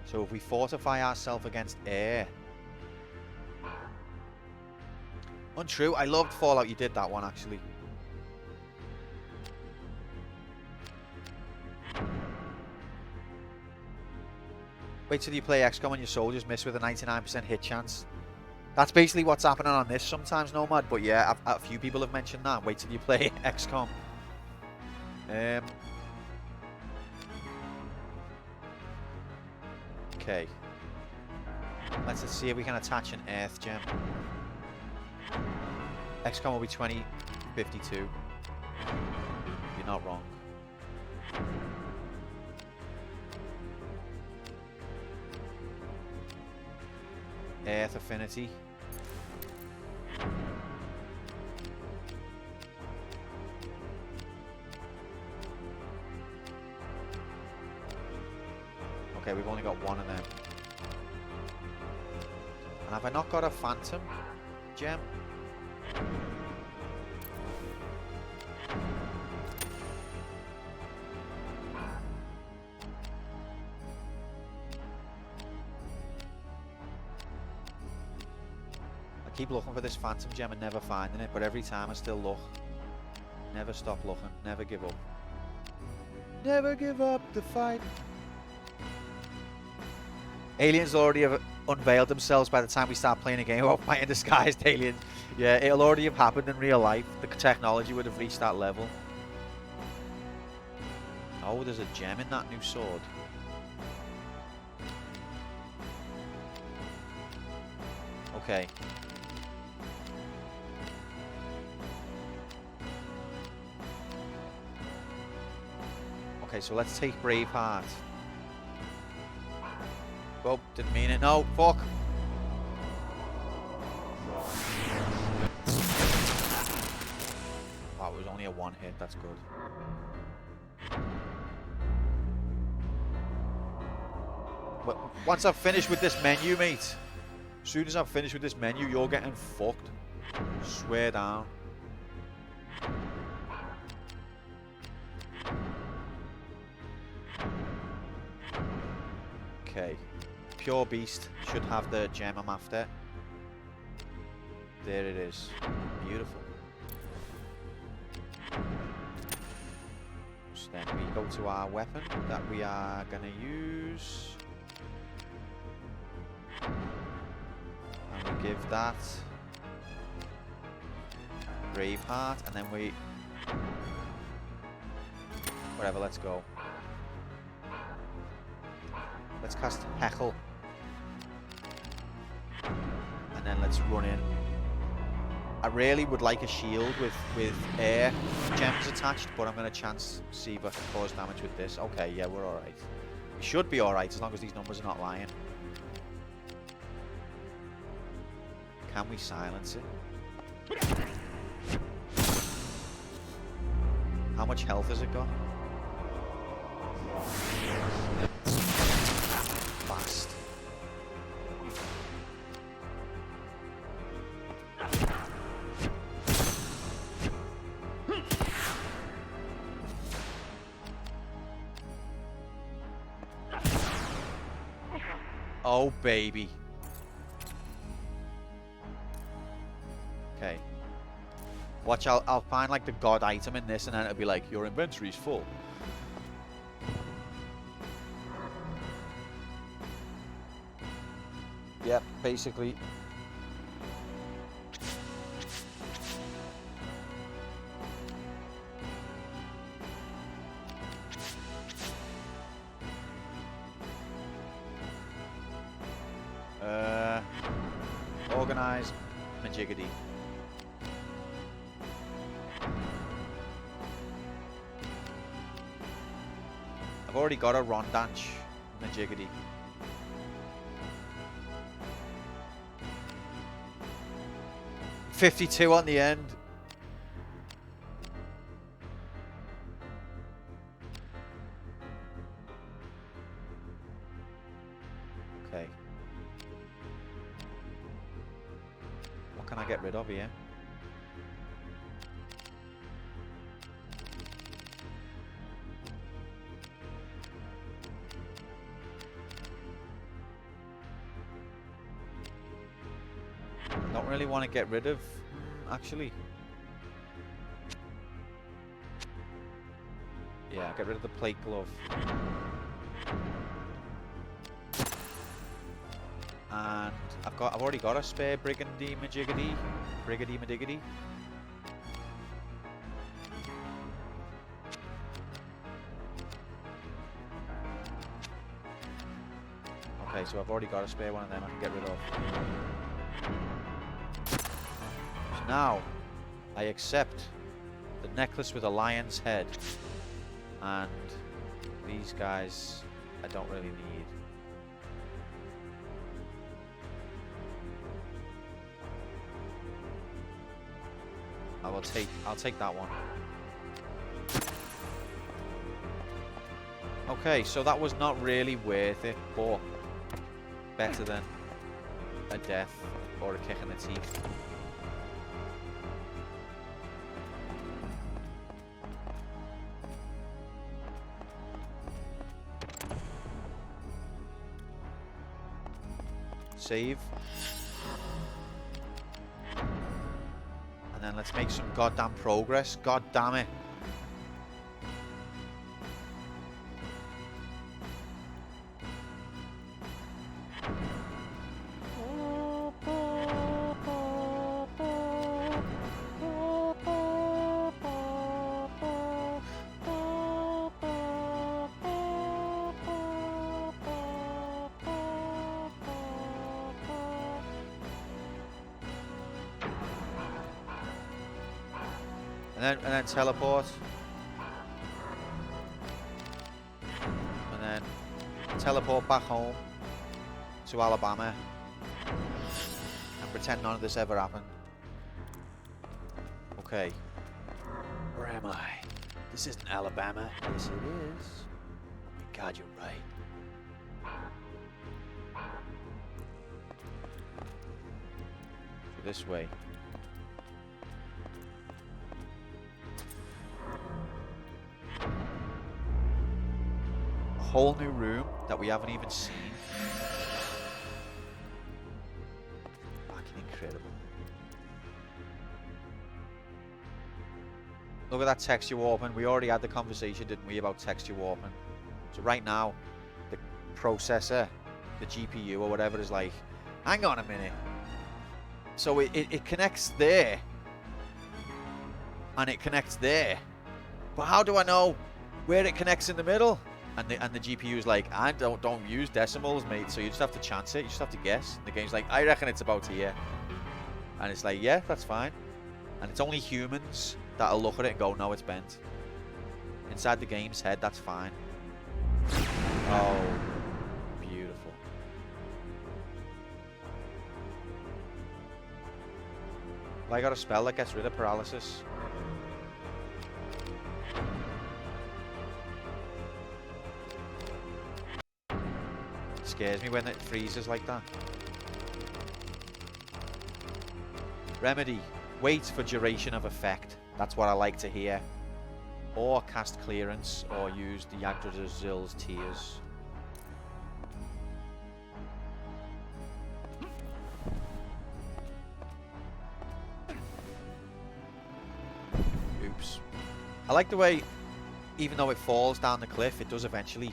So if we fortify ourselves against air. Untrue. I loved Fallout. You did that one, actually. Wait till you play XCOM and your soldiers miss with a 99% hit chance. That's basically what's happening on this sometimes, Nomad. But yeah, a few people have mentioned that. Wait till you play XCOM. Okay. Let's see if we can attach an earth gem. XCOM will be 2052. You're not wrong. Earth affinity. Okay, we've only got one of them. And have I not got a phantom gem? I keep looking for this phantom gem and never finding it, but every time I still look. Never stop looking, never give up. Never give up the fight. Aliens already have unveiled themselves by the time we start playing a game about fighting disguised aliens. Yeah, it'll already have happened in real life. The technology would have reached that level. Oh, there's a gem in that new sword. Okay. Okay, so let's take Braveheart. Oh, didn't mean it. No, fuck. Wow, it was only a one hit. That's good. But once I've finished with this menu, mate. As soon as I've finished with this menu, you're getting fucked. Swear down. Okay. Pure Beast should have the gem I'm after. There it is. Beautiful. So then we go to our weapon that we are going to use. And we give that Braveheart, and then we... Whatever, let's go. Let's cast Heckle. And then let's run in. I really would like a shield with air gems attached, but I'm going to chance see if I can cause damage with this. Okay, yeah, we're alright. We should be alright as long as these numbers are not lying. Can we silence it? How much health has it got? Fast. Oh, baby. Okay. Watch, I'll find like the god item in this and then it'll be like, your inventory's full. Yep, basically. Organize, majiggity. I've already got a Rondanch, majiggity. $52 on the end. Okay. What can I get rid of here? Don't really want to get rid of, actually. Yeah, get rid of the plate glove. And I've already got a spare Brigady Majiggity. Brigady Madiggity. Okay, so I've already got a spare one of them I can get rid of. So now, I accept the necklace with a lion's head. And these guys, I don't really need. I'll take that one. Okay, so that was not really worth it, but better than a death or a kick in the teeth. Save. And then let's make some goddamn progress. God damn it. And then teleport. And then teleport back home to Alabama. And pretend none of this ever happened. Okay. Where am I? This isn't Alabama. Yes, it is. Oh my God, you're right. So this way. Whole new room that we haven't even seen. Fucking incredible. Look at that texture warping. We already had the conversation, didn't we, about texture warping. So right now, the processor, the GPU or whatever is like, hang on a minute. So it connects there. And it connects there. But how do I know where it connects in the middle? And the GPU's like, I don't use decimals, mate. So you just have to chance it. You just have to guess. And the game's like, I reckon it's about here. And it's like, yeah, that's fine. And it's only humans that'll look at it and go, no, it's bent. Inside the game's head, that's fine. Oh, beautiful. Have I got a spell that gets rid of paralysis? It scares me when it freezes like that. Remedy. Wait for duration of effect. That's what I like to hear. Or cast clearance, or use the Yggdrasil's tears. Oops. I like the way, even though it falls down the cliff, it does eventually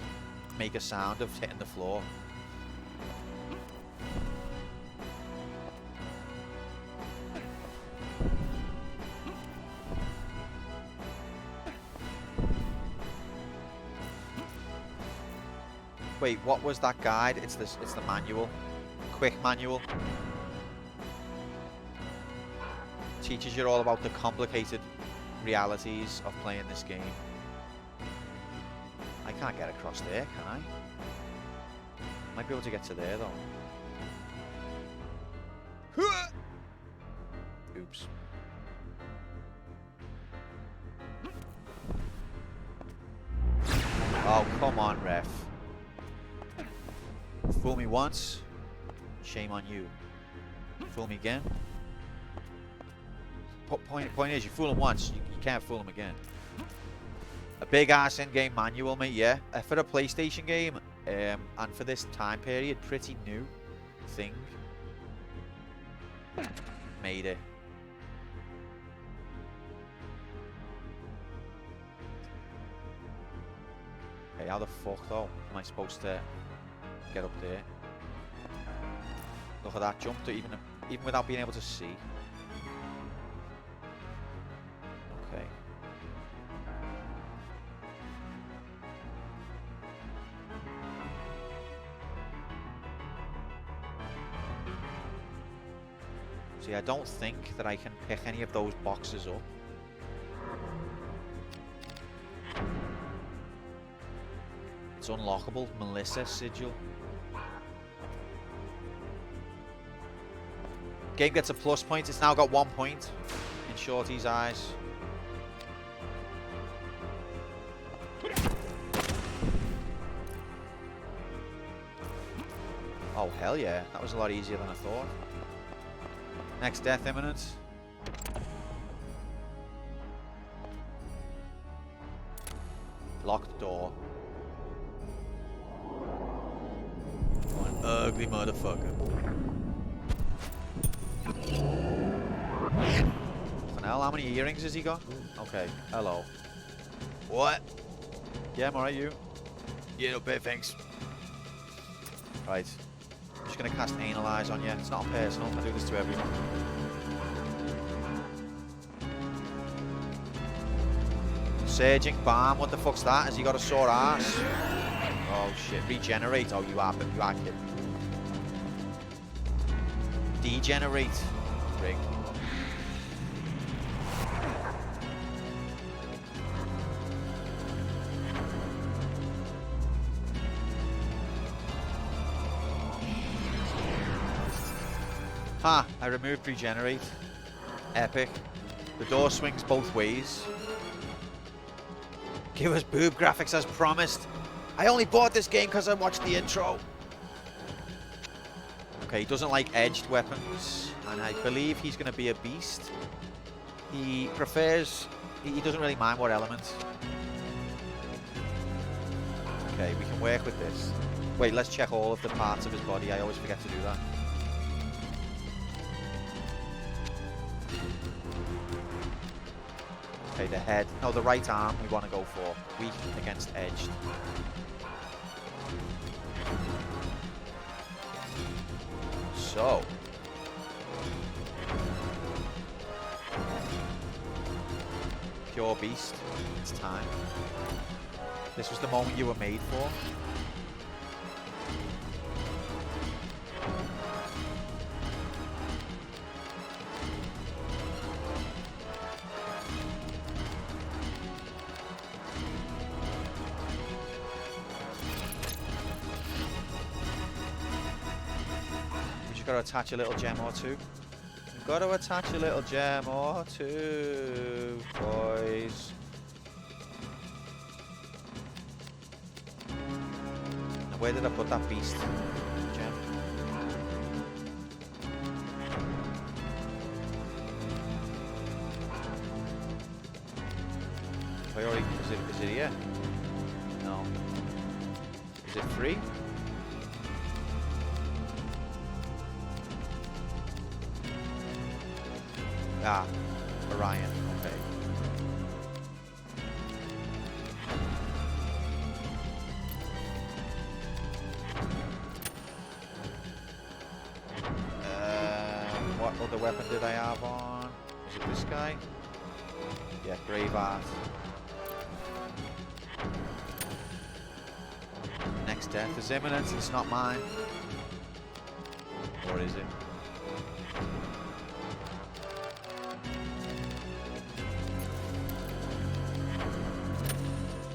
make a sound of hitting the floor. Wait, what was that guide? It's the manual. Quick manual. Teaches you all about the complicated realities of playing this game. I can't get across there, can I? Might be able to get to there though. Oops. Oh, come on, ref. Fool me once, shame on you. Fool me again. Point is, you fool him once, you can't fool him again. A big ass in-game manual, mate, yeah. For a PlayStation game, and for this time period, pretty new thing. Made it. Okay, how the fuck though am I supposed to get up there? Look at that jump, to even without being able to see. Okay. See, I don't think that I can pick any of those boxes up. It's unlockable. Melissa sigil. Game gets a plus point. It's now got 1 point in Shorty's eyes. Oh, hell yeah. That was a lot easier than I thought. Next death imminent. Locked door. Oh, an ugly motherfucker. Fucking hell, how many earrings has he got? Okay, hello. What? Yeah, I'm alright, you? Yeah, no bad, thanks. Right. I'm just gonna cast Analyze on you. It's not personal, I do this to everyone. Surging Balm, what the fuck's that? Has he got a sore ass? Oh shit, Regenerate, oh you are kidding. Degenerate. Rig. Ha! I removed Regenerate. Epic. The door swings both ways. Give us boob graphics as promised. I only bought this game because I watched the intro. Okay, he doesn't like edged weapons, and I believe he's going to be a beast. He prefers... He doesn't really mind what element. Okay, we can work with this. Wait, let's check all of the parts of his body. I always forget to do that. Okay, the head. No, the right arm we want to go for. Weak against edged. So. Pure beast. It's time. This was the moment you were made for. You just got to attach a little gem or two. You've got to attach a little gem or two, boys. Now, where did I put that beast gem? Have I already, is it here? No. Is it free? Ah, Orion, okay. What other weapon did I have on? Was it this guy? Yeah, Grave Art. Next death is imminent, it's not mine. Or is it?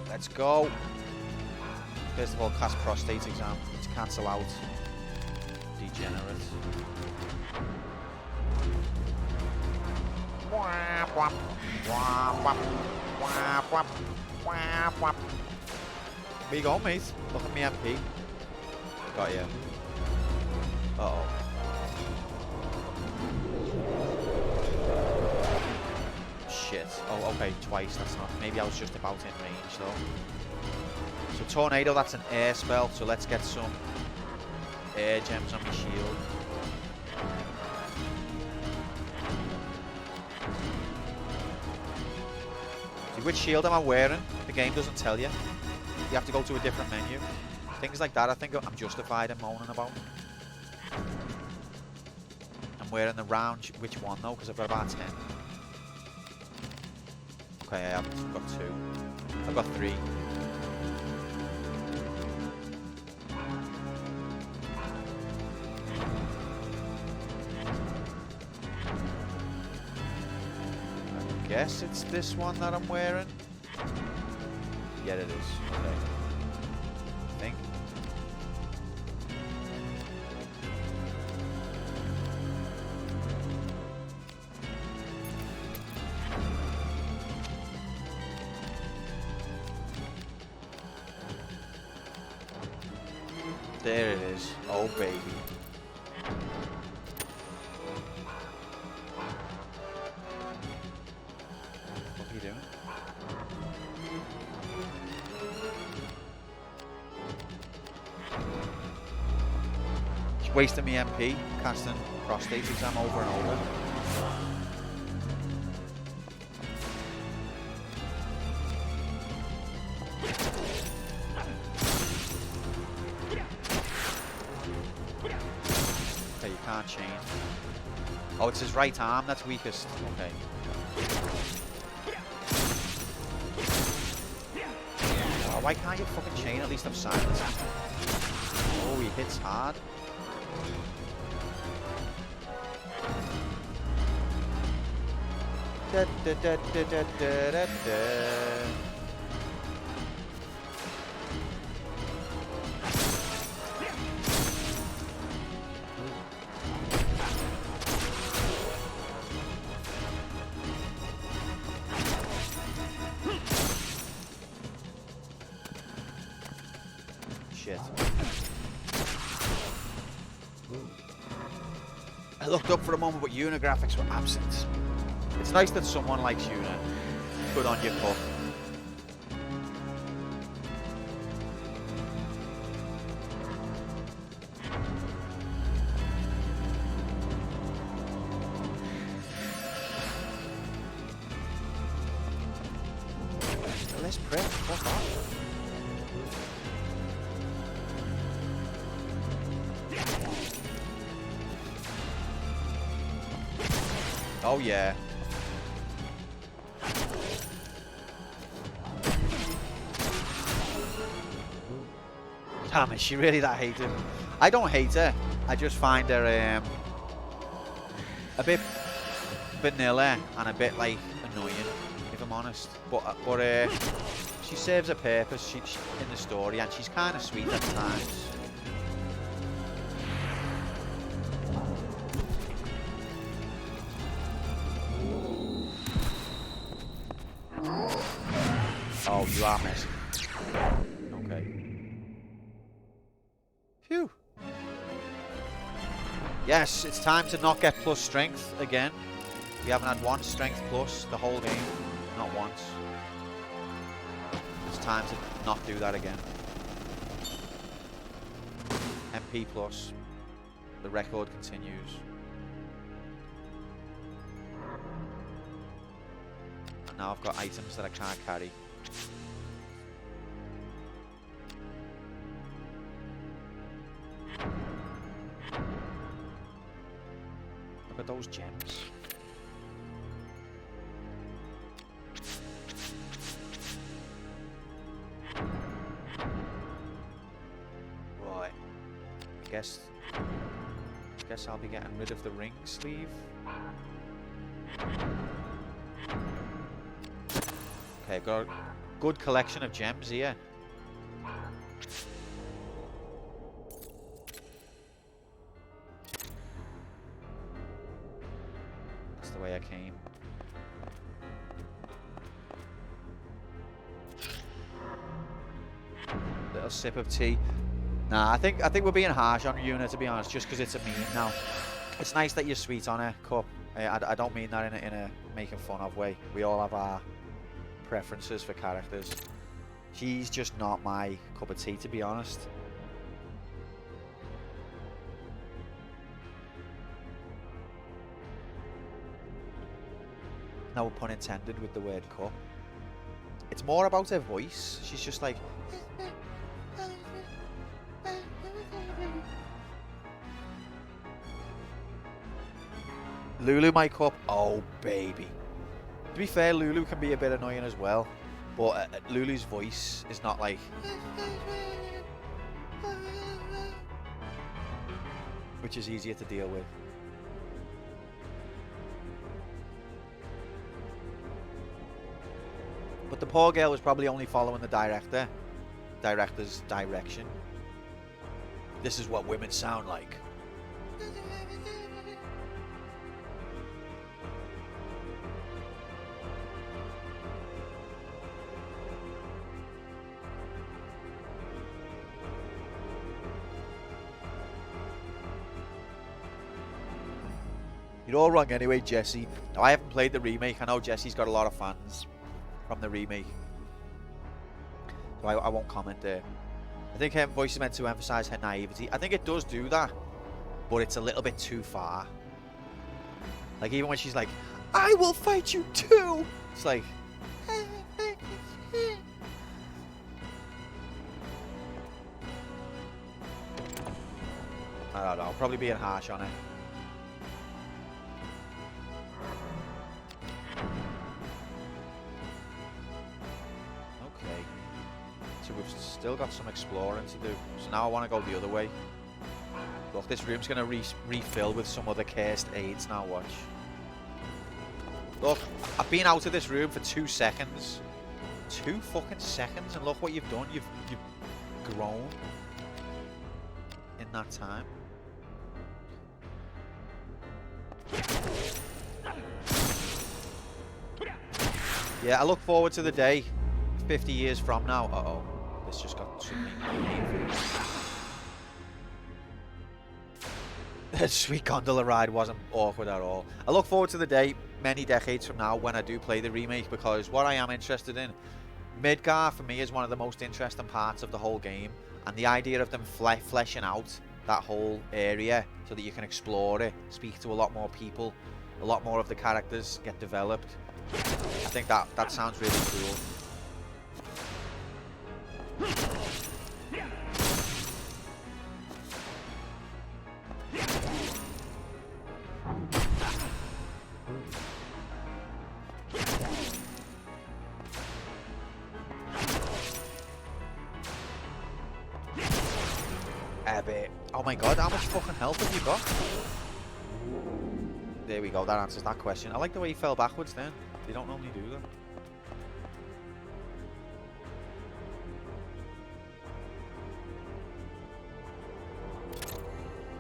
Let's go. First of all, cast prostate exam. Let's cancel out degenerate. Where you going, mate? Look at me MP. Got you. Uh-oh. Shit. Oh, okay, twice. That's not. Maybe I was just about in range, though. So, Tornado, that's an air spell. So, let's get some air gems on my shield. See, which shield am I wearing? The game doesn't tell you. You have to go to a different menu. Things like that, I think I'm justified in moaning about. I'm wearing the round. Which one, though? Because I've got about 10. Okay, I haven't. I've got 2. I've got 3. I guess it's this one that I'm wearing. Yeah, it is. Okay. I think. There it is. Oh, baby. What are you doing? Just wasting me MP, casting prostate exam over and over. Okay, you can't chain. Oh, it's his right arm that's weakest. Okay. Oh, why can't you fucking chain? At least have silence. Oh, he hits hard. Da, da, da, da, da, da, da, da. Shit. I looked up for a moment, but unigraphics were absent. It's nice that someone likes Una. Good on your cup. Let's prep. Fuck off. Oh yeah. Damn, is she really that hated? I don't hate her. I just find her a bit vanilla and a bit like annoying, if I'm honest. But she serves a purpose she in the story, and she's kind of sweet at times. Oh, you are messing. Okay. Phew. Yes, it's time to not get plus strength again. We haven't had one strength plus the whole game. Not once. It's time to not do that again. MP plus. The record continues. And now I've got items that I can't carry. Look at those gems. Right. I guess I'll be getting rid of the ring sleeve. Okay, got a good collection of gems here. That's the way I came. Little sip of tea. Nah, I think we're being harsh on Yuna, to be honest, just because it's a meme now. It's nice that you're sweet on her, Cup. I don't mean that in a making fun of way. We all have our preferences for characters. She's just not my cup of tea, to be honest. No pun intended with the word cup. It's more about her voice. She's just like... Lulu, my cup. Oh, baby. To be fair, Lulu can be a bit annoying as well. But Lulu's voice is not like... which is easier to deal with. But the poor girl was probably only following the director's direction. This is what women sound like. You're all wrong anyway, Jesse. Now, I haven't played the remake. I know Jesse's got a lot of fans from the remake, so I won't comment there. I think her voice is meant to emphasize her naivety. I think it does do that, but it's a little bit too far. Like, even when she's like, I will fight you too, it's like... I don't know, I'll probably being harsh on it. So we've still got some exploring to do. So now I want to go the other way. Look, this room's going to refill with some other cursed aids now, watch. Look, I've been out of this room for 2 seconds. 2 fucking seconds, and look what you've done. You've grown in that time. Yeah, I look forward to the day 50 years from now. Uh-oh. This just got suddenly painful. The sweet gondola ride wasn't awkward at all. I look forward to the day many decades from now when I do play the remake, because what I am interested in, Midgar for me is one of the most interesting parts of the whole game, and the idea of them fleshing out that whole area so that you can explore it, speak to a lot more people, a lot more of the characters get developed. I think that sounds really cool. A bit. Oh my god, how much fucking health have you got? There we go, that answers that question. I like the way he fell backwards then. They don't normally do that.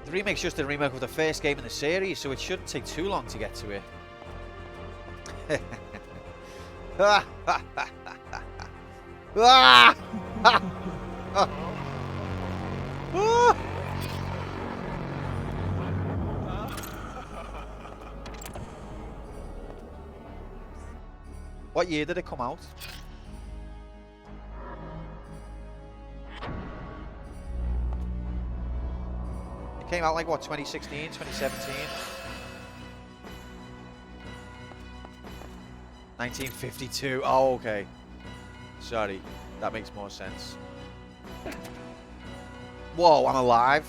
The remake's just a remake of the first game in the series, so it shouldn't take too long to get to it. What year did it come out? It came out like what, 2016, 2017? 1952. Oh, okay. Sorry, that makes more sense. Whoa, I'm alive.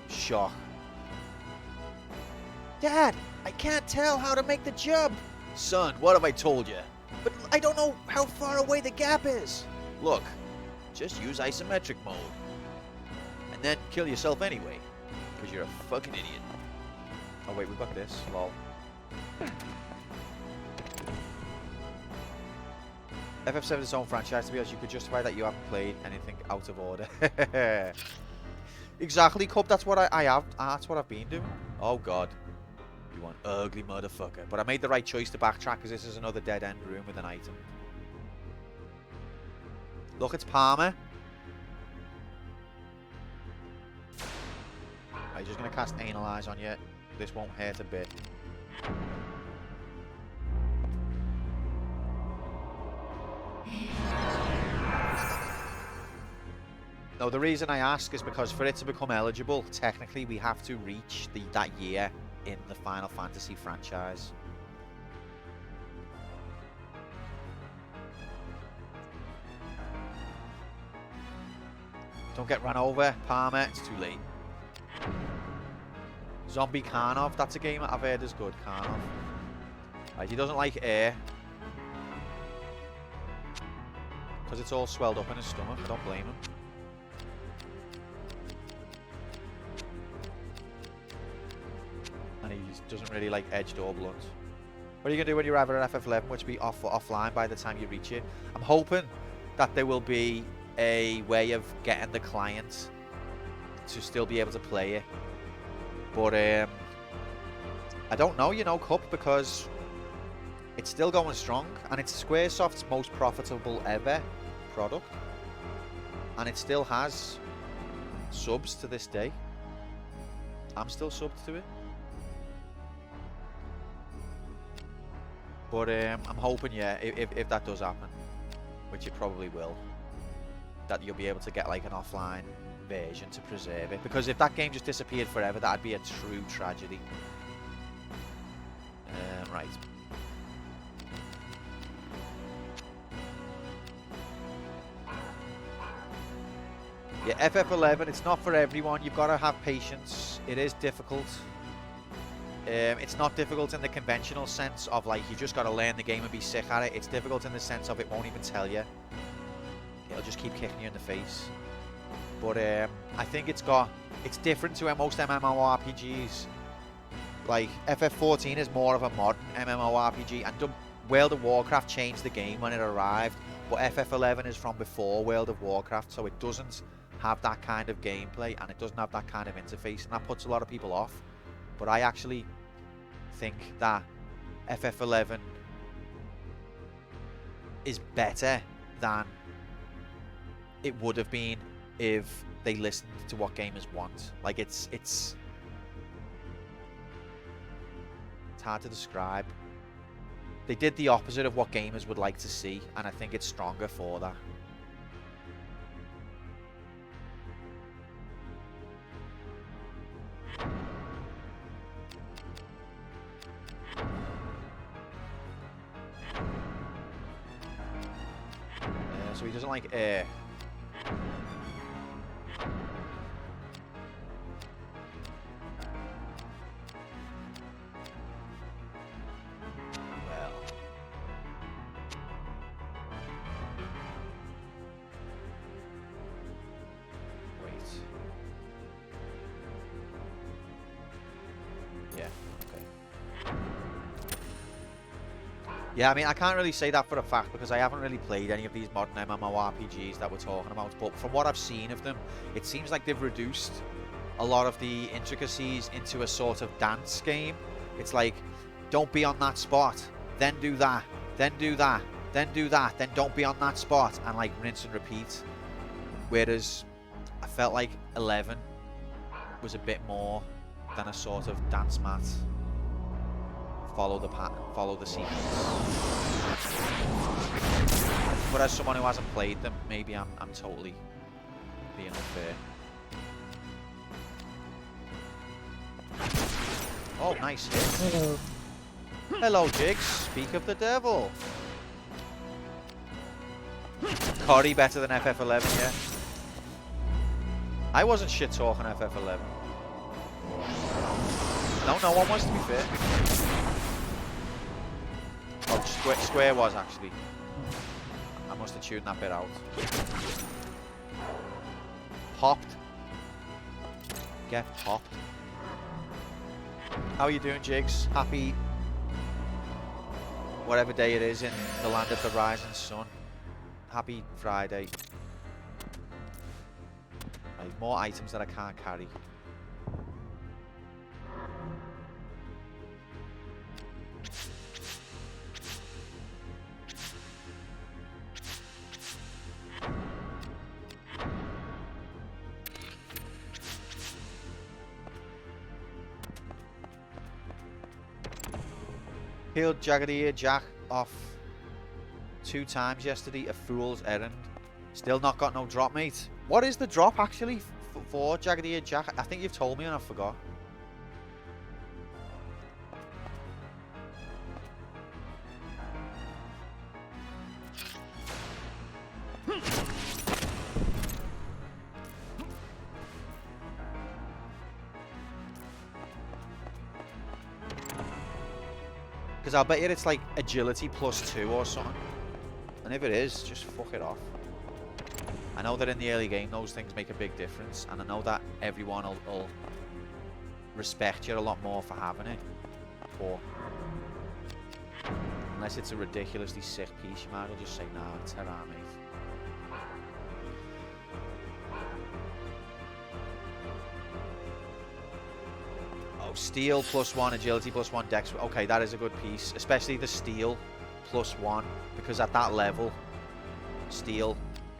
Shock. Dad, I can't tell how to make the jump. Son, what have I told you? But I don't know how far away the gap is. Look, just use isometric mode. And then kill yourself anyway. Because you're a fucking idiot. Oh wait, we've got this. Lol. FF7 is its own franchise, to be honest. You could justify that you haven't played anything out of order. Exactly, Cub. That's what I have. That's what I've been doing. Oh god. You want ugly motherfucker. But I made the right choice to backtrack because this is another dead-end room with an item. Look, it's Palmer. I'm just going to cast Analyze on you. This won't hurt a bit. No, the reason I ask is because for it to become eligible, technically we have to reach that year in the Final Fantasy franchise. Don't get run over, Palmer. It's too late. Zombie Karnov. That's a game I've heard is good, Karnov. Right, he doesn't like air. Because it's all swelled up in his stomach. I don't blame him. And he doesn't really like edged or blunt. What are you going to do when you're either at FF11, which will be offline by the time you reach it? I'm hoping that there will be a way of getting the client to still be able to play it. But I don't know, you know, Cup, because it's still going strong. And it's Squaresoft's most profitable ever product. And it still has subs to this day. I'm still subbed to it. But I'm hoping, yeah, if that does happen, which it probably will, that you'll be able to get like an offline version to preserve it. Because if that game just disappeared forever, that'd be a true tragedy. Right. Yeah, FF11, it's not for everyone. You've got to have patience. It is difficult. It's not difficult in the conventional sense of like you just got to learn the game and be sick at it. It's difficult in the sense of it won't even tell you. It'll just keep kicking you in the face. But I think it's different to most MMORPGs. Like FF14 is more of a modern MMORPG, and World of Warcraft changed the game when it arrived. But FF11 is from before World of Warcraft, so it doesn't have that kind of gameplay and it doesn't have that kind of interface, and that puts a lot of people off. But I actually think that FF11 is better than it would have been if they listened to what gamers want. Like it's hard to describe. They did the opposite of what gamers would like to see, and I think it's stronger for that. So he doesn't like air. Well. Wait. Yeah, I mean, I can't really say that for a fact because I haven't really played any of these modern MMORPGs that we're talking about. But from what I've seen of them, it seems like they've reduced a lot of the intricacies into a sort of dance game. It's like, don't be on that spot, then do that, then do that, then do that, then don't be on that spot, and like rinse and repeat. Whereas I felt like 11 was a bit more than a sort of dance mat. Follow the pattern, follow the sequence. But as someone who hasn't played them, maybe I'm totally being unfair. Oh, nice hit. Hello. Hello, Jigs. Speak of the devil. Corey better than FF11, yeah. I wasn't shit talking FF11. No one was, to be fair. Oh, Square was actually. I must have tuned that bit out. Hopped. Get hopped. How are you doing, Jigs? Happy whatever day it is in the land of the rising sun. Happy Friday. Right, more items that I can't carry. Killed Jagged Jack off 2 times yesterday. A fool's errand. Still not got no drop, mate. What is the drop actually for Jagged Jack? I think you've told me and I forgot. Because I'll bet you it's like agility +2 or something. And if it is, just fuck it off. I know that in the early game those things make a big difference. And I know that everyone will respect you a lot more for having it. But unless it's a ridiculously sick piece, you might as well just say, nah, it's haram, mate. Steel +1, agility +1, dex. Okay, that is a good piece, especially the steel +1, because at that level, steel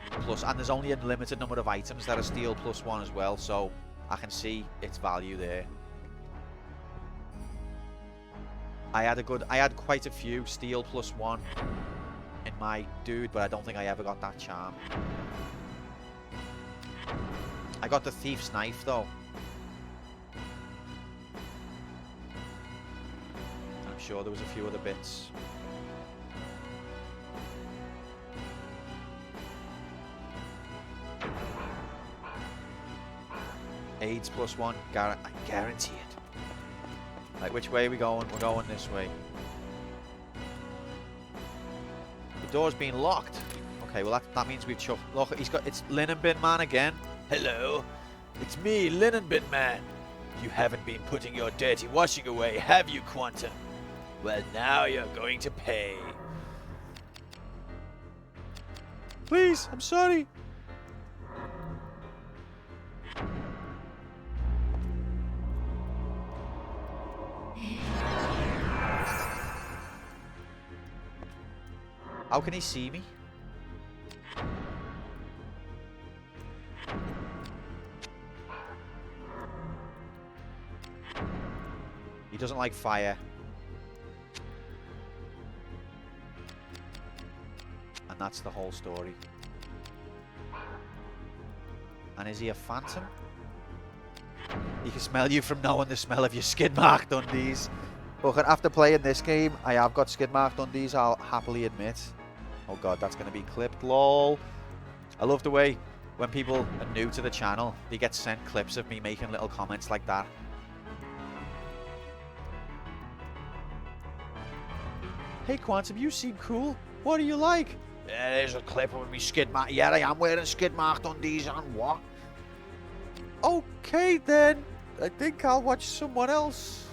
plus, and there's only a limited number of items that are steel +1 as well, so I can see its value there. I had quite a few steel +1 in my dude, but I don't think I ever got that charm. I got the thief's knife though. Sure, there was a few other bits. AIDS +1, I guarantee it. Like, which way are we going? We're going this way. The door's been locked. Okay, well that means we've chucked. Look, it's Linen Bin Man again. Hello, it's me, Linen Bin Man. You haven't been putting your dirty washing away, have you, Quantum? Well, now you're going to pay. Please, I'm sorry. How can he see me? He doesn't like fire. And that's the whole story. And is he a phantom? He can smell you from knowing the smell of your skid-marked undies. But after playing this game, I have got skid-marked undies, I'll happily admit. Oh god, that's going to be clipped, lol. I love the way when people are new to the channel, they get sent clips of me making little comments like that. Hey Quantum, you seem cool. What do you like? Yeah, there's a clip of me skid-marked. Yeah, I am wearing skid-marked undies and what? Okay then. I think I'll watch someone else.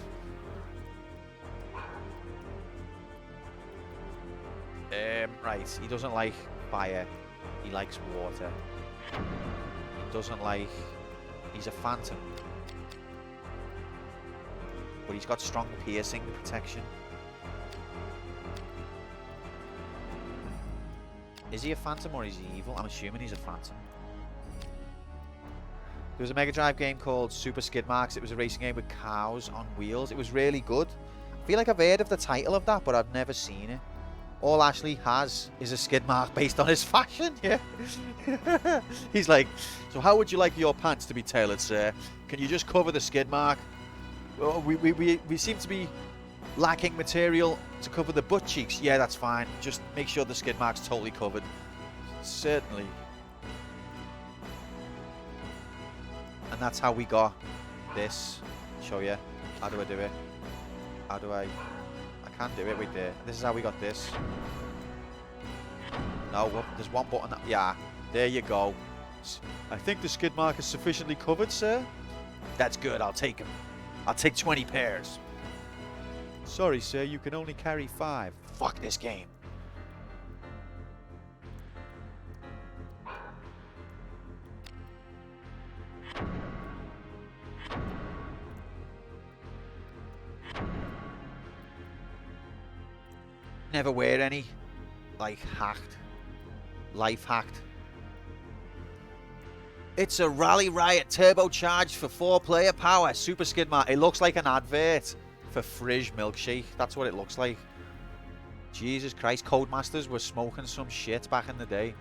Right, he doesn't like fire. He likes water. He doesn't like... He's a phantom. But he's got strong piercing protection. Is he a phantom or is he evil? I'm assuming he's a phantom. There was a Mega Drive game called Super Skid Marks. It was a racing game with cows on wheels. It was really good. I feel like I've heard of the title of that, but I've never seen it. All Ashley has is a skid mark based on his fashion. Yeah. He's like, so how would you like your pants to be tailored, sir? Can you just cover the skid mark? Oh, we seem to be lacking material to cover the butt cheeks. Yeah, that's fine. Just make sure the skid mark's totally covered. Certainly. And that's how we got this. Show you. How do I do it? How do I can't do it right there. This is how we got this. No, well, there's one button. Yeah, there you go. I think the skid mark is sufficiently covered, sir. That's good. I'll take him. I'll take 20 pairs. Sorry, sir. You can only carry 5. Fuck this game. Never wear any. Like, hacked. Life hacked. It's a Rally Riot turbocharged for 4-player power. Super Skid Mark. It looks like an advert for Fridge Milkshake. That's what it looks like. Jesus Christ. Codemasters were smoking some shit back in the day.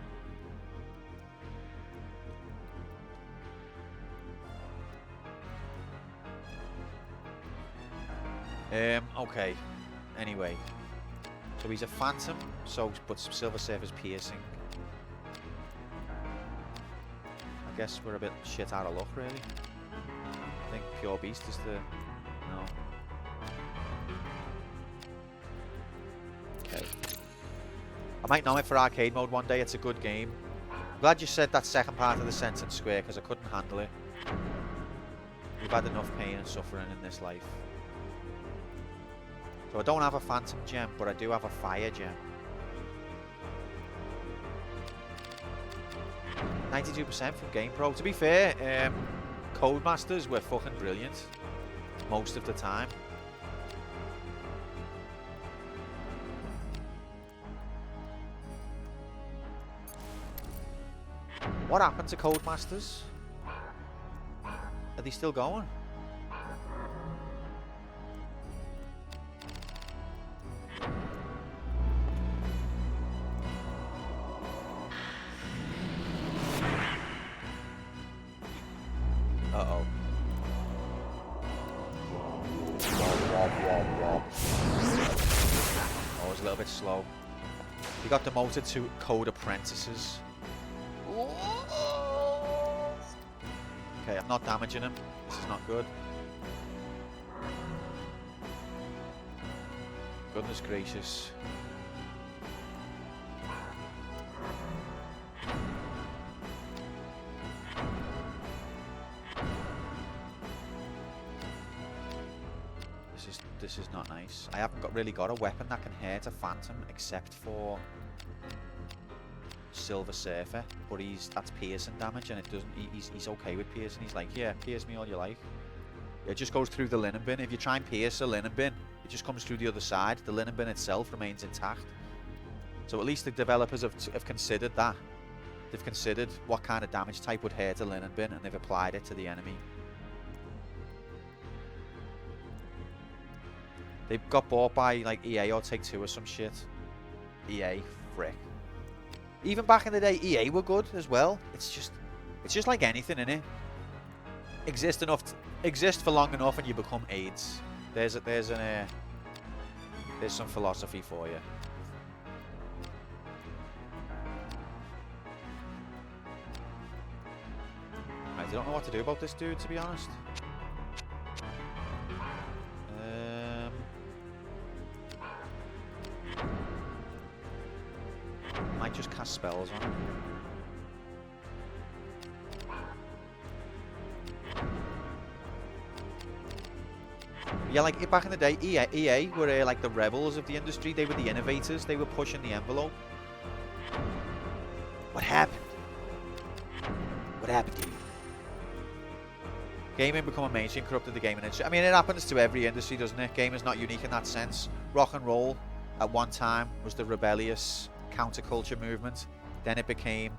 Okay. Anyway. So he's a phantom, but Silver Surfer's piercing. I guess we're a bit shit out of luck, really. I think Pure Beast is the... No. Okay. I might know it for arcade mode one day. It's a good game. I'm glad you said that second part of the sentence square, because I couldn't handle it. We've had enough pain and suffering in this life. So I don't have a Phantom Gem, but I do have a Fire Gem. 92% from GamePro. To be fair, Codemasters were fucking brilliant most of the time. What happened to Codemasters? Are they still going? Uh-oh. Oh, it was a little bit slow. We got demoted to Code Apprentices. Okay, I'm not damaging him. This is not good. Goodness gracious. This is not nice. I haven't really got a weapon that can hurt a Phantom except for Silver Surfer, but that's piercing damage, and it doesn't. He's okay with piercing. He's like, yeah, pierce me all you like. It just goes through the linen bin. If you try and pierce a linen bin, it just comes through the other side. The linen bin itself remains intact. So at least the developers have considered that. They've considered what kind of damage type would hurt a linen bin, and they've applied it to the enemy. They got bought by like EA or Take-Two or some shit. EA, frick. Even back in the day, EA were good as well. It's just like anything, innit? Exist for long enough and you become AIDS. There's some philosophy for you. I don't know what to do about this dude, to be honest. Might just cast spells on him. Yeah, like back in the day, EA were like the rebels of the industry. They were the innovators. They were pushing the envelope. What happened? What happened to you? Gaming becoming mainstream corrupted the gaming industry. I mean, it happens to every industry, doesn't it? Gaming's not unique in that sense. Rock and roll, at one time, was the rebellious counterculture movement. Then it became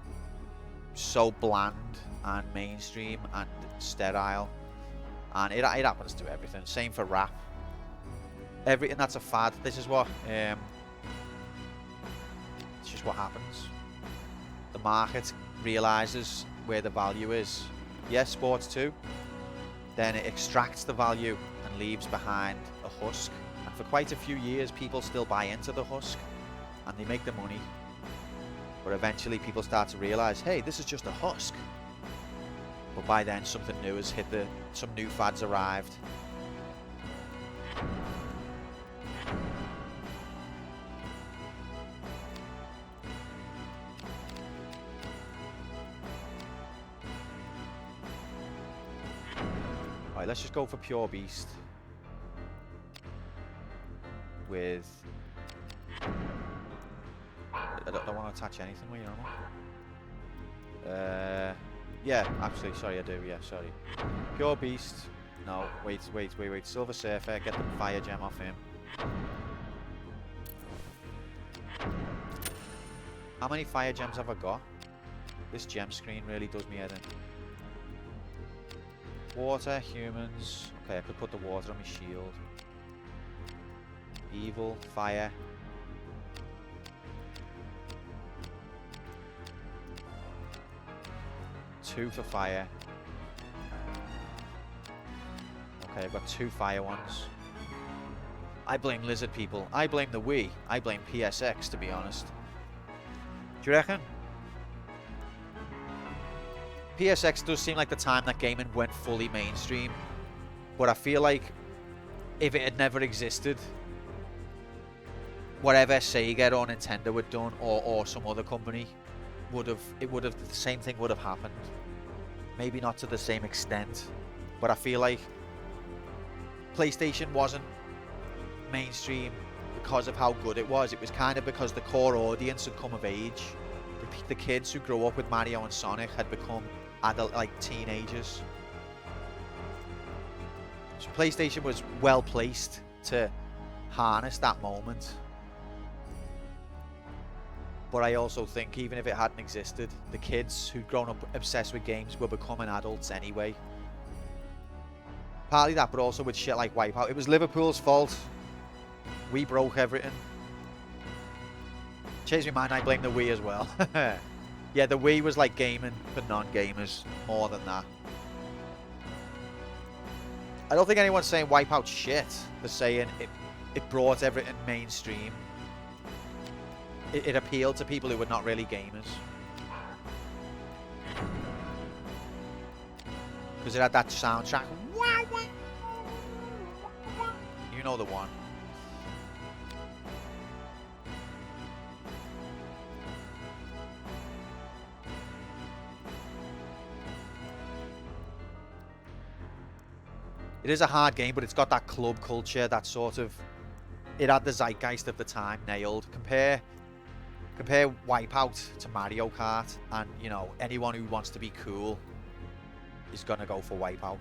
so bland and mainstream and sterile. And it happens to everything. Same for rap. Everything that's a fad. This is what it's just what happens. The market realizes where the value is. Yes, sports too. Then it extracts the value and leaves behind a husk. And for quite a few years, people still buy into the husk and they make the money. But eventually people start to realize, hey, this is just a husk. But by then something new has hit some new fads arrived. Alright, let's just go for Pure Beast. With... I don't want to attach anything, you know. Yeah, actually, sorry, I do, yeah, sorry. Pure Beast. No, wait. Silver Surfer, get the fire gem off him. How many fire gems have I got? This gem screen really does me head in. Water, humans. Okay, I could put the water on my shield. Evil, fire. Two for fire. Okay, I've got 2 fire ones. I blame lizard people. I blame the Wii. I blame PSX, to be honest. Do you reckon? PSX does seem like the time that gaming went fully mainstream. But I feel like if it had never existed, whatever Sega or Nintendo had done, or some other company, the same thing would have happened. Maybe not to the same extent, but I feel like PlayStation wasn't mainstream because of how good it was. It was kind of because the core audience had come of age. The kids who grew up with Mario and Sonic had become adult, like teenagers. So PlayStation was well placed to harness that moment. But I also think even if it hadn't existed, the kids who'd grown up obsessed with games were becoming adults anyway. Partly that, but also with shit like Wipeout. It was Liverpool's fault. We broke everything. Change my mind, I blame the Wii as well. Yeah, the Wii was like gaming for non-gamers more than that. I don't think anyone's saying Wipeout shit. They're saying it brought everything mainstream. It appealed to people who were not really gamers. Because it had that soundtrack. You know the one. It is a hard game, but it's got that club culture, that sort of... It had the zeitgeist of the time nailed. Compare Wipeout to Mario Kart, and, you know, anyone who wants to be cool is gonna go for Wipeout.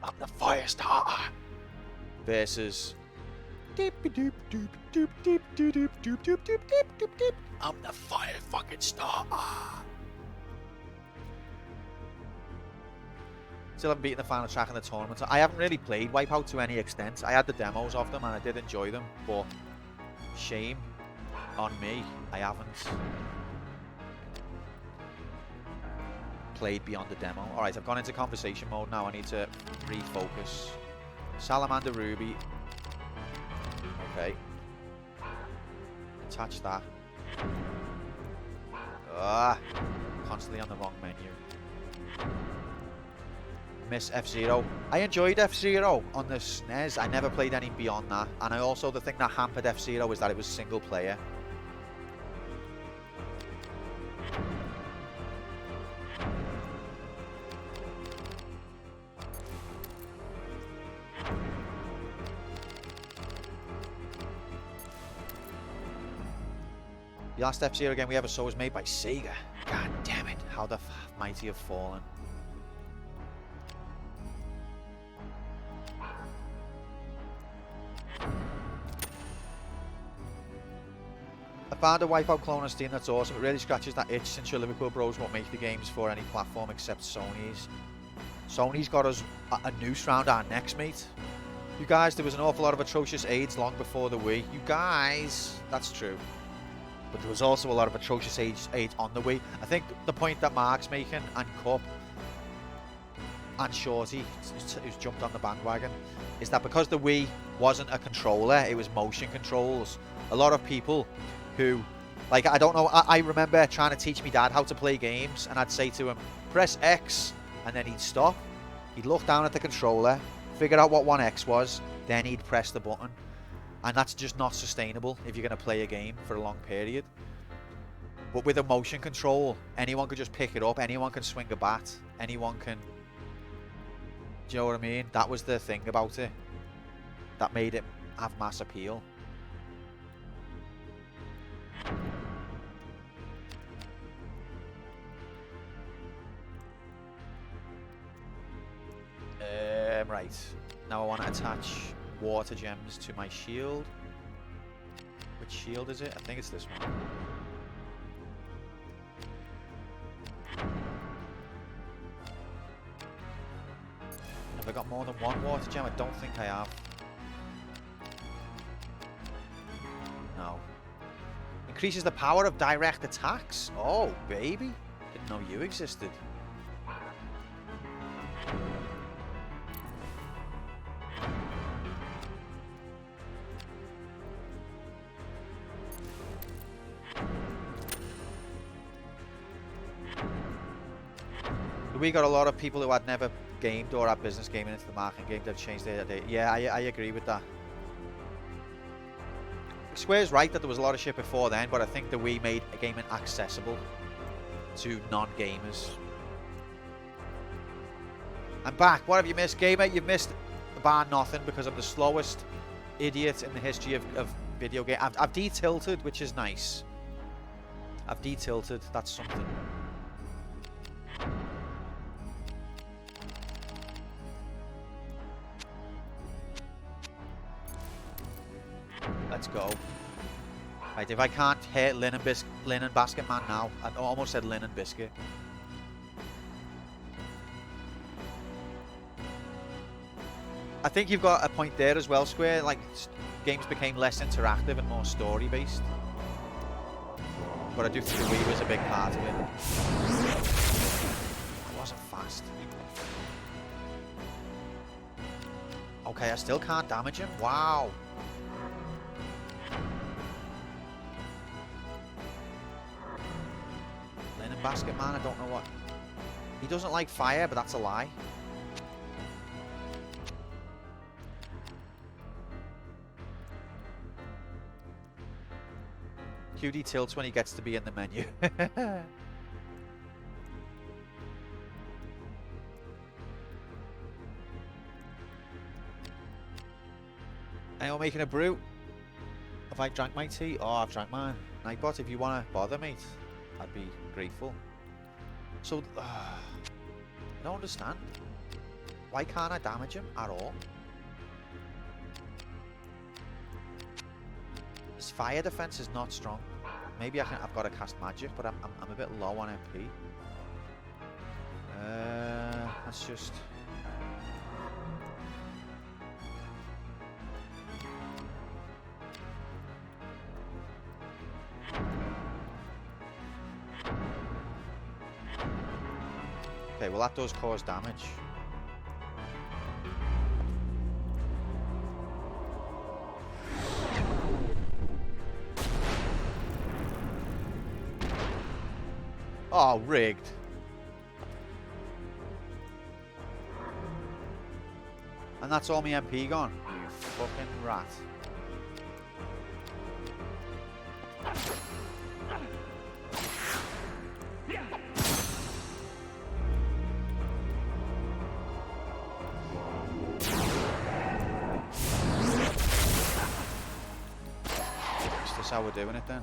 I'm the fire starter versus I'm the fire fucking starter. Still haven't beaten the final track in the tournament. I haven't really played Wipeout to any extent. I had the demos of them and I did enjoy them, but shame on me, I haven't played beyond the demo. Alright, I've gone into conversation mode now. I need to refocus. Salamander Ruby. Okay. Attach that. Constantly on the wrong menu. Miss F-Zero. I enjoyed F-Zero on the SNES. I never played any beyond that. And the thing that hampered F-Zero is that it was single player. The last F-Zero game we ever saw was made by Sega. God damn it. How the mighty have fallen. I found a Wipeout clone on Steam that's awesome. It really scratches that itch since your Liverpool bros won't make the games for any platform except Sony's. Sony's got us a noose round our necks, mate. You guys, there was an awful lot of atrocious AIDS long before the Wii. You guys, that's true. But there was also a lot of atrocious AIDS on the Wii. I think the point that Mark's making, and Cup, and Shorty, who's jumped on the bandwagon, is that because the Wii wasn't a controller, it was motion controls. A lot of people who, like, I don't know, I remember trying to teach me dad how to play games, and I'd say to him, press X, and then he'd stop. He'd look down at the controller, figure out what 1X was, then he'd press the button. And that's just not sustainable if you're going to play a game for a long period. But with a motion control, anyone could just pick it up, anyone can swing a bat, anyone can... Do you know what I mean? That was the thing about it that made it have mass appeal. Right, now I want to attach water gems to my shield. Which shield is it? I think it's this one. Have I got more than one water gem? I don't think I have. No. Increases the power of direct attacks. Oh, baby. Didn't know you existed. We got a lot of people who had never gamed or had business gaming into the market game. They've changed their day. Yeah, I agree with that. Square's right that there was a lot of shit before then, but I think the Wii made gaming accessible to non-gamers. I'm back. What have you missed, gamer? You've missed bar nothing because I'm the slowest idiot in the history of video game. I've de-tilted, which is nice. I've de-tilted. That's something. Let's go. Right, if I can't hit Linen Basket Man now, I almost said Linen Biscuit. I think you've got a point there as well, Square. Like, games became less interactive and more story-based. But I do think the Wii was a big part of it. I wasn't fast. Okay, I still can't damage him. Wow. Basket Man, I don't know what. He doesn't like fire, but that's a lie. QD tilts when he gets to be in the menu. Anyone making a brew? Have I drank my tea? Oh, I've drank mine. Nightbot, if you want to bother, mate, I'd be grateful. So, I don't understand. Why can't I damage him at all? His fire defense is not strong. Maybe I've got to cast magic, but I'm a bit low on MP. Let's just... Okay, well that does cause damage. Oh, rigged. And that's all my MP gone. You fucking rat. How we're doing it then.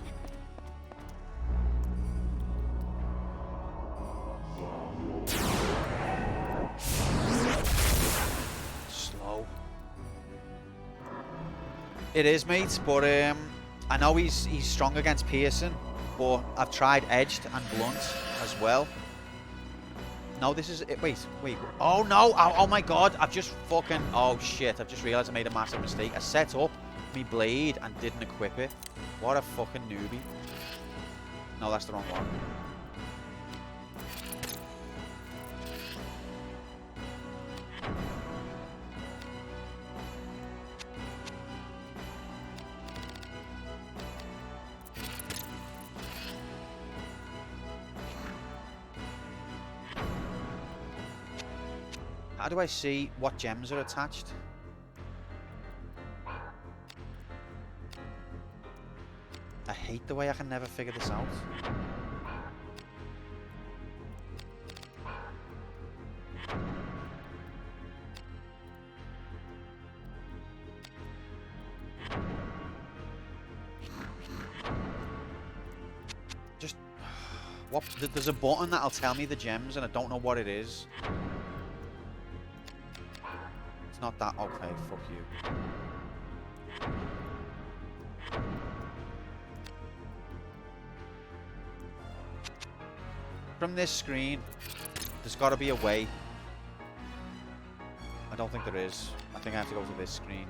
It is, mate, but I know he's strong against Pearson, but I've tried edged and blunt as well. No, this is it. Wait. Oh no! Oh my God! I've just fucking. Oh shit! I've just realised I made a massive mistake. I set up my blade and didn't equip it. What a fucking newbie! No, that's the wrong one. How do I see what gems are attached? I hate the way I can never figure this out. Just... what? There's a button that'll tell me the gems and I don't know what it is. It's not that. Okay, fuck you. From this screen, there's got to be a way. I don't think there is. I think I have to go to this screen.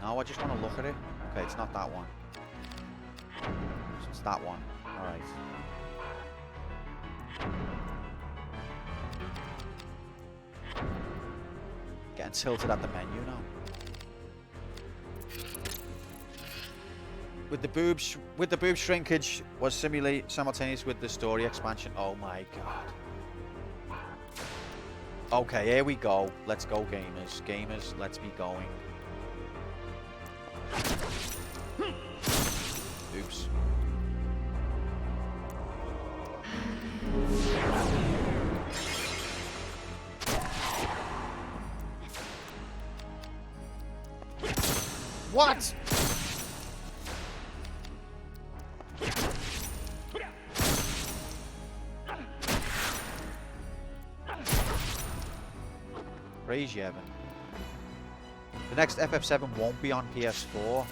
No, I just want to look at it. Okay, it's not that one. So it's that one. Alright. Getting tilted at the menu now. With the boob shrinkage was simultaneous with the story expansion. Oh my God. Okay, here we go. Let's go, gamers. Gamers, let's be going. Oops. What? Praise you, Evan. The next FF7 won't be on PS4.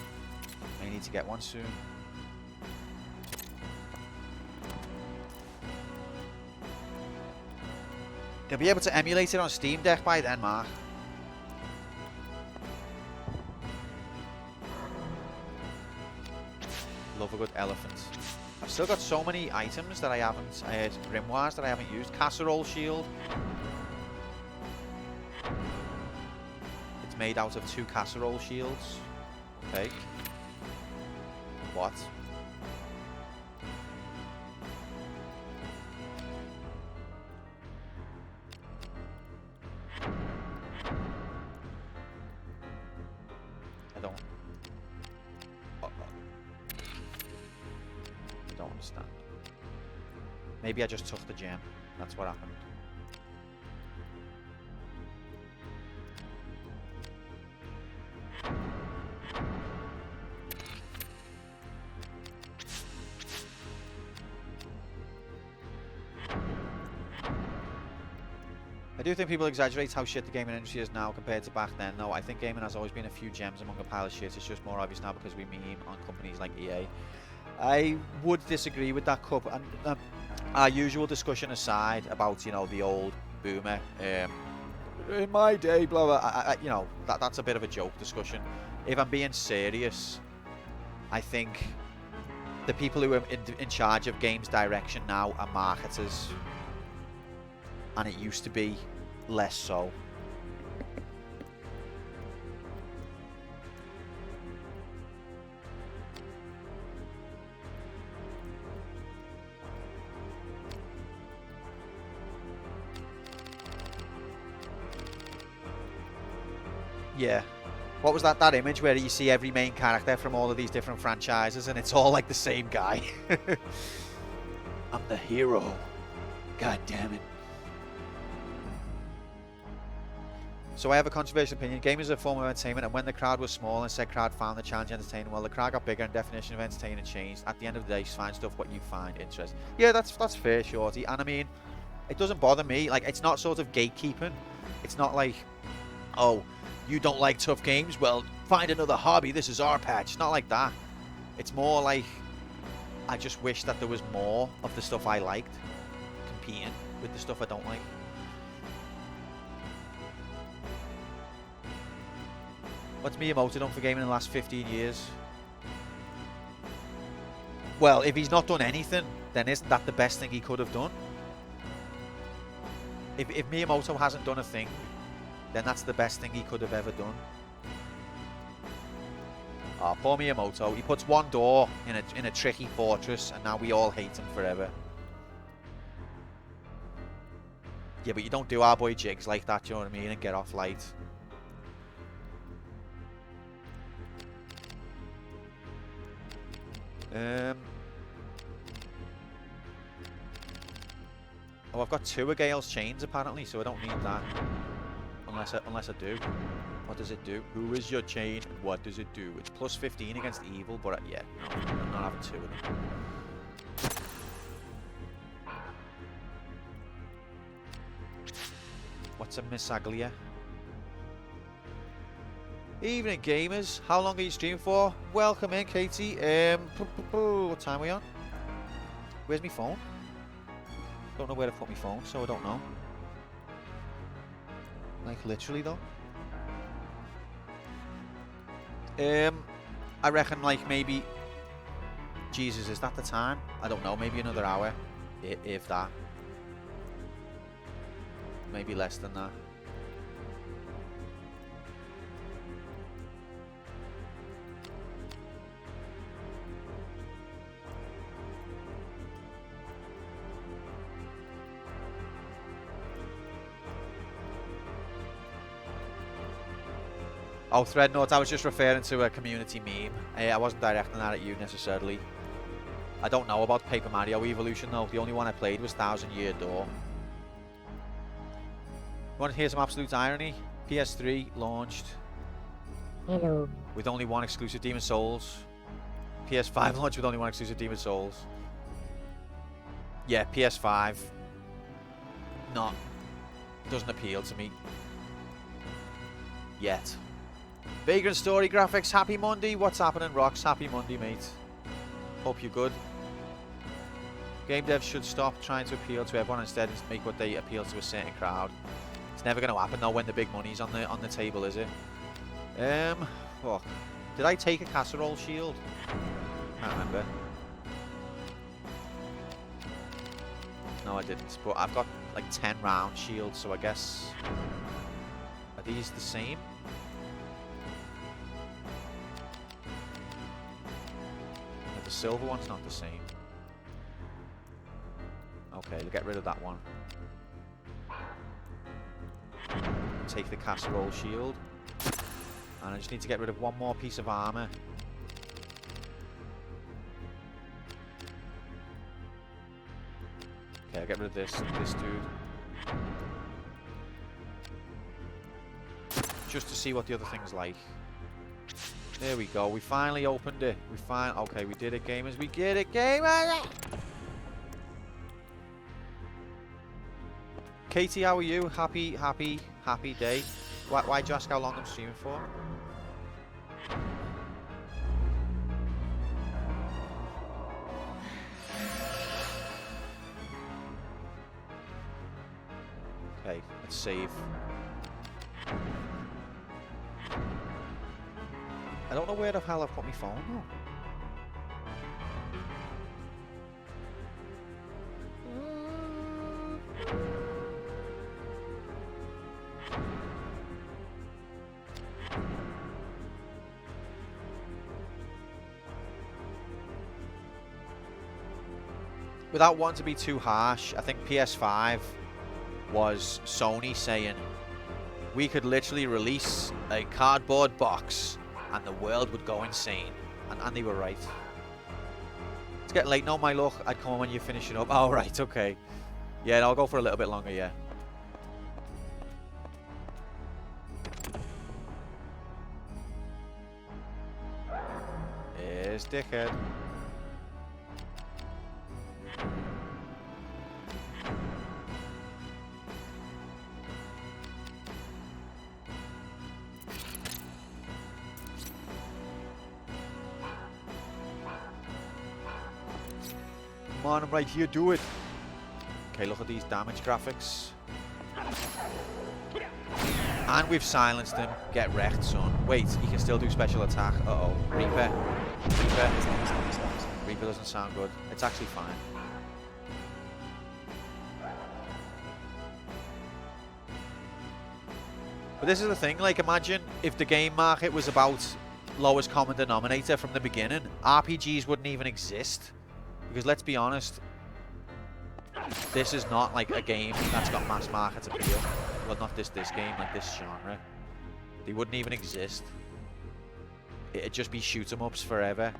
I need to get one soon. They'll be able to emulate it on Steam Deck by then, Mark. Love a good elephant. I've still got so many items that I haven't, grimoires that I haven't used. Casserole shield. It's made out of 2 casserole shields. Okay. What? I don't understand. Maybe I just took the gem. That's what happened. I do think people exaggerate how shit the gaming industry is now compared to back then. No, I think gaming has always been a few gems among a pile of shit. It's just more obvious now because we meme on companies like EA. I would disagree with that, Cup. And our usual discussion aside about, you know, the old boomer, in my day, blah blah. You know, that's a bit of a joke discussion. If I'm being serious, I think the people who are in charge of games direction now are marketers, and it used to be less so. Yeah. What was that image where you see every main character from all of these different franchises and it's all like the same guy? I'm the hero. God damn it. So I have a controversial opinion. Gaming is a form of entertainment, and when the crowd was small and said crowd found the challenge entertaining, well, the crowd got bigger and definition of entertaining changed. At the end of the day, find stuff what you find interesting. Yeah, that's fair, Shorty. And I mean, it doesn't bother me. Like, it's not sort of gatekeeping. It's not like, oh, you don't like tough games? Well, find another hobby, this is our patch. It's not like that. It's more like, I just wish that there was more of the stuff I liked competing with the stuff I don't like. What's Miyamoto done for gaming in the last 15 years? Well, if he's not done anything, then isn't that the best thing he could have done? If Miyamoto hasn't done a thing, then that's the best thing he could have ever done. Oh, poor Miyamoto. He puts one door in a tricky fortress, and now we all hate him forever. Yeah, but you don't do our boy jigs like that, do you know what I mean? And get off light. Oh, I've got 2 of Gale's chains apparently, so I don't need that. Unless I do. What does it do? Who is your chain? What does it do? It's plus 15 against evil, but yeah, no, I'm not having 2 of them. What's a misaglia? Evening gamers, how long are you streaming for? Welcome in, Katie. What time are we on? Where's my phone? Don't know where to put my phone, so I don't know. Like literally though. I reckon like maybe. Jesus, is that the time? I don't know. Maybe another hour, if that. Maybe less than that. Oh, Thread Note, I was just referring to a community meme. I wasn't directing that at you necessarily. I don't know about Paper Mario Evolution though. The only one I played was Thousand Year Door. You want to hear some absolute irony? PS3 launched with only 1 exclusive Demon Souls. PS5 launched with only 1 exclusive Demon Souls. Yeah, PS5. Doesn't appeal to me. Yet. Vagrant story graphics, happy Monday. What's happening, Rocks? Happy Monday, mate. Hope you're good. Game devs should stop trying to appeal to everyone instead and make what they appeal to a certain crowd. It's never going to happen though when the big money's on the table, is it? Fuck. Did I take a casserole shield? Can't remember. No, I didn't. But I've got like 10 round shields, so I guess. Are these the same? The silver one's not the same. Okay, we'll get rid of that one. Take the casserole shield. And I just need to get rid of one more piece of armor. Okay, I'll get rid of this dude. Just to see what the other thing's like. There we go. We finally opened it. Okay, we did it, gamers. We did it, gamers! Katie, how are you? Happy day. Why'd you ask how long I'm streaming for? Okay, let's save. I don't know where the hell I've put my phone now. Without wanting to be too harsh, I think PS5 was Sony saying we could literally release a cardboard box and the world would go insane. And they were right. It's getting late now, my luck. I'd come on when you're finishing up. Oh, right, okay. Yeah, I'll go for a little bit longer, yeah. Here's Dickhead. Come on, I'm right here, do it. Okay, look at these damage graphics. And we've silenced him. Get wrecked, son. Wait, he can still do special attack. Uh-oh. Reaper. Reaper doesn't sound good. It's actually fine. But this is the thing, like, imagine if the game market was about lowest common denominator from the beginning. RPGs wouldn't even exist. Because let's be honest, this is not like a game that's got mass market appeal. Well, not this game, like this genre. They wouldn't even exist. It'd just be shoot 'em ups forever.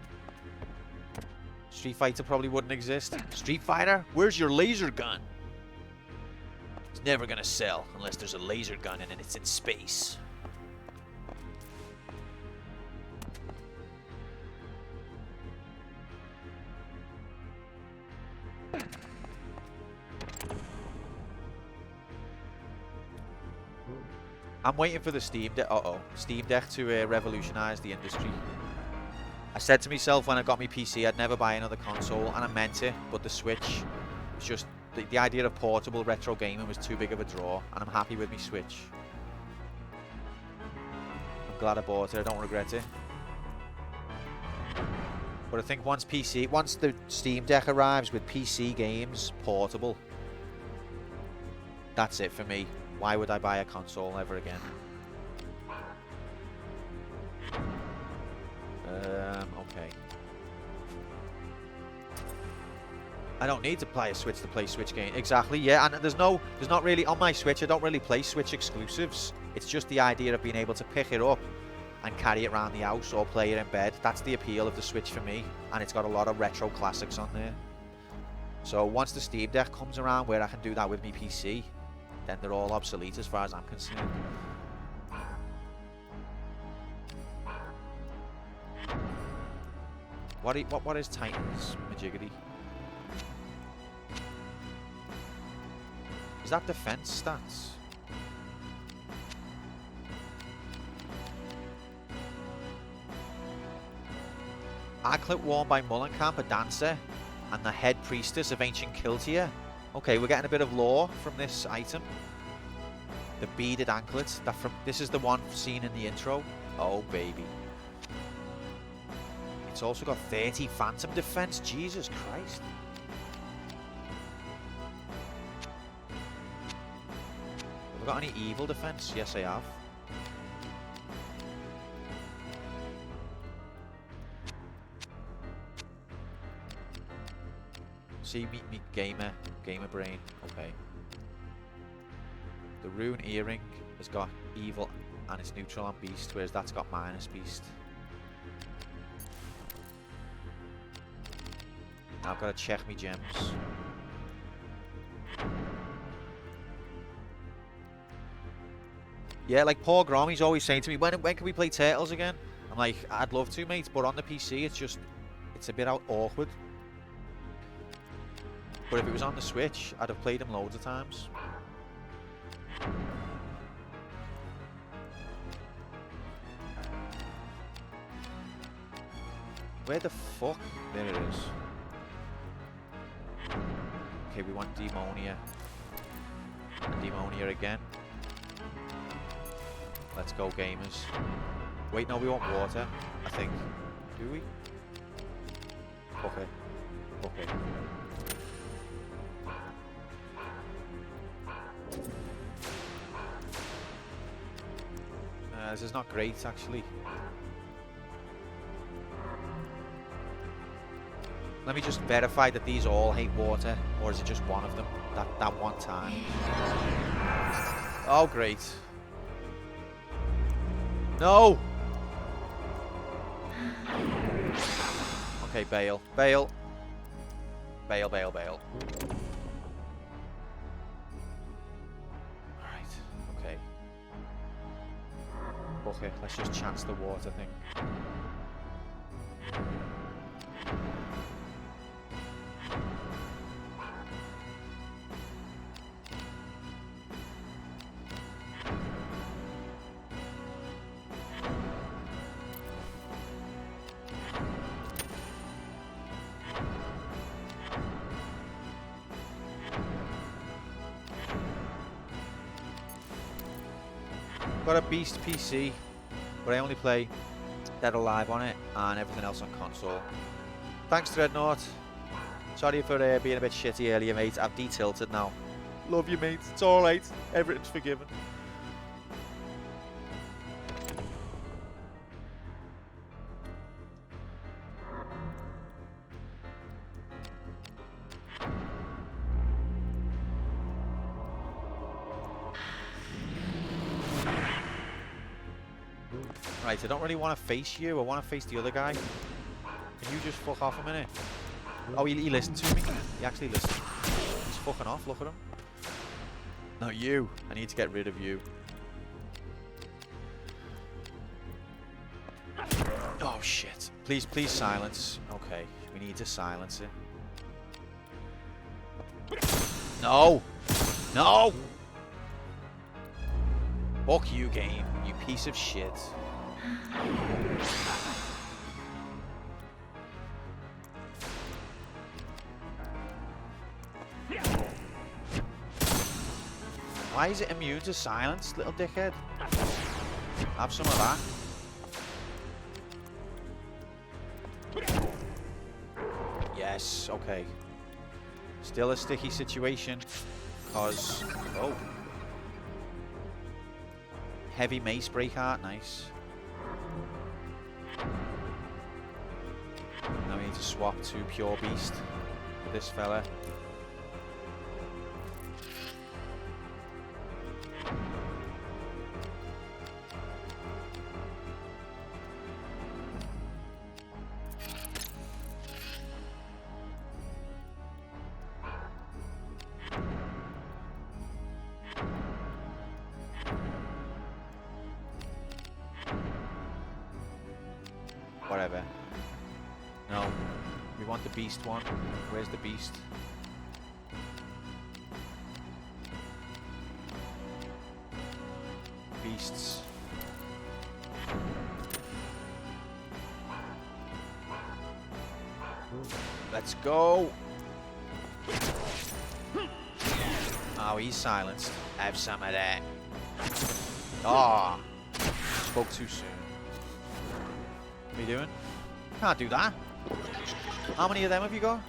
Street Fighter probably wouldn't exist. Street Fighter? Where's your laser gun? It's never gonna sell unless there's a laser gun and it's in space. I'm waiting for the Steam Deck. Steam Deck to revolutionize the industry. I said to myself when I got my PC, I'd never buy another console, and I meant it. But the Switch was just the idea of portable retro gaming was too big of a draw, and I'm happy with my Switch. I'm glad I bought it. I don't regret it. But I think once the Steam Deck arrives with PC games portable, that's it for me. Why would I buy a console ever again? Okay. I don't need to buy a Switch to play Switch games. Exactly, yeah. And there's not really, on my Switch, I don't really play Switch exclusives. It's just the idea of being able to pick it up and carry it around the house or play it in bed. That's the appeal of the Switch for me. And it's got a lot of retro classics on there. So once the Steam Deck comes around where I can do that with my PC, then they're all obsolete as far as I'm concerned. What is Titan's Majigity? Is that defense stats? Anklet worn by Mullenkamp, a dancer, and the head priestess of ancient Kiltia. Okay, we're getting a bit of lore from this item. The beaded anklet. This is the one seen in the intro. Oh, baby. It's also got 30 phantom defense. Jesus Christ. Have I got any evil defense? Yes, I have. See, me gamer brain. Okay. The rune earring has got evil and it's neutral on beast, whereas that's got minus beast. Now I've got to check me gems. Yeah, like Paul Grom, he's always saying to me, when can we play Turtles again? I'm like, I'd love to, mate, but on the PC it's a bit awkward. But if it was on the Switch, I'd have played him loads of times. Where the fuck? There it is. Okay, we want Demonia. Demonia again. Let's go, gamers. Wait, no, we want water, I think. Do we? Okay. Okay. This is not great, actually. Let me just verify that these all hate water, or is it just one of them? That one time. Oh, great. No! Okay, bail. Bail. Bail, bail, bail. Okay, let's just chance the water thing. Got a Beast PC, but I only play Dead or Alive on it and everything else on console. Thanks, Dreadnought. Sorry for being a bit shitty earlier, mate. I've de-tilted now. Love you, mate. It's alright. Everything's forgiven. Right, I don't really want to face you. I want to face the other guy. Can you just fuck off a minute? Oh, he listened to me. He actually listened. He's fucking off. Look at him. Not you. I need to get rid of you. Oh, shit. Please, please silence. Okay, we need to silence it. No! No! Fuck you, game. You piece of shit. Why is it immune to silence, little dickhead? Have some of that. Yes, okay. Still a sticky situation, because... Oh. Heavy mace break art, nice. Now we need to swap to pure beast for this fella. Whatever. No. We want the beast one. Where's the beast? Beasts. Let's go. Oh, he's silenced. Have some of that. Ah. Spoke too soon. What are you doing? Can't do that. How many of them have you got?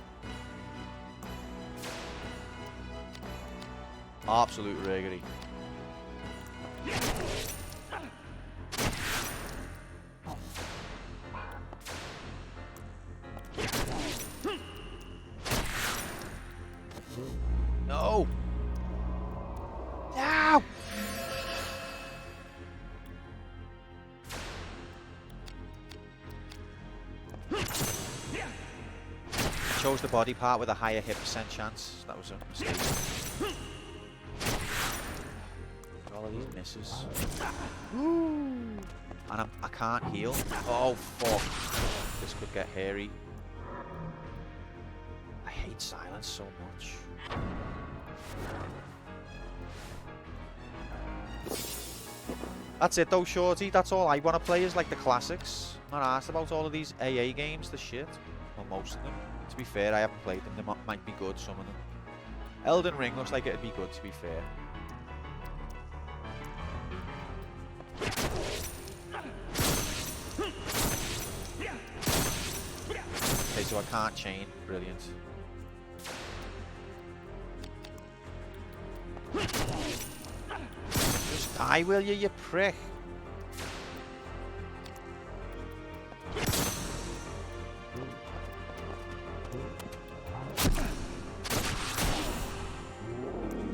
Absolute riggery. No! No! Chose the body part with a higher hit percent chance. That was a mistake. All of these misses. And I can't heal. Oh fuck! This could get hairy. I hate silence so much. That's it though, Shorty. That's all I want to play is like the classics. I'm not asked about all of these AA games, the shit. Well, most of them. To be fair, I haven't played them. They might be good, some of them. Elden Ring looks like it'd be good, to be fair. Okay, so I can't chain. Brilliant. Just die, will you prick?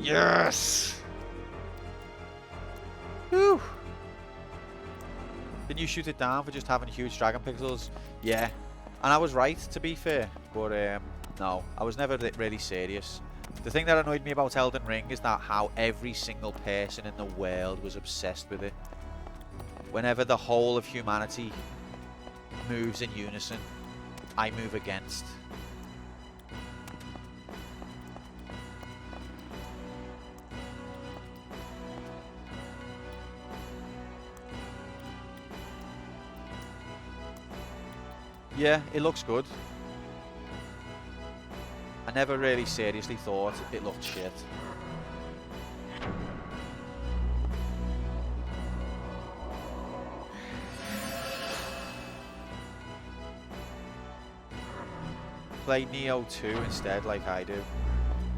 Yes! Whew! Didn't you shoot it down for just having huge dragon pixels? Yeah. And I was right, to be fair. But, no. I was never really serious. The thing that annoyed me about Elden Ring is that how every single person in the world was obsessed with it. Whenever the whole of humanity moves in unison, I move against. Yeah, it looks good. I never really seriously thought it looked shit. play Neo 2 instead, like I do.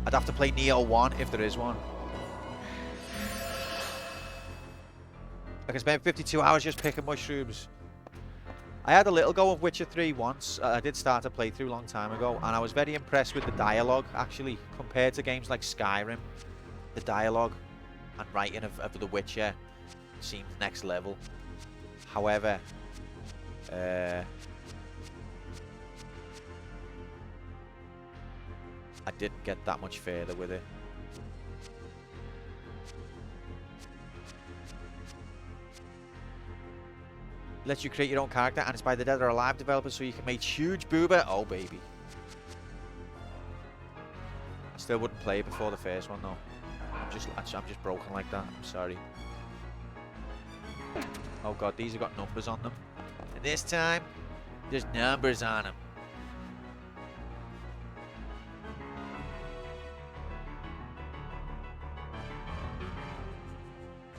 I'd have to play Neo 1 if there is one. I can spend 52 hours just picking mushrooms. I had a little go of Witcher 3 once. I did start a playthrough a long time ago, and I was very impressed with the dialogue, actually, compared to games like Skyrim. The dialogue and writing of The Witcher seemed next level. However, I didn't get that much further with it. Lets you create your own character, and it's by the Dead or Alive developers, so you can make huge boober. Oh baby. I still wouldn't play it before the first one though. I'm just broken like that. I'm sorry. Oh god, these have got numbers on them. And this time, there's numbers on them.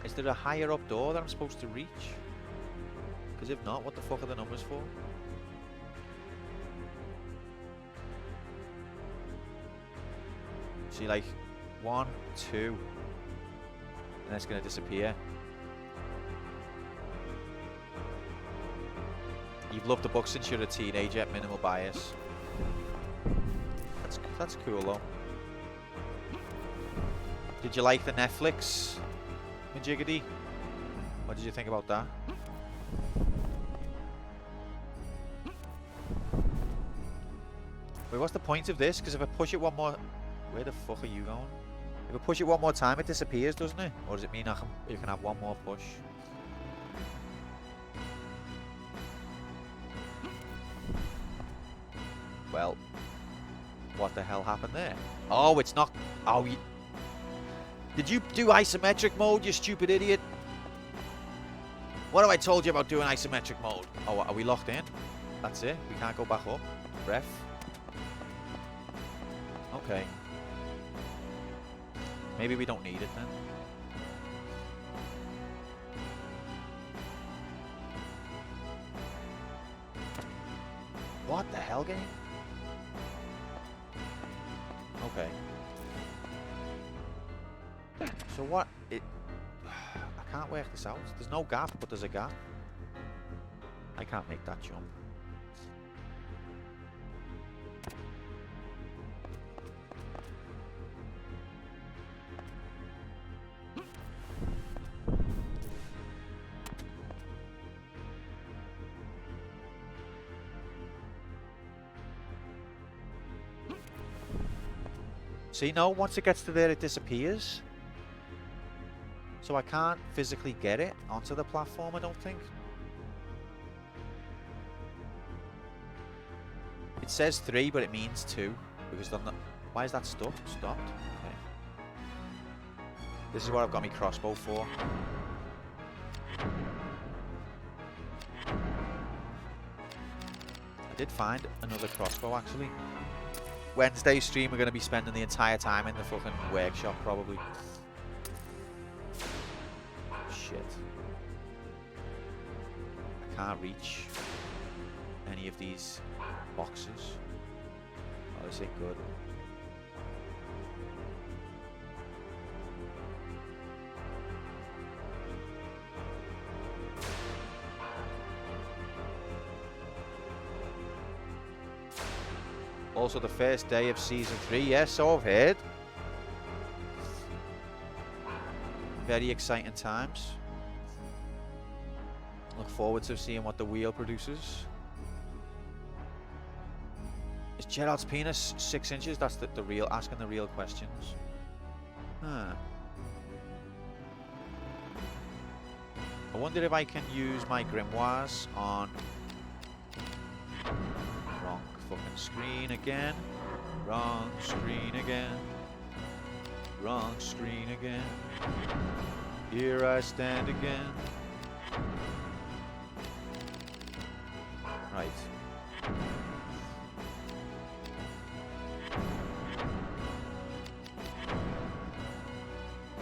Is there a higher up door that I'm supposed to reach? Because if not, what the fuck are the numbers for? See, like 1, 2, and it's gonna disappear. You've loved the book since you're a teenager. Minimal bias. That's cool though. Did you like the Netflix, Majiggity? What did you think about that? Wait, what's the point of this? Because if I push it one more... Where the fuck are you going? If I push it one more time, it disappears, doesn't it? Or does it mean you can have one more push? Well, what the hell happened there? Oh, it's not... Oh, did you do isometric mode, you stupid idiot? What have I told you about doing isometric mode? Oh, are we locked in? That's it? We can't go back up? Ref? Okay. Maybe we don't need it then. What the hell, game? Okay. So what? I can't work this out. There's no gap, but there's a gap. I can't make that jump. See, no, once it gets to there, it disappears. So I can't physically get it onto the platform, I don't think. It says 3, but it means 2. Because then why is that stuck? Stopped? Okay. This is what I've got my crossbow for. I did find another crossbow, actually. Wednesday stream, we're going to be spending the entire time in the fucking workshop, probably. Shit. I can't reach any of these boxes. Oh, this ain't good. Also the first day of season 3, yes, so I've heard. Very exciting times. Look forward to seeing what the wheel produces. Is Gerald's penis 6 inches? That's the real, asking the real questions. Huh. I wonder if I can use my grimoires on... Wrong fucking screen again. Wrong screen again. Wrong screen again. Here I stand again. Right.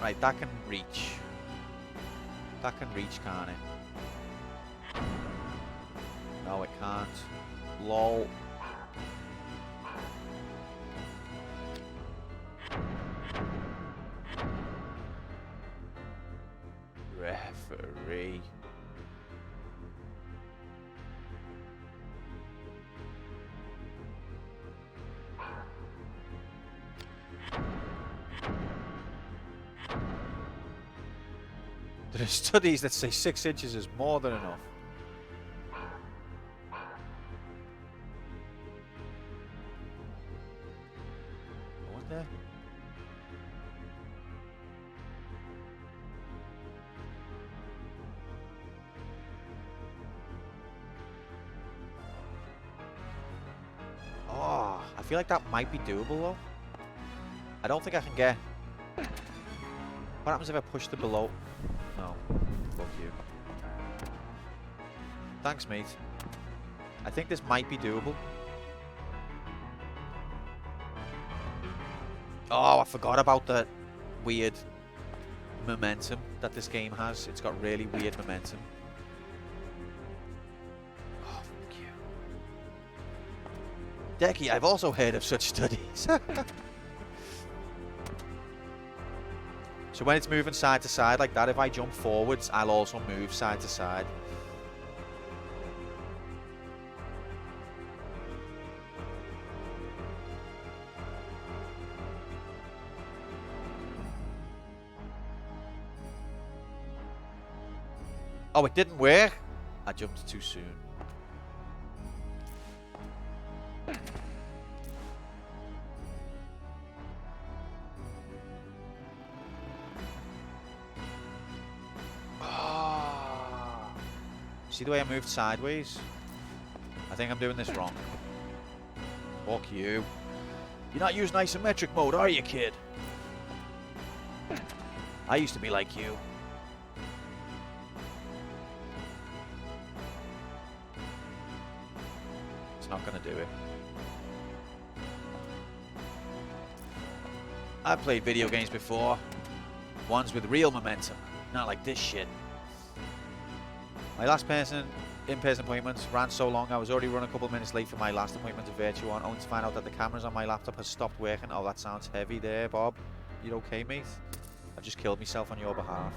Right, that can reach. That can reach, can't it? No, it can't. Lol. There are studies that say 6 inches is more than enough. What the? Oh, I feel like that might be doable though. I don't think I can get... What happens if I push the below? No. Fuck you. Thanks, mate. I think this might be doable. Oh, I forgot about the weird momentum that this game has. It's got really weird momentum. Oh, fuck you. Decky, I've also heard of such studies. So when it's moving side to side like that, if I jump forwards, I'll also move side to side. Oh, it didn't work. I jumped too soon. See the way I moved sideways? I think I'm doing this wrong. Fuck you. You're not using isometric mode, are you, kid? I used to be like you. It's not gonna do it. I've played video games before. Ones with real momentum. Not like this shit. My last in-person appointment ran so long I was already running a couple of minutes late for my last appointment to Virtuon, only to find out that the cameras on my laptop has stopped working. Oh, that sounds heavy there, Bob. You okay, mate? I've just killed myself on your behalf.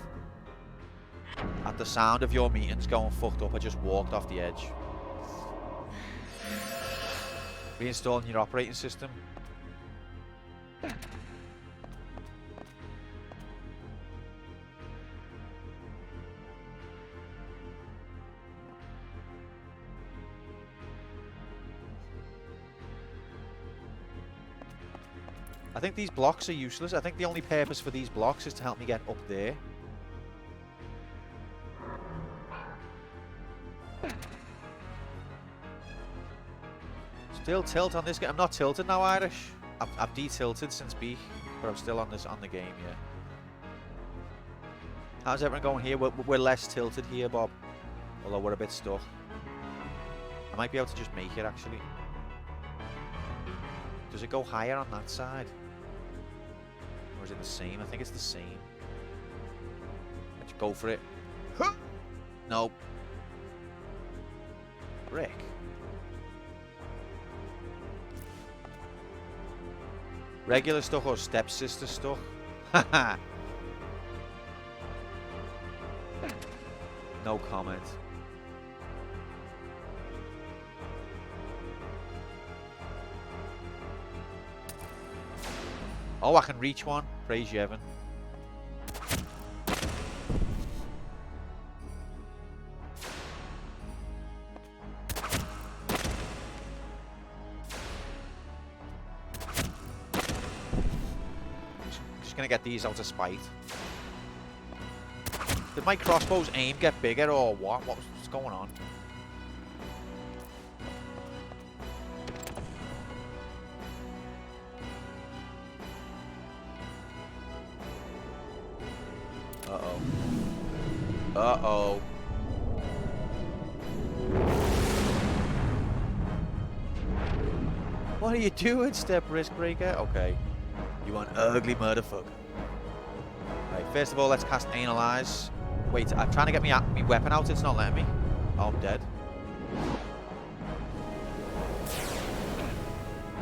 At the sound of your meetings going fucked up, I just walked off the edge. Reinstalling your operating system. I think these blocks are useless. I think the only purpose for these blocks is to help me get up there. Still tilt on this game. I'm not tilted now, Irish. I've de-tilted since B, but I'm still on the game, yeah. How's everyone going here? We're less tilted here, Bob. Although we're a bit stuck. I might be able to just make it, actually. Does it go higher on that side? Or is it the same? I think it's the same. Let's go for it. Nope. Brick. Regular stuff or stepsister stuff? Haha. No comment. Oh, I can reach one. Praise you, Evan. Just gonna get these out of spite. Did my crossbow's aim get bigger or what? What's going on? Uh-oh. Uh-oh. What are you doing, step risk breaker? Okay. You an ugly motherfucker. Right, first of all, let's cast Analyze. Wait, I'm trying to get me weapon out. It's not letting me. Oh, I'm dead.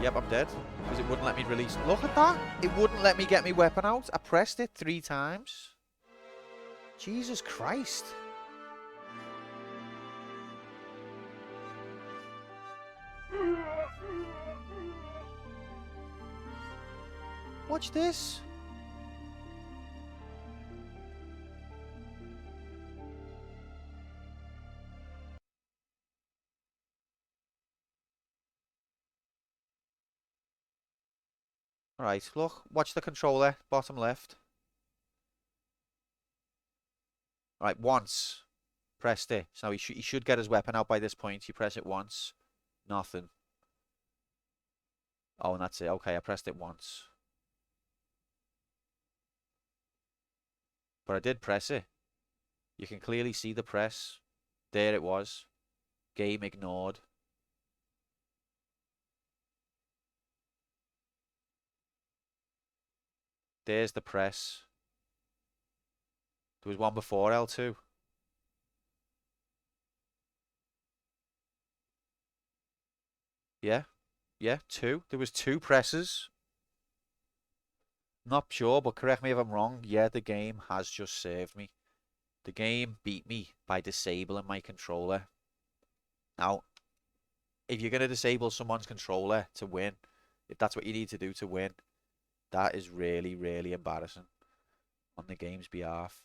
Yep, I'm dead. Because it wouldn't let me release. Look at that. It wouldn't let me get my weapon out. I pressed it 3 times. Jesus Christ. Watch this. Alright, look. Watch the controller. Bottom left. Alright, once. Pressed it. So he should get his weapon out by this point. You press it once. Nothing. Oh, and that's it. Okay, I pressed it once. But I did press it. You can clearly see the press. There it was. Game ignored. There's the press. There was one before L2. Yeah. Yeah, two. There was two presses. Not sure, but correct me if I'm wrong. Yeah, the game has just saved me. The game beat me by disabling my controller. Now, if you're going to disable someone's controller to win, if that's what you need to do to win, that is really, really embarrassing on the game's behalf.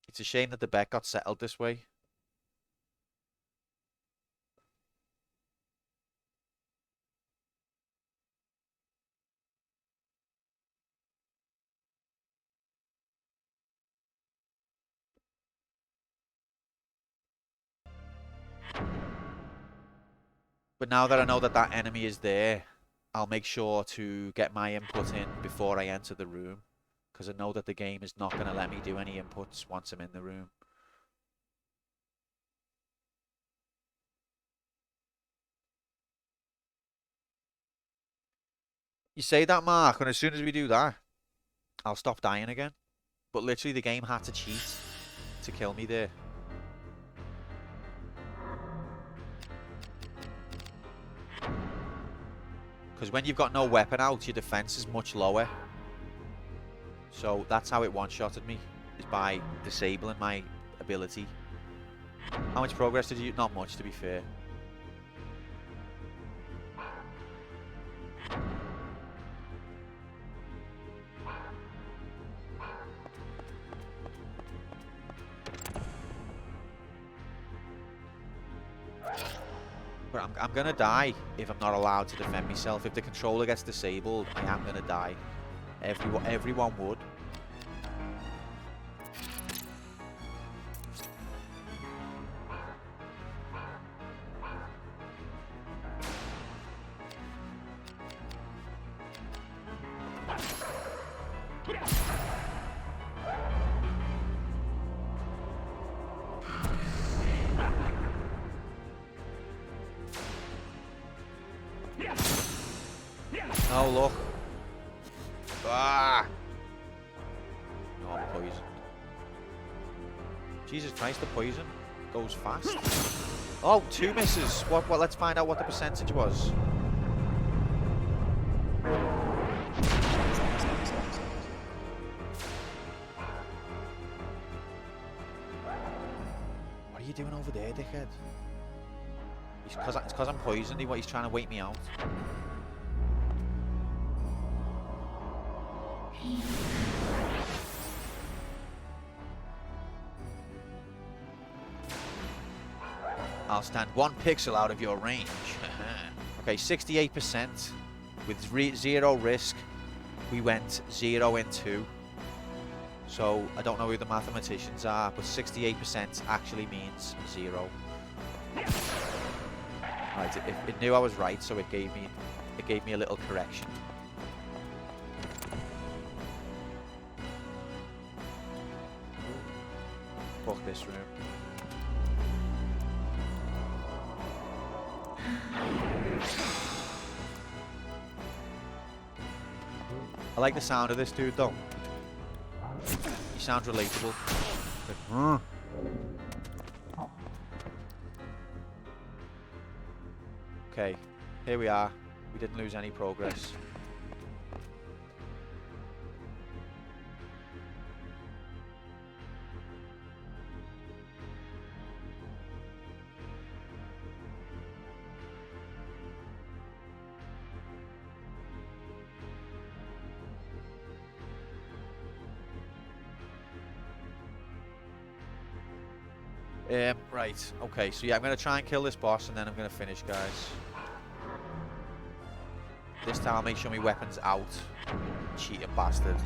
It's a shame that the bet got settled this way. But now that I know that that enemy is there, I'll make sure to get my input in before I enter the room. Because I know that the game is not going to let me do any inputs once I'm in the room. You say that, Mark, and as soon as we do that, I'll stop dying again. But literally the game had to cheat to kill me there. Because when you've got no weapon out, your defense is much lower. So that's how it one-shotted me, is by disabling my ability. How much progress did you... Not much, to be fair. But I'm going to die if I'm not allowed to defend myself. If the controller gets disabled, I am going to die. Everyone would. Oh, look. Ah! No, I'm poisoned. Jesus Christ, the poison goes fast. Oh, 2 misses. What? Let's find out what the percentage was. What are you doing over there, dickhead? It's because I'm poisoned. He's trying to wait me out. I'll stand 1 pixel out of your range. Okay, 68% with 0 risk. We went 0 in 2. So I don't know who the mathematicians are, but 68% actually means 0. Right, it knew I was right, so it gave me a little correction. Fuck this room. I like the sound of this dude though. He sounds relatable. Like, okay, here we are. We didn't lose any progress. Right, okay, so yeah, I'm going to try and kill this boss and then I'm going to finish, guys. This time I'll make sure my weapon's out. Cheating bastard.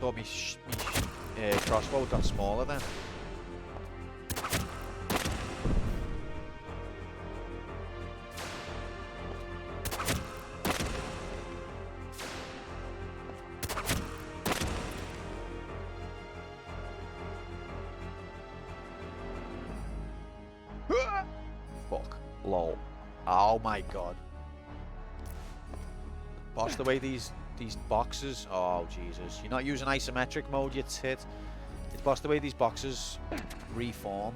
Thought my crossbow got smaller then. Fuck. Lol. Oh my god. Boss, the way these boxes, oh Jesus, you're not using isometric mode, you tit. It's boss, the way these boxes reform.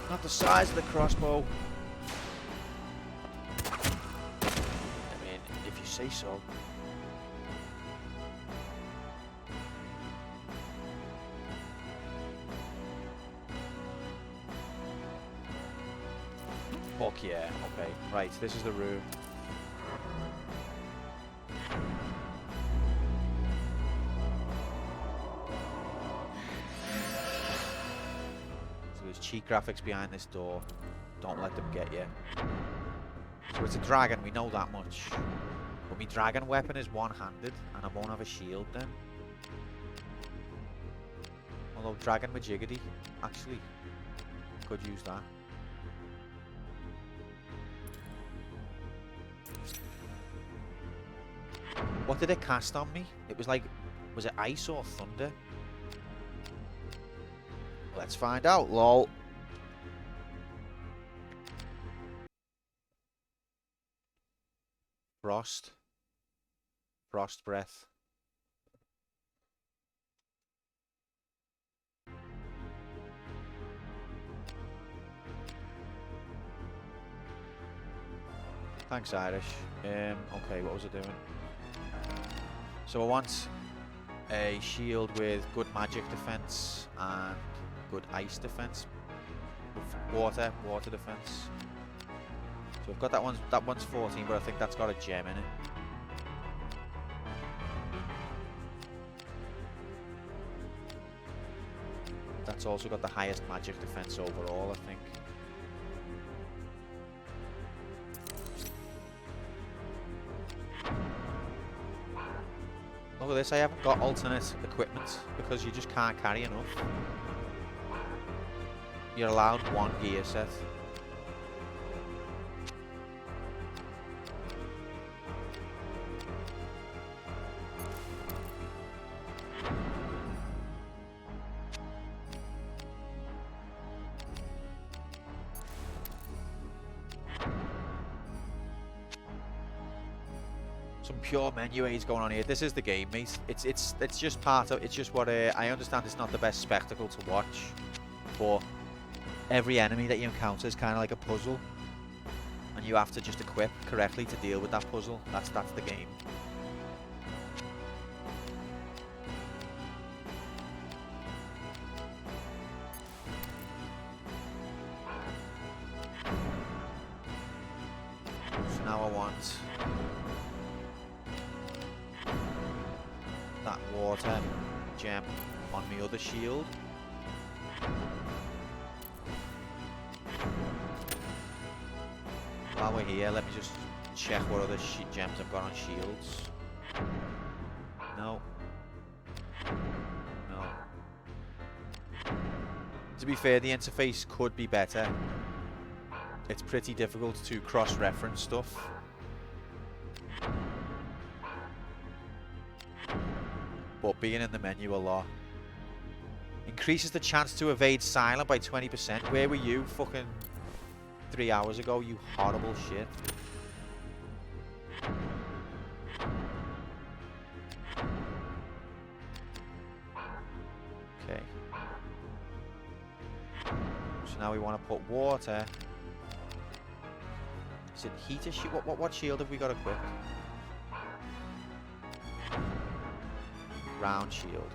Not the size of the crossbow. I mean, if you say so. Fuck yeah, okay. Right, this is the room. So there's cheat graphics behind this door. Don't let them get you. So it's a dragon, we know that much. But my dragon weapon is one-handed, and I won't have a shield then. Although dragon majiggity, actually, could use that. What did it cast on me? It was like, was it ice or thunder? Let's find out, lol. Frost. Frost breath. Thanks, Irish. Okay, what was I doing? So I want a shield with good magic defense and good ice defense. With water defense. So I've got that one's 14, but I think that's got a gem in it. That's also got the highest magic defense overall, I think. Look at this, I haven't got alternate equipment because you just can't carry enough. You're allowed one gear set. Some pure menu aids going on here. This is the game, mate. It's just part of. It's just what I understand. It's not the best spectacle to watch, but every enemy that you encounter is kind of like a puzzle, and you have to just equip correctly to deal with that puzzle. That's the game. So now I want that water gem on my other shield. While we're here, let me just check what other gems I've got on shields. No. No. To be fair, the interface could be better. It's pretty difficult to cross-reference stuff. But being in the menu a lot. Increases the chance to evade silent by 20%. Where were you fucking 3 hours ago, you horrible shit? Okay. So now we want to put water. Is it heater shield? What shield have we got equipped? Round shield.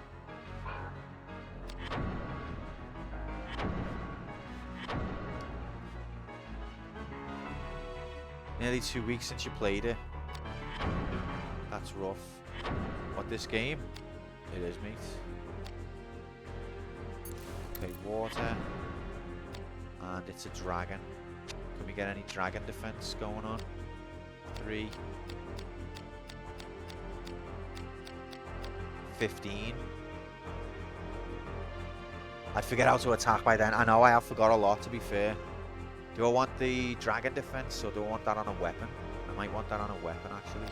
Nearly 2 weeks since you played it. That's rough. What, this game? It is, mate. Okay, water. And it's a dragon. Can we get any dragon defense going on? 3. 15. I'd forget how to attack by then. I know I have forgot a lot, to be fair. Do I want the dragon defense or do I want that on a weapon? I might want that on a weapon, actually.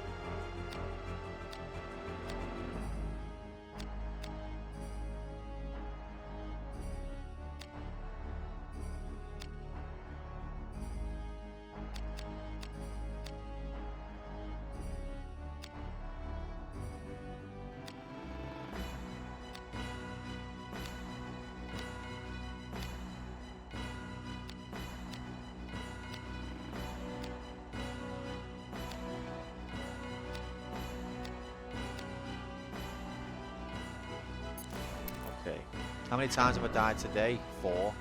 Okay. How many times have I died today? 4.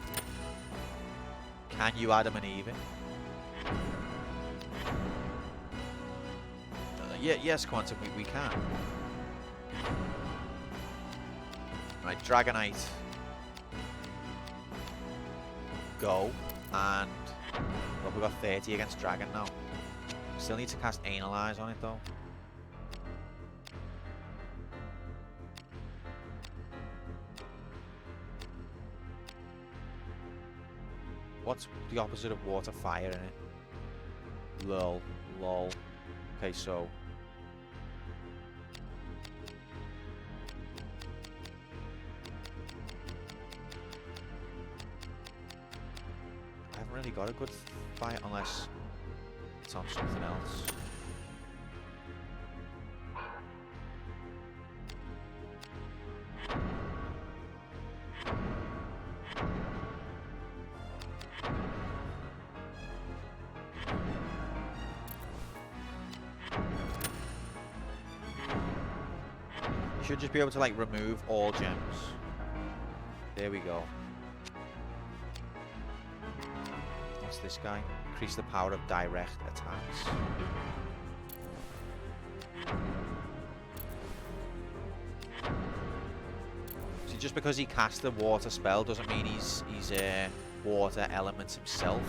Can you Adam and Eve it? Yeah, yes, Quantum, we can. Right, Dragonite. Go. And well, we've got 30 against Dragon now. Still need to cast Analyze on it though. What's the opposite of water? Fire in it. Lol. Lol. Okay, so I haven't really got a good fight unless it's on something else. Should just be able to like remove all gems. There we go. What's this guy? Increase the power of direct attacks. See, just because he cast the water spell doesn't mean he's water elements himself.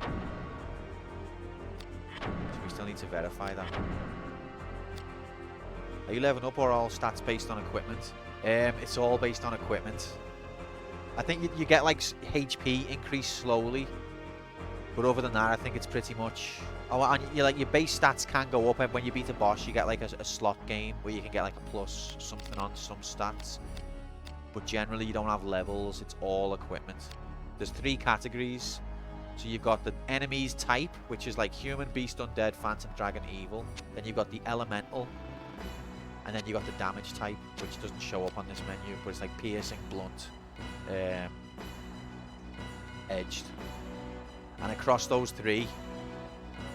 So we still need to verify that. Are you leveling up or are all stats based on equipment? It's all based on equipment. I think you get like HP increase slowly, but other than that, I think it's pretty much. Oh, and your base stats can go up, and when you beat a boss, you get like a slot game where you can get like a plus something on some stats. But generally, you don't have levels. It's all equipment. There's 3 categories. So you've got the enemies type, which is like human, beast, undead, phantom, dragon, evil. Then you've got the elemental. And then you got the damage type, which doesn't show up on this menu, but it's like piercing, blunt, edged. And across those 3,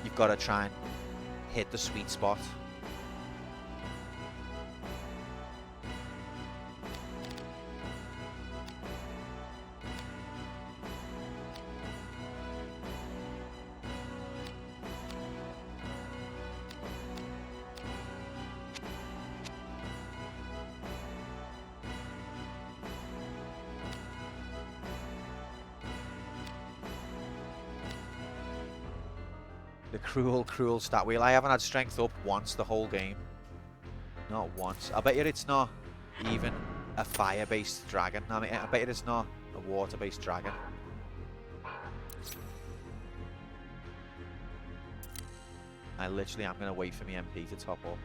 you've got to try and hit the sweet spot. The cruel stat wheel. I haven't had strength up once the whole game. Not once. I bet you it's not even a fire-based dragon. I mean, I bet you it's not a water-based dragon. I literally am going to wait for my MP to top up.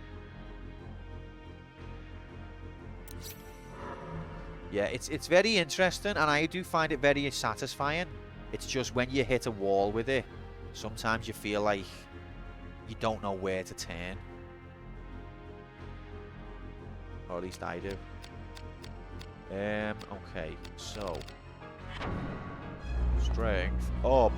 Yeah, it's very interesting, and I do find it very satisfying. It's just when you hit a wall with it, sometimes you feel like you don't know where to turn. Or at least I do. Okay, so strength up.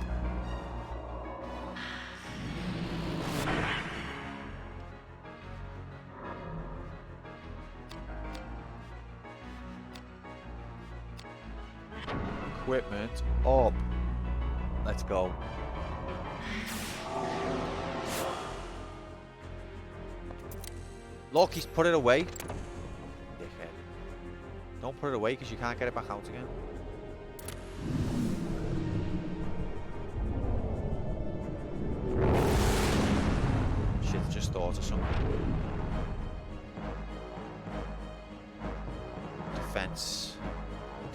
Equipment up. Let's go. Look, he's put it away. Dickhead. Don't put it away because you can't get it back out again. Shit, just thought of something. Defense.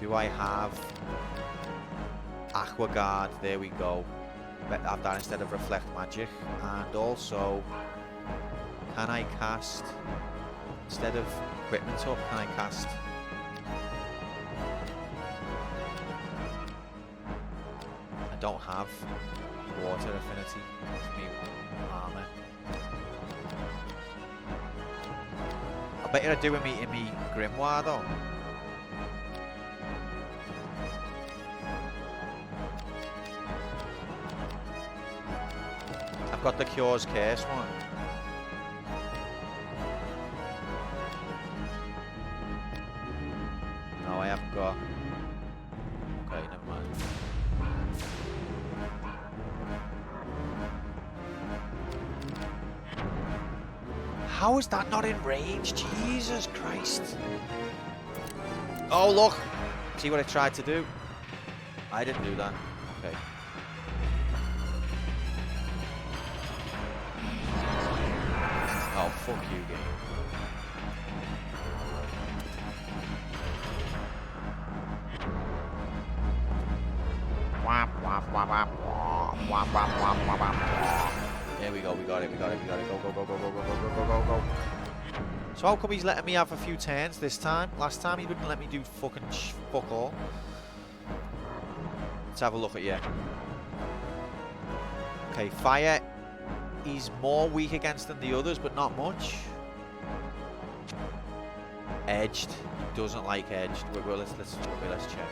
Do I have Aqua Guard? There we go. Have that instead of Reflect Magic. And also, can I cast, instead of Equipment up, can I cast I don't have Water Affinity for me armor. I bet you're doing me in me Grimoire though. I've got the Cure's Curse one. No, I haven't got. Okay, never mind. How is that not in range? Jesus Christ. Oh, look. See what I tried to do? I didn't do that. Okay. Oh, fuck you, game. There we go, we got it. Go. So how come he's letting me have a few turns this time? Last time he wouldn't let me do fucking fuck all. Let's have a look at you. Okay, fire. He's more weak against than the others, but not much. Edged. He doesn't like edged. Let's check.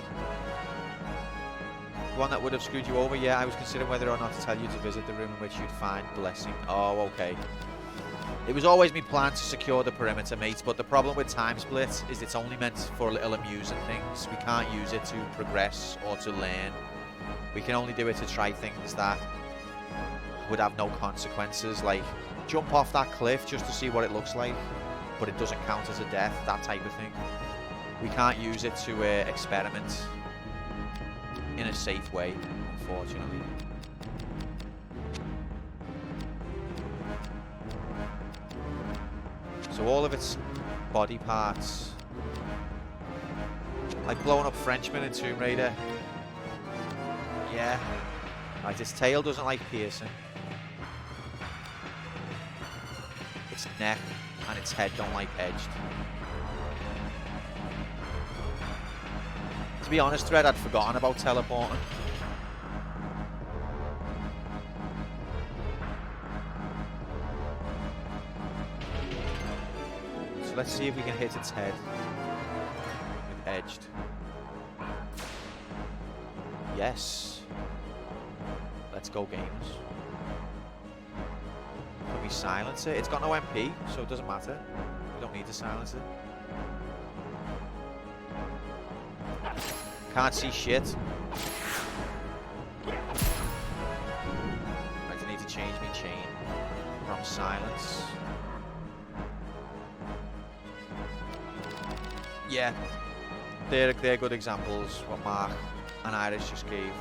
The one that would have screwed you over? Yeah, I was considering whether or not to tell you to visit the room in which you'd find Blessing. Oh, okay. It was always my plan to secure the perimeter, mates, but the problem with Time Split is it's only meant for little amusing things. We can't use it to progress or to learn. We can only do it to try things that would have no consequences, like jump off that cliff just to see what it looks like, but it doesn't count as a death, that type of thing. We can't use it to experiment in a safe way, unfortunately. So all of its body parts, like blowing up Frenchmen in Tomb Raider. Yeah. Right, its tail doesn't like piercing. Its neck and its head don't like edged. To be honest, Thread, I'd forgotten about teleporting. So let's see if we can hit its head with edged. Yes. Let's go, gamers. Can we silence it? It's got no MP, so it doesn't matter. We don't need to silence it. Can't see shit. I need to change my chain from silence. Yeah, they're good examples. What Mark and Iris just gave.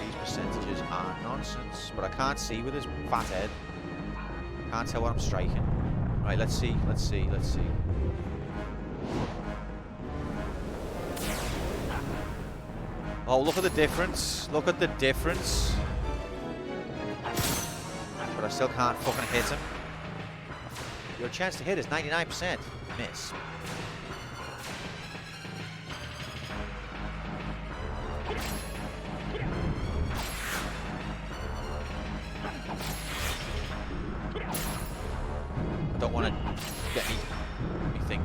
These percentages are nonsense, but I can't see with his fat head. Can't tell what I'm striking. Right, let's see. Oh, look at the difference. But I still can't fucking hit him. Your chance to hit is 99%. Miss.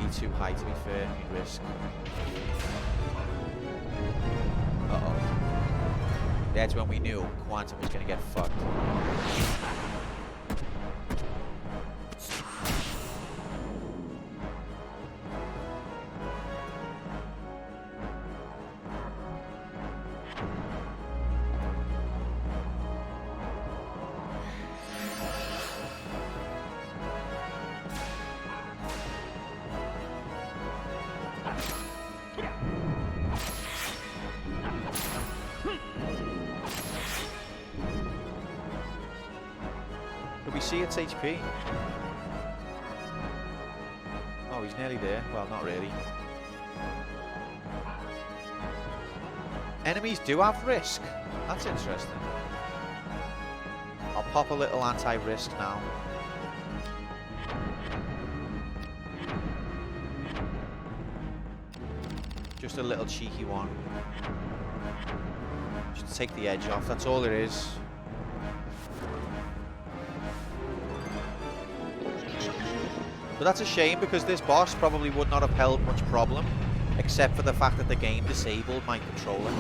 already too high to be fair. We risk. Uh-oh. That's when we knew Quantum was going to get fucked. We see its HP. Oh, he's nearly there. Well, not really. Enemies do have risk. That's interesting. I'll pop a little anti-risk now. Just a little cheeky one. Just to take the edge off. That's all there is. But that's a shame because this boss probably would not have held much problem except for the fact that the game disabled my controller.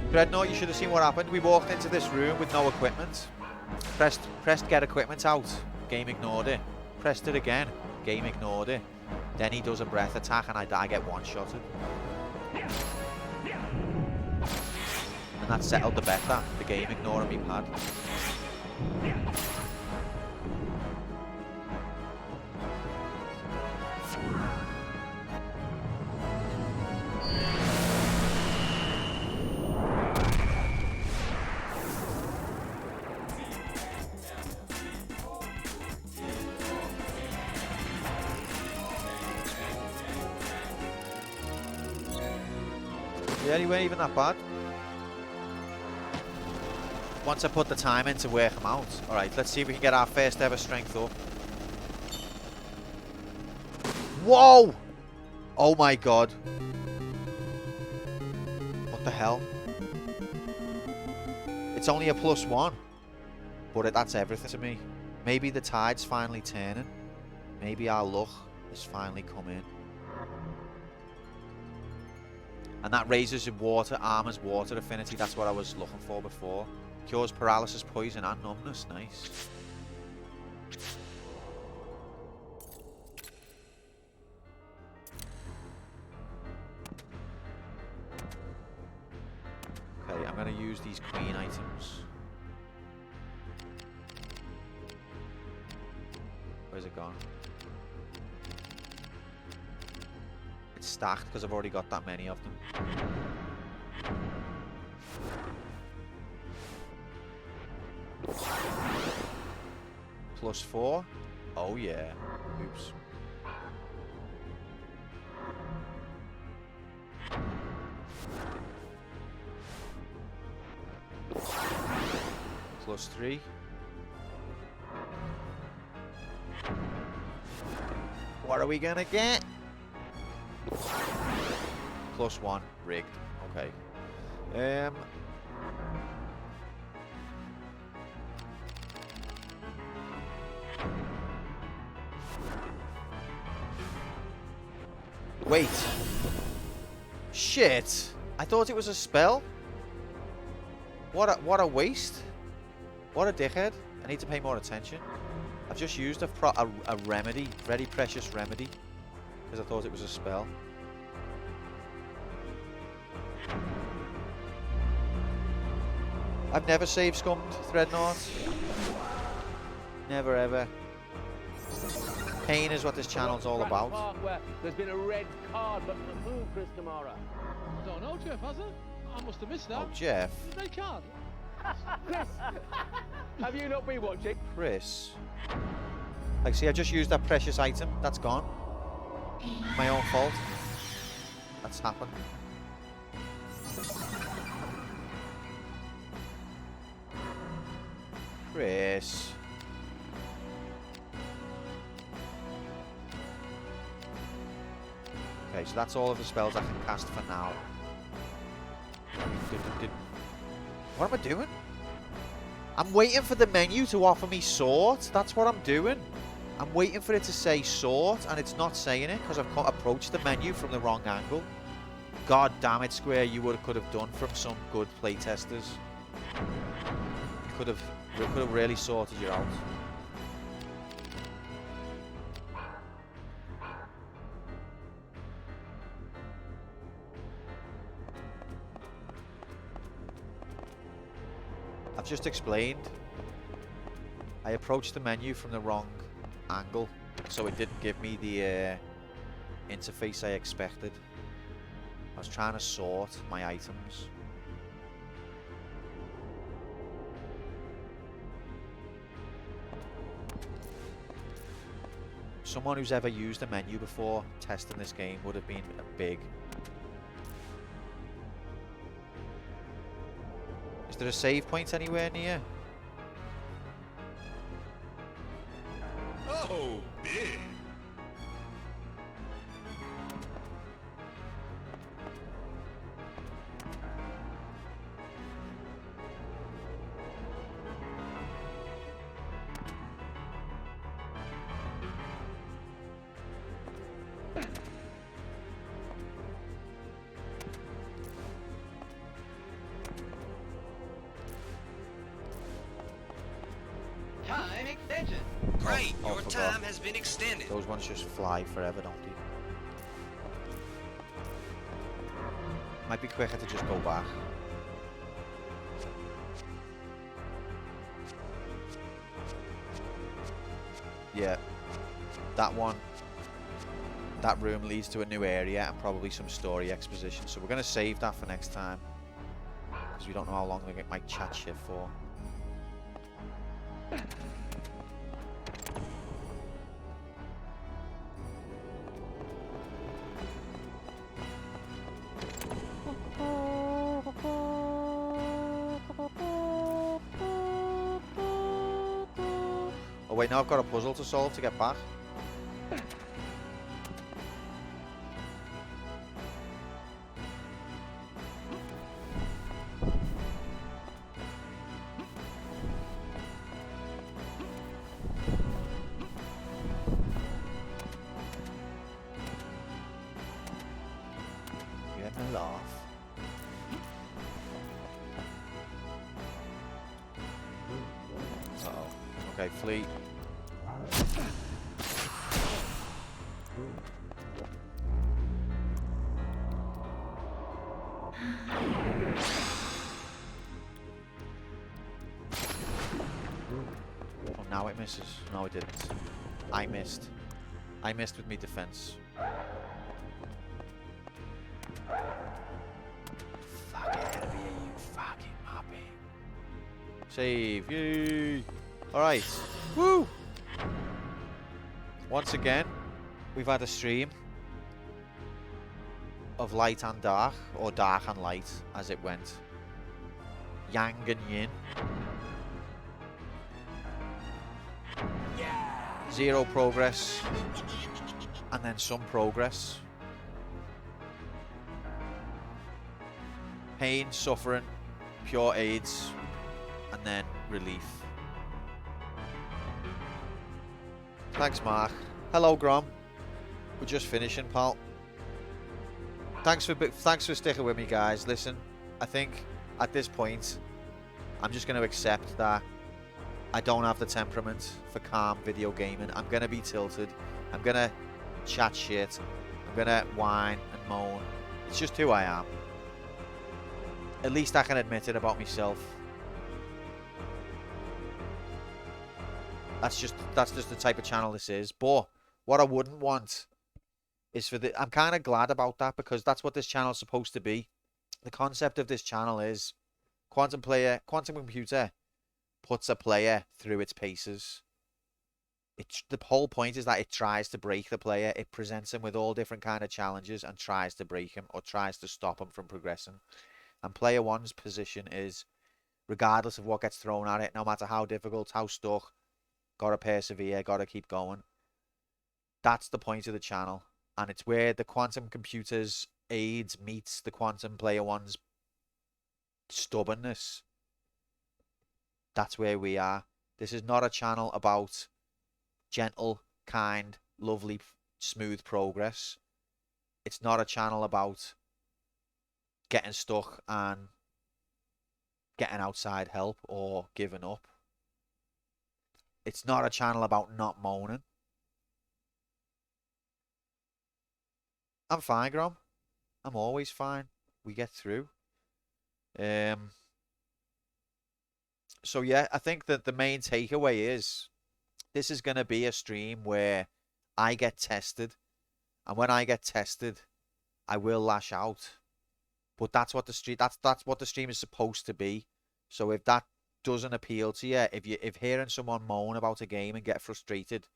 Dreadnought, you should have seen what happened. We walked into this room with no equipment. Pressed get equipment out. Game ignored it. Pressed it again. Game ignored it. Then he does a breath attack and I get one-shotted. And that settled the bet that. The game ignoring me pad. Yeah, he weren't even that bad. Once I put the time in to work him out. Alright, let's see if we can get our first ever strength up. Whoa! Oh my god. What the hell? It's only a +1. But that's everything to me. Maybe the tide's finally turning. Maybe our luck has finally come in. And that raises your water, armor's water affinity. That's what I was looking for before. Cures paralysis, poison, and numbness. Nice. Okay, I'm going to use these queen items. Where's it gone? Stacked because I've already got that many of them. +4. Oh yeah. Oops. +3. What are we gonna get? +1 rigged. Okay. Wait. Shit. I thought it was a spell. What a waste. What a dickhead. I need to pay more attention. I've just used a remedy, very precious remedy, because I thought it was a spell. I've never save scummed Threadnought. Never ever. Pain is what this channel's all about. There's been a red card, but for who, Chris Kamara? I don't know, Jeff, has it? I must have missed that. Oh, Jeff. Red card. Chris, have you not been watching? Chris. Like, see, I just used that precious item. That's gone. My own fault. That's happened. Chris. Okay, so that's all of the spells I can cast for now. What am I doing? I'm waiting for the menu to offer me sort. That's what I'm doing. I'm waiting for it to say sort, and it's not saying it because I've approached the menu from the wrong angle. God damn it, Square, you could have done from some good playtesters. You could have really sorted you out. I've just explained. I approached the menu from the wrong angle, so it didn't give me the interface I expected. I was trying to sort my items. Someone who's ever used a menu before testing this game would have been big. Is there a save point anywhere near? Oh, big. Time extension. Great, Oh, your forgot. time has been extended. Those ones just fly forever, don't they? Might be quicker to just go back. Yeah. That one. That room leads to a new area and probably some story exposition. So we're going to save that for next time. Because we don't know how long they might chat shit for. Oh wait, now I've got a puzzle to solve to get back. Get me laugh. Uh-oh. Okay, fleet. Oh, now it misses. No, it didn't. I missed. I missed with me defense. Fuck out of here, you fucking moppy. Save. Yay. Alright. Woo! Once again, we've had a stream of light and dark, or dark and light, as it went. Yang and yin. Zero progress, and then some progress. Pain, suffering, pure AIDS, and then relief. Thanks, Mark. Hello, Grom. We're just finishing, pal. Thanks for sticking with me, guys. Listen, I think at this point, I'm just going to accept that I don't have the temperament for calm video gaming. I'm going to be tilted. I'm going to chat shit. I'm going to whine and moan. It's just who I am. At least I can admit it about myself. That's just the type of channel this is. But what I wouldn't want is for the... I'm kind of glad about that because that's what this channel's supposed to be. The concept of this channel is quantum computer puts a player through its paces. The whole point is that it tries to break the player. It presents him with all different kind of challenges and tries to break him or tries to stop him from progressing. And player one's position is, regardless of what gets thrown at it, no matter how difficult, how stuck, gotta persevere, gotta keep going. That's the point of the channel. And it's where the quantum computer's aids meets the quantum player one's stubbornness. That's where we are. This is not a channel about gentle, kind, lovely, smooth progress. It's not a channel about getting stuck and getting outside help or giving up. It's not a channel about not moaning. I'm fine, Grom. I'm always fine. We get through. So yeah, I think that the main takeaway is this is going to be a stream where I get tested, and when I get tested, I will lash out. But that's what the stream that's what the stream is supposed to be. So if that doesn't appeal to you, if hearing someone moan about a game and get frustrated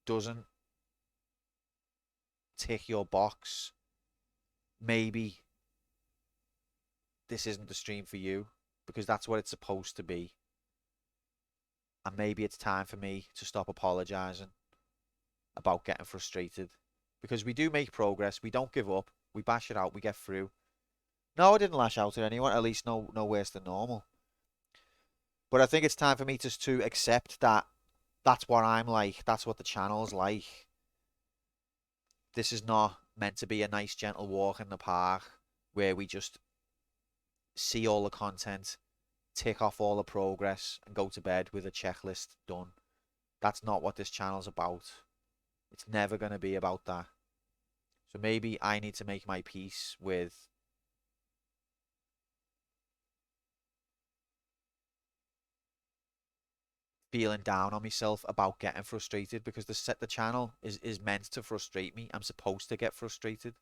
doesn't tick your box, maybe this isn't the stream for you, because that's what it's supposed to be. And maybe it's time for me to stop apologizing about getting frustrated, because we do make progress. We don't give up. We bash it out. We get through. No, I didn't lash out at anyone. At least no worse than normal. But I think it's time for me just to accept that that's what I'm like. That's what the channel's like. This is not meant to be a nice, gentle walk in the park where we just see all the content, tick off all the progress, and go to bed with a checklist done. That's not what this channel's about. It's never going to be about that. So maybe I need to make my peace with feeling down on myself about getting frustrated, because the channel is meant to frustrate me. I'm supposed to get frustrated.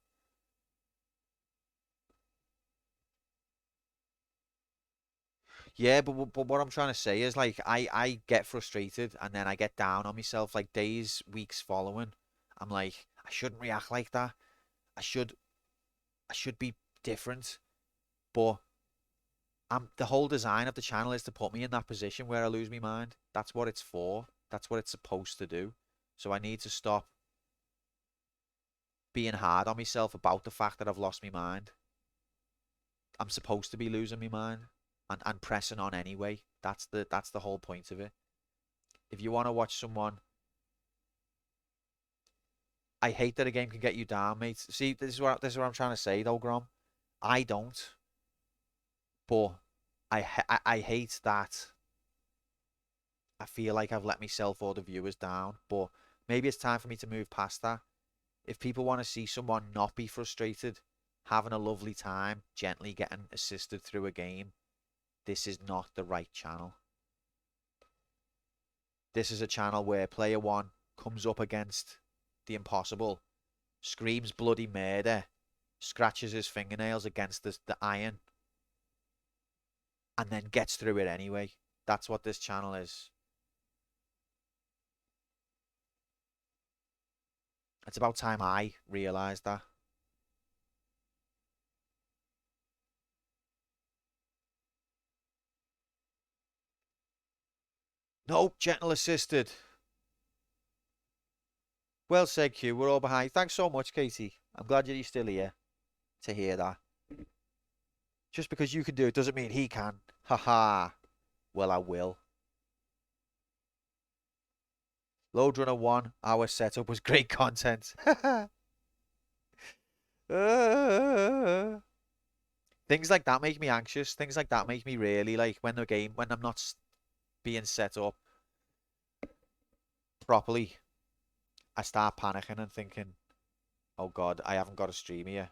Yeah, but what I'm trying to say is, like, I get frustrated and then I get down on myself, like, days, weeks following. I'm like, I shouldn't react like that. I should be different. But the whole design of the channel is to put me in that position where I lose my mind. That's what it's for. That's what it's supposed to do. So I need to stop being hard on myself about the fact that I've lost my mind. I'm supposed to be losing my mind and pressing on anyway. That's the whole point of it. If you want to watch someone, I hate that a game can get you down, mate. See, this is what I'm trying to say though, Grom. I don't. But I hate that I feel like I've let myself or the viewers down. But maybe it's time for me to move past that. If people want to see someone not be frustrated, having a lovely time, gently getting assisted through a game, this is not the right channel. This is a channel where player one comes up against the impossible, screams bloody murder, scratches his fingernails against the iron, and then gets through it anyway. That's what this channel is. It's about time I realised that. Nope, gentle assisted. Well said, Q. We're all behind. Thanks so much, Katie. I'm glad you're still here to hear that. Just because you can do it doesn't mean he can. Haha. Well, I will. Load Runner 1, our setup was great content. Things like that make me anxious. Things like that make me really, like, when I'm not being set up properly, I start panicking and thinking, oh God, I haven't got a stream here.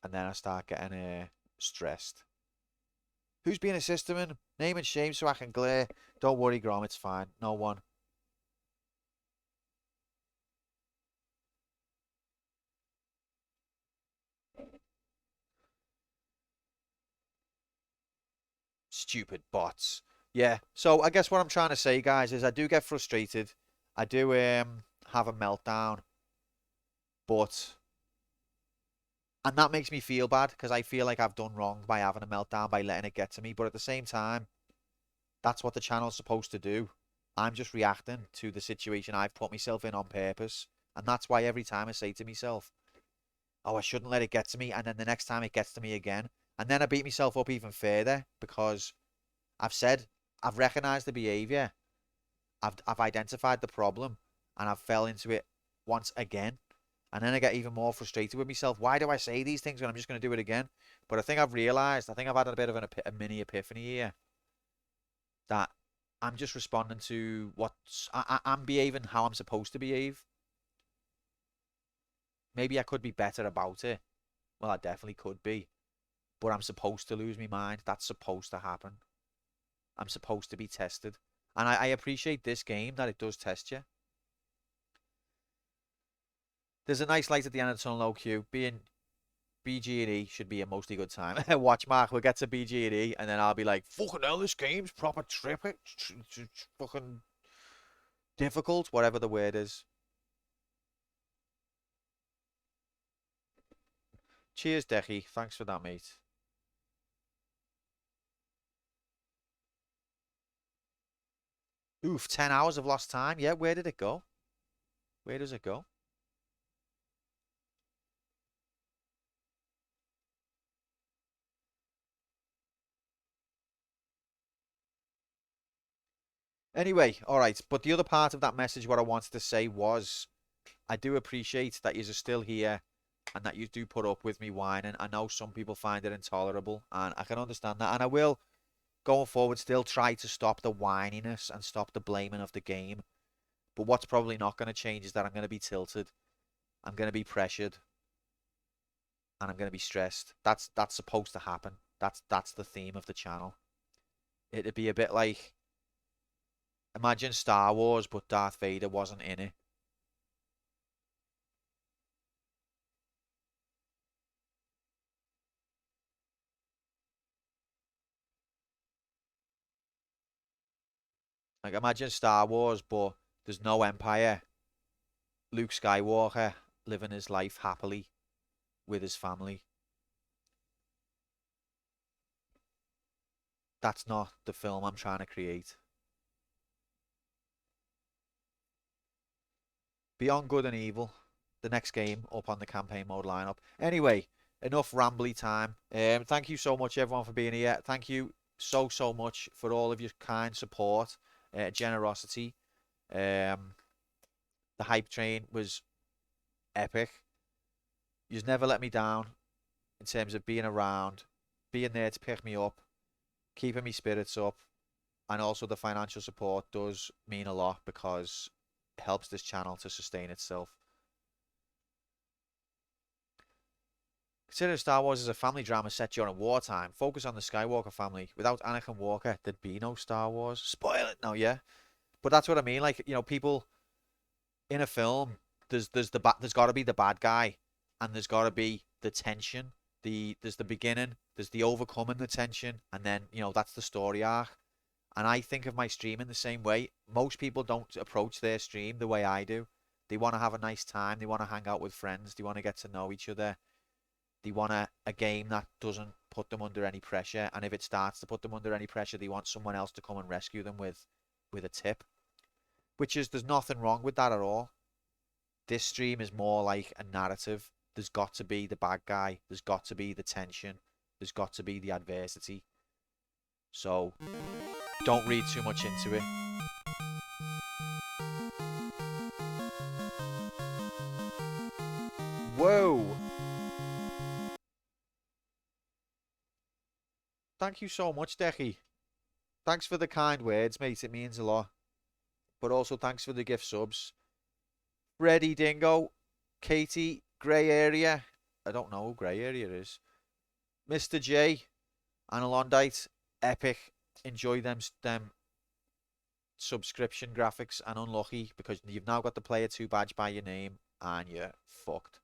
And then I start getting stressed. Who's being a system? Name and shame so I can glare. Don't worry, Grom, it's fine. No one. Stupid bots. Yeah, so I guess what I'm trying to say, guys, is I do get frustrated. I do have a meltdown. But... And that makes me feel bad, because I feel like I've done wrong by having a meltdown, by letting it get to me. But at the same time, that's what the channel's supposed to do. I'm just reacting to the situation I've put myself in on purpose. And that's why every time I say to myself, oh, I shouldn't let it get to me. And then the next time it gets to me again. And then I beat myself up even further because I've recognized the behavior. I've identified the problem and I've fell into it once again. And then I get even more frustrated with myself. Why do I say these things when I'm just going to do it again? But I think I've realized, I think I've had a bit of a mini epiphany here that I'm just responding to I'm behaving how I'm supposed to behave. Maybe I could be better about it. Well, I definitely could be. But I'm supposed to lose my mind. That's supposed to happen. I'm supposed to be tested. And I appreciate this game that it does test you. There's a nice light at the end of the tunnel, low Q. Being BG&E should be a mostly good time. Watch, Mark, we'll get to BG&E, and then I'll be like, fucking hell, this game's proper trippy. It's fucking difficult, whatever the word is. Cheers, Decky. Thanks for that, mate. Oof, 10 hours of lost time. Yeah, where did it go? Where does it go? Anyway, all right. But the other part of that message, what I wanted to say was, I do appreciate that you're still here and that you do put up with me whining. I know some people find it intolerable, and I can understand that. And I will, going forward, still try to stop the whininess and stop the blaming of the game. But what's probably not going to change is that I'm going to be tilted. I'm going to be pressured. And I'm going to be stressed. That's supposed to happen. That's the theme of the channel. It'd be a bit like, imagine Star Wars, but Darth Vader wasn't in it. Like, imagine Star Wars, but there's no Empire. Luke Skywalker living his life happily with his family. That's not the film I'm trying to create. Beyond Good and Evil, the next game up on the campaign mode lineup. Anyway, enough rambly time. Thank you so much, everyone, for being here. Thank you so much for all of your kind support, generosity. The hype train was epic. You've never let me down in terms of being around, being there to pick me up, keeping me spirits up, and also the financial support does mean a lot because it helps this channel to sustain itself. Consider Star Wars as a family drama set during wartime. Focus on the Skywalker family. Without Anakin Walker, there'd be no Star Wars. Spoil it now, yeah. But that's what I mean. Like, you know, people in a film, there's got to be the bad guy, and there's got to be the tension. There's the beginning, there's the overcoming the tension, and then, you know, that's the story arc. And I think of my stream in the same way. Most people don't approach their stream the way I do. They want to have a nice time. They want to hang out with friends. They want to get to know each other. They want a game that doesn't put them under any pressure. And if it starts to put them under any pressure, they want someone else to come and rescue them with a tip. Which is, there's nothing wrong with that at all. This stream is more like a narrative. There's got to be the bad guy. There's got to be the tension. There's got to be the adversity. So, don't read too much into it. Whoa! Thank you so much, Decky. Thanks for the kind words, mate. It means a lot. But also thanks for the gift subs. Freddy Dingo, Katie, Grey Area. I don't know who Grey Area is. Mr. J, Analondite, Epic. Enjoy them subscription graphics, and Unlucky because you've now got the Player 2 badge by your name and you're fucked.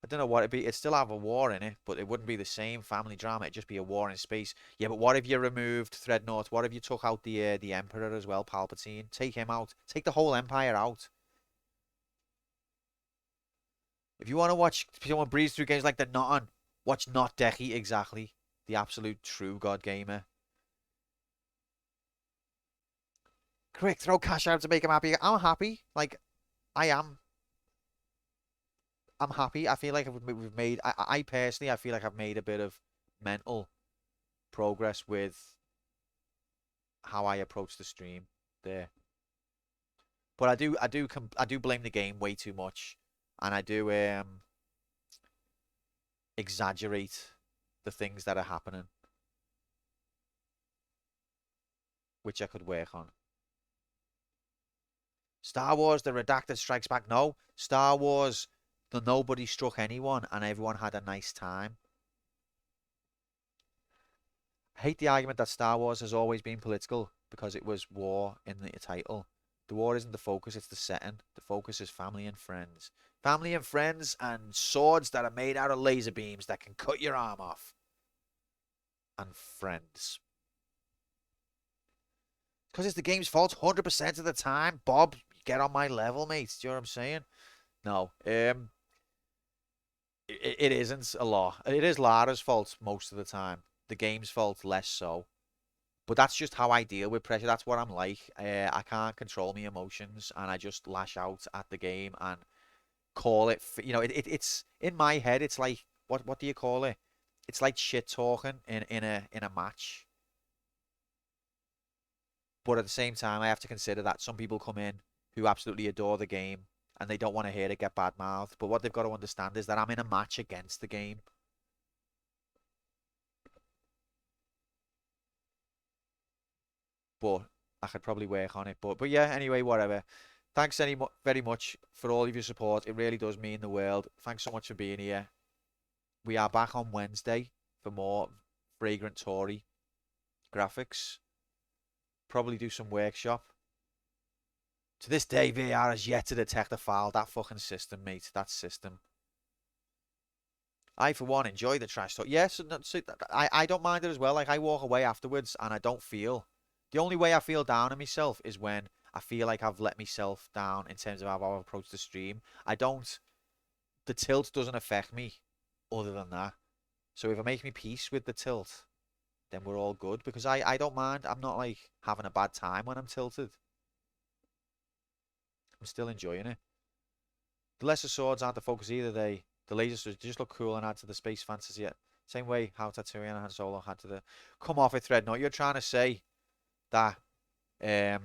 I don't know what it'd be. It'd still have a war in it, but it wouldn't be the same family drama. It'd just be a war in space. Yeah, but what if you removed Threadnought? What if you took out the Emperor as well, Palpatine? Take him out. Take the whole Empire out. If you want to watch someone breeze through games like the Not On, watch Not Decky, exactly. The absolute true God gamer. Quick, throw cash out to make him happy. I'm happy. Like, I am. I'm happy. I feel like we've made. I personally, I feel like I've made a bit of mental progress with how I approach the stream there. But I do blame the game way too much, and I do exaggerate the things that are happening, which I could work on. Star Wars: The Redacted Strikes Back. No, Star Wars: The Nobody Struck Anyone, and everyone had a nice time. I hate the argument that Star Wars has always been political because it was war in the title. The war isn't the focus, it's the setting. The focus is family and friends. Family and friends and swords that are made out of laser beams that can cut your arm off. And friends. Because it's the game's fault 100% of the time. Bob, get on my level, mate. Do you know what I'm saying? No. It isn't a lot. It is Lara's fault most of the time. The game's fault less so. But that's just how I deal with pressure. That's what I'm like. I can't control my emotions, and I just lash out at the game and call it. You know, it's in my head. It's like what do you call it? It's like shit talking in a match. But at the same time, I have to consider that some people come in who absolutely adore the game and they don't want to hear it get bad mouthed. But what they've got to understand is that I'm in a match against the game. But I could probably work on it. But yeah, anyway, whatever. Thanks very much for all of your support. It really does mean the world. Thanks so much for being here. We are back on Wednesday for more Vagrant Tory graphics. Probably do some workshop. To this day, VR has yet to detect a foul. That fucking system, mate. That system. I, for one, enjoy the trash talk. Yes, I don't mind it as well. Like, I walk away afterwards and I don't feel... The only way I feel down on myself is when I feel like I've let myself down in terms of how I approach the stream. I don't... The tilt doesn't affect me other than that. So if I make me peace with the tilt, then we're all good. Because I don't mind. I'm not, like, having a bad time when I'm tilted. I'm still enjoying it. The lesser swords aren't the focus either. The laser swords just look cool and add to the space fantasy. Same way how Tatooine and Han Solo had to the... Come off it, Threadnought. You're trying to say that the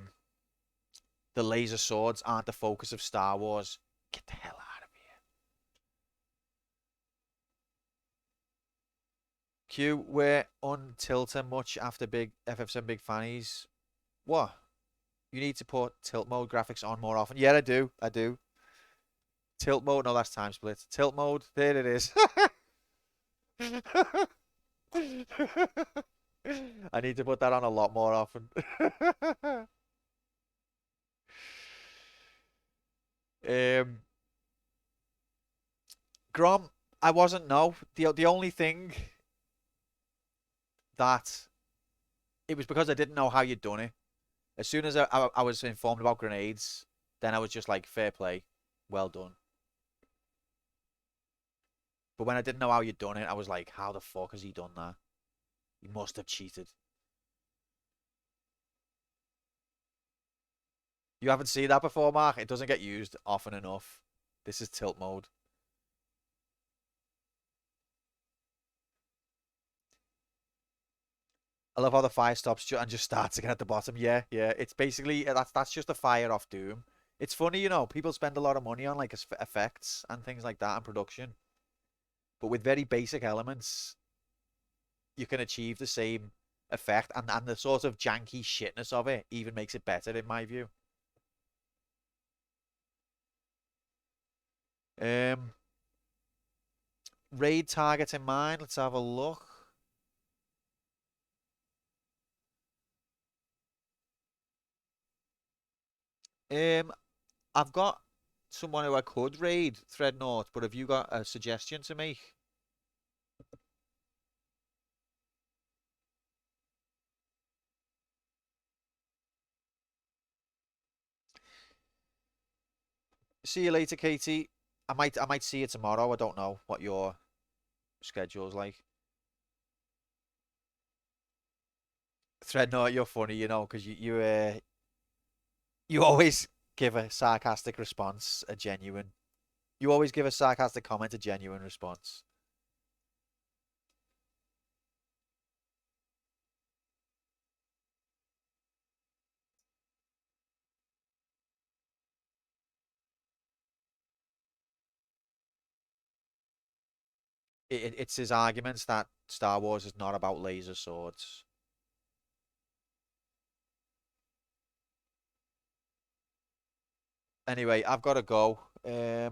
laser swords aren't the focus of Star Wars. Get the hell out of here. Q, we're untilting much after big FF7 big fannies. What? You need to put tilt mode graphics on more often. Yeah, I do. I do. Tilt mode. No, that's time split. Tilt mode. There it is. I need to put that on a lot more often. Grom, I wasn't, no. The only thing that it was because I didn't know how you'd done it. As soon as I was informed about grenades, then I was just like, fair play, well done. But when I didn't know how you'd done it, I was like, how the fuck has he done that? He must have cheated. You haven't seen that before, Mark? It doesn't get used often enough. This is tilt mode. I love how the fire stops and just starts again at the bottom. Yeah, yeah. It's basically, that's just a fire off Doom. It's funny, you know, people spend a lot of money on like effects and things like that and production. But with very basic elements, you can achieve the same effect. And the sort of janky shitness of it even makes it better, in my view. Raid target in mind. Let's have a look. I've got someone who I could raid, Threadnought, but have you got a suggestion to make? See you later, Katie. I might see you tomorrow. I don't know what your schedule's like. Threadnought, you're funny, you know, because You always give a sarcastic response a genuine. You always give a sarcastic comment a genuine response. It's his arguments that Star Wars is not about laser swords. Anyway, I've got to go. Is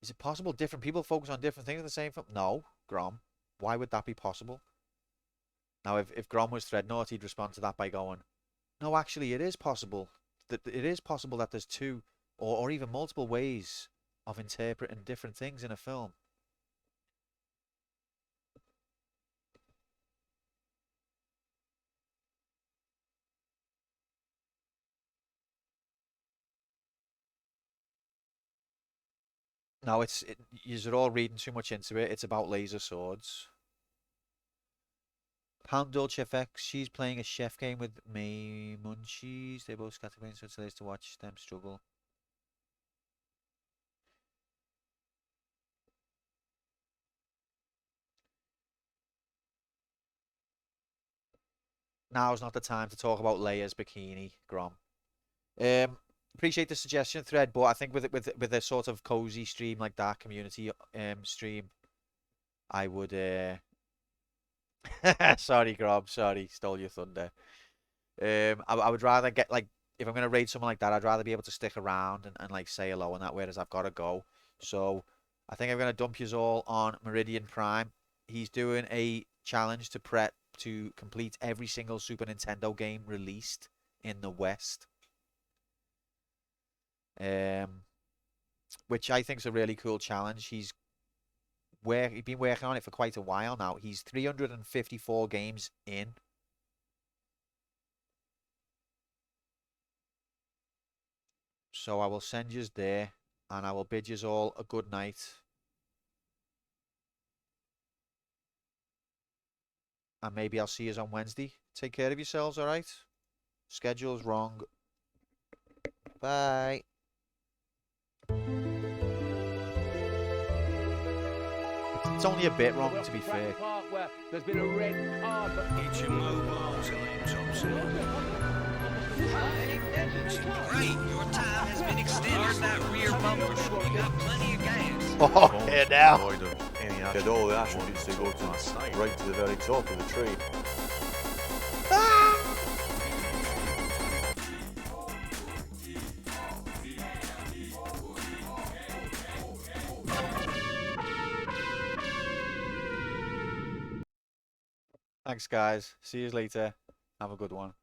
it possible different people focus on different things in the same film? No, Grom. Why would that be possible? Now, if Grom was Threadnought, he'd respond to that by going, no, actually, it is possible. That it is possible that there's two or even multiple ways of interpreting different things in a film. No, you're all reading too much into it. It's about laser swords. Pound Dolce FX, she's playing a chef game with May Munchies. They both scatter brains, so it's hilarious to watch them struggle. Now's not the time to talk about Leia's bikini, Grom. Appreciate the suggestion, Thread, but I think with a sort of cozy stream like that, community stream, I would sorry, Grom, sorry, stole your thunder. I would rather get like if I'm gonna raid someone like that, I'd rather be able to stick around and like say hello and that, whereas I've got to go. So I think I'm gonna dump you all on Meridian Prime. He's doing a challenge to prep to complete every single Super Nintendo game released in the West. Which I think is a really cool challenge. He's been working on it for quite a while now. He's 354 games in. So I will send yous there, and I will bid yous all a good night. And maybe I'll see yous on Wednesday. Take care of yourselves, all right? Schedule's wrong. Bye. It's only a bit wrong, to be fair. There's been a red car, but Get your mobiles and laptops out. Great, your time has been extended. Where's that rear bumper? You got plenty of gas. Oh, yeah, now. Devoid of any Get all the attributes to go to right to the very top of the tree. Thanks, guys. See you later. Have a good one.